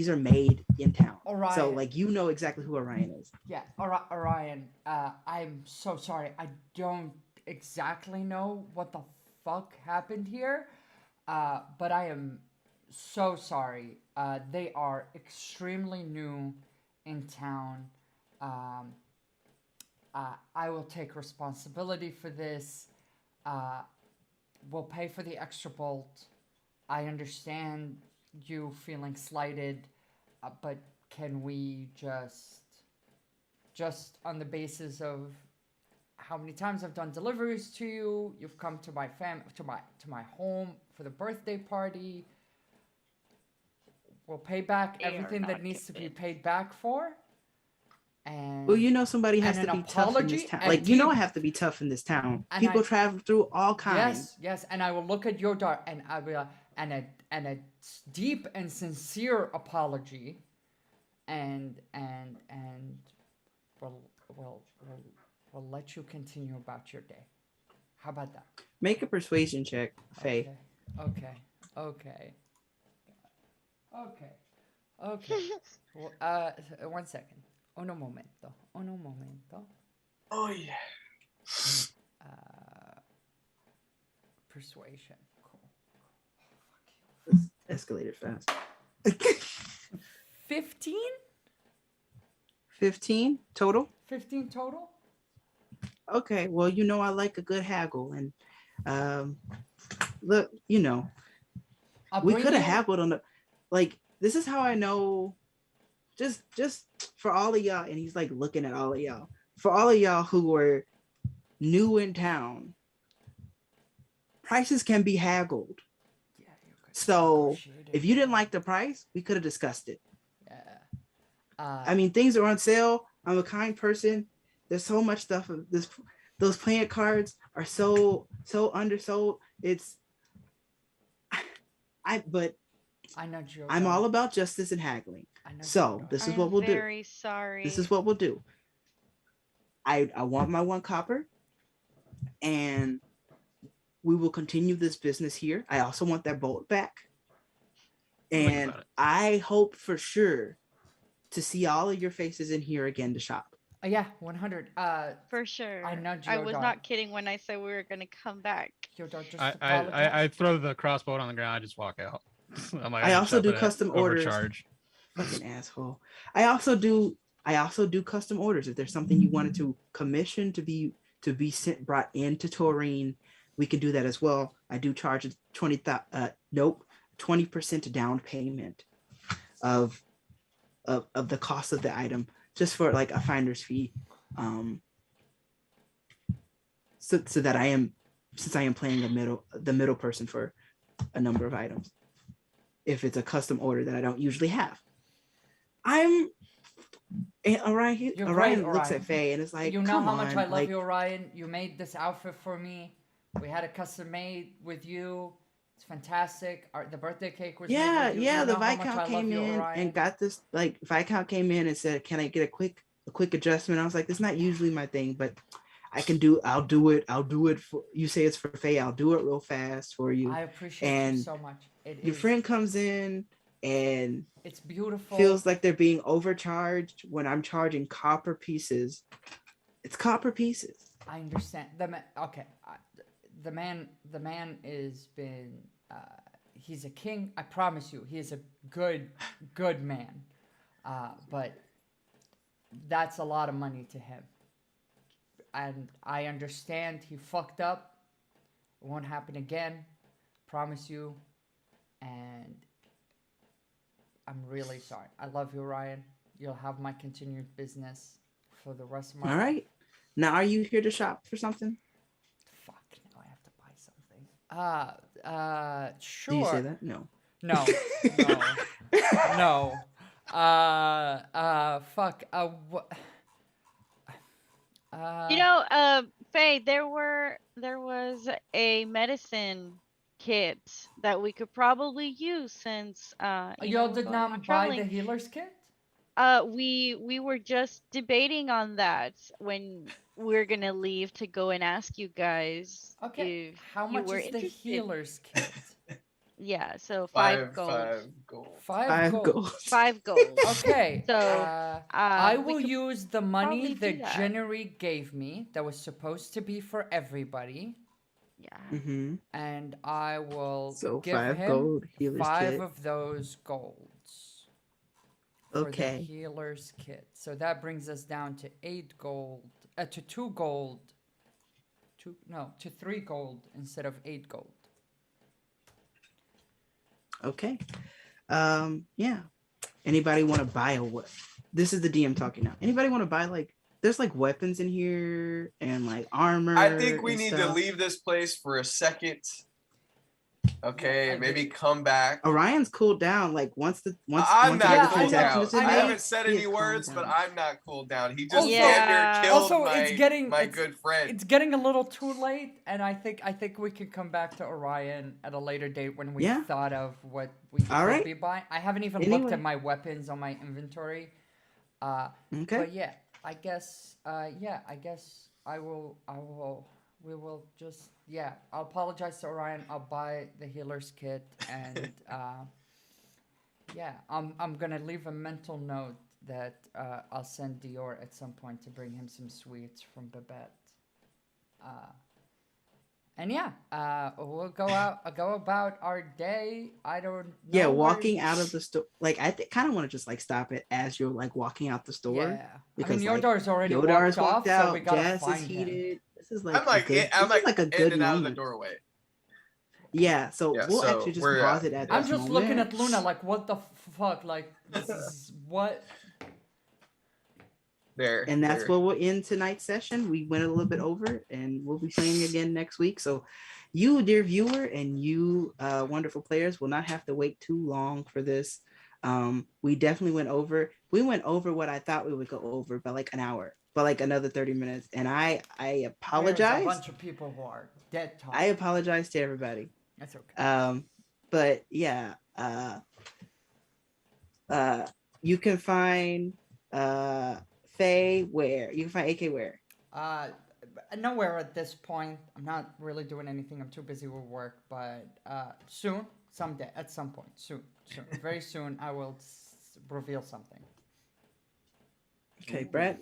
are made in town. So Orion. like you know exactly who Orion is. Yeah, Orion. I'm so sorry. I don't exactly know what the fuck happened here, but I am so sorry. They are extremely new in town. I will take responsibility for this. We'll pay for the extra bolt. I understand you feeling slighted, but can we just on the basis of how many times I've done deliveries to you, you've come to my to my home for the birthday party. We'll pay back They are everything that not needs to be convinced. paid back for. And Well, you know somebody has And to an be tough in apology this town. and Like you know deep- I have to be tough in this town. And People I- travel through all kinds. yes, and I will look at your daughter, and I will, and a deep and sincere apology, and we'll let you continue about your day. How about that? Make a persuasion check, Faye. Okay. Well, 1 second. Uno momento. Oh yeah. Persuasion. Cool. This escalated fast. 15? 15 total. 15 total? Okay, well, you know I like a good haggle, and look, you know I'll we bring could have you- haggled on the like. This is how I know. Just for all of y'all, and he's like looking at all of y'all. For all of y'all who were new in town, prices can be haggled. Yeah, you could So negotiate it. if you didn't like the price, we could have discussed it. Yeah. I mean, things are on sale. I'm a kind person. There's so much stuff. Those playing cards are so undersold. But I know Joe. I'm all about justice and haggling. I know So Joe. this is I what am we'll do. very sorry. This is what we'll do. I want my 1 copper, and we will continue this business here. I also want that bolt back, Think and about it. I hope for sure to see all of your faces in here again to shop. Yeah, 100. For sure. I know I was Geodar. not kidding when I said we were gonna come back. Joe, just I apologize. throw the crossbow on the ground. I just walk out. I'm like, I also shop do it at custom orders. overcharge. Fucking asshole. I also do I also do custom orders. If there's something you wanted to commission to be sent brought into Taurine, we can do that as well. I do charge a 20% down payment of the cost of the item, just for like a finder's fee. So that since I am playing the middle person for a number of items, if it's a custom order that I don't usually have. Orion You're Orion great, looks Orion. at Faye and is like, You know come how on, much I love like, you, Orion. You made this outfit for me. We had a custom made with you. It's fantastic. The birthday cake was made yeah, with you. yeah. You The know how much I Viscount love came you, in Orion. and got this. Like Viscount came in and said, "Can I get a quick adjustment?" I was like, "It's not usually my thing, but I'll do it. I'll do it for you. Say it's for Faye. I'll do it real fast for you." I appreciate And you so much. your friend comes in and It's beautiful. feels like they're being overcharged when I'm charging copper pieces. It's copper pieces. I understand. The man is been. He's a king. I promise you, he is a good man. But that's a lot of money to him. And I understand he fucked up. It won't happen again. Promise you. And I'm really sorry. I love you, Ryan. You'll have my continued business for the rest of my All life. right. Now, are you here to shop for something? Fuck, now I have to buy something. Sure. Do you say that? No. No, no, fuck. What? You know, Faye, there was a medicine kit that we could probably use since Y'all we're did going on not buy the traveling. healer's kit? We were just debating on that when we're gonna leave to go and ask you guys Okay. if How you much were is the interested. healer's kit? Yeah, so 5 gold. 5 gold. Five gold. gold. 5 gold. Okay. So, I we will could use the money probably do that that. Jennery gave me that was supposed to be for everybody. Yeah. Mm-hmm. And I will So give 5 him gold healer's 5 kit. of those golds. For Okay. the healer's kit. So that brings us down to 8 gold. To 2 gold. To 3 gold instead of 8 gold. Okay. Yeah. Anybody want to buy a what? This is the DM talking now. Anybody want to buy like there's like weapons in here and like armor? I think we and need to stuff. leave this place for a second. Okay, Yeah, I maybe did. come back. Orion's cooled down. Like once I'm the not Yeah, cooled transaction down. is I I made, haven't said he any is calmed words, but down. I'm not cooled down. He just Also- damn near Yeah. killed Also, my, it's getting my it's- good friend. It's getting a little too late, and I think we could come back to Orion at a later date when we Yeah. thought of what we All could right. be buying. I haven't even looked Anyway. at my weapons on my inventory. Okay. But yeah, I guess we will just I'll apologize to Orion. I'll buy the healer's kit and I'm gonna leave a mental note that I'll send Dior at some point to bring him some sweets from Babette. And we'll go about our day. I don't know. Yeah, where- walking out of the store. Like I kind of want to just like stop it as you're like walking out the store. Yeah, Because, I mean, Yodar's already Yodar's walked walked off, out. so we gotta Jazz find is him. heated. This is like I'm like, a I'm like a in good and out of the moment. doorway. Yeah, so Yeah, we'll so actually just we're, pause it at I'm this just looking moment. at Luna like, what the fuck? Like, this is what? There. And that's there. where we'll end tonight's session. We went a little bit over and we'll be playing again next week. So you, dear viewer, and you wonderful players will not have to wait too long for this. We definitely went over what I thought we would go over by like an hour, but like another 30 minutes. And I There's apologize. a bunch of people who are dead talk. I apologize to everybody. That's okay. But yeah, you can find Faye where? You can find AK where? Nowhere at this point. I'm not really doing anything. I'm too busy with work. But soon, someday, at some point, soon, very soon, I will reveal something. Okay, Brett.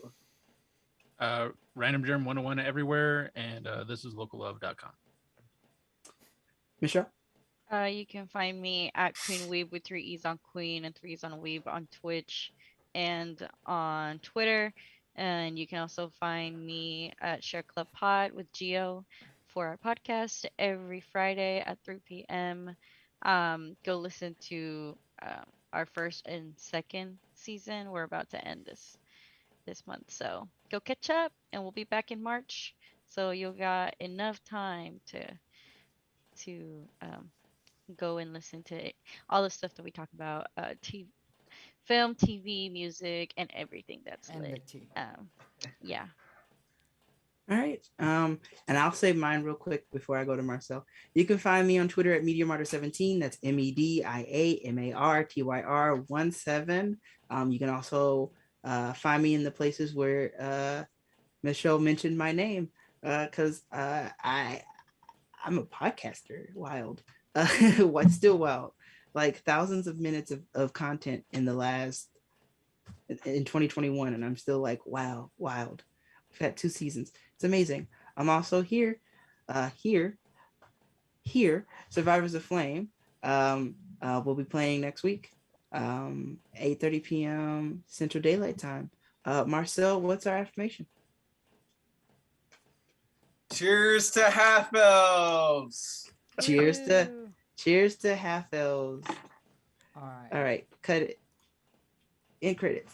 Random Germ 101 everywhere, and this is locallove.com. Michelle. You can find me at Queen Weeb with 3 E's on Queen and 3 E's on Weeb on Twitch. and on Twitter. And you can also find me at Share Club Pod with Geo for our podcast every Friday at 3 p.m. Go listen to our first and second season. We're about to end this month, so go catch up, and we'll be back in March. So you'll got enough time to go and listen to all the stuff that we talk about, film, TV, music, and everything that's And the lit. tea. Yeah. All right. And I'll say mine real quick before I go to Marcel. You can find me on Twitter at MediaMartyr17. That's MEDIAMARTYR17. You can also find me in the places where Michelle mentioned my name, because I'm a podcaster. Wild. What's still wild? Like thousands of minutes of content in the last in 2021, and I'm still like, wow, wild. We've had 2 seasons. It's amazing. I'm also here, Survivors of Flame. We'll be playing next week, 8:30 p.m. Central Daylight Time. Marcel, what's our affirmation? Cheers to half elves. Cheers to Woo. cheers to half elves. All right. All right, cut it. End credits.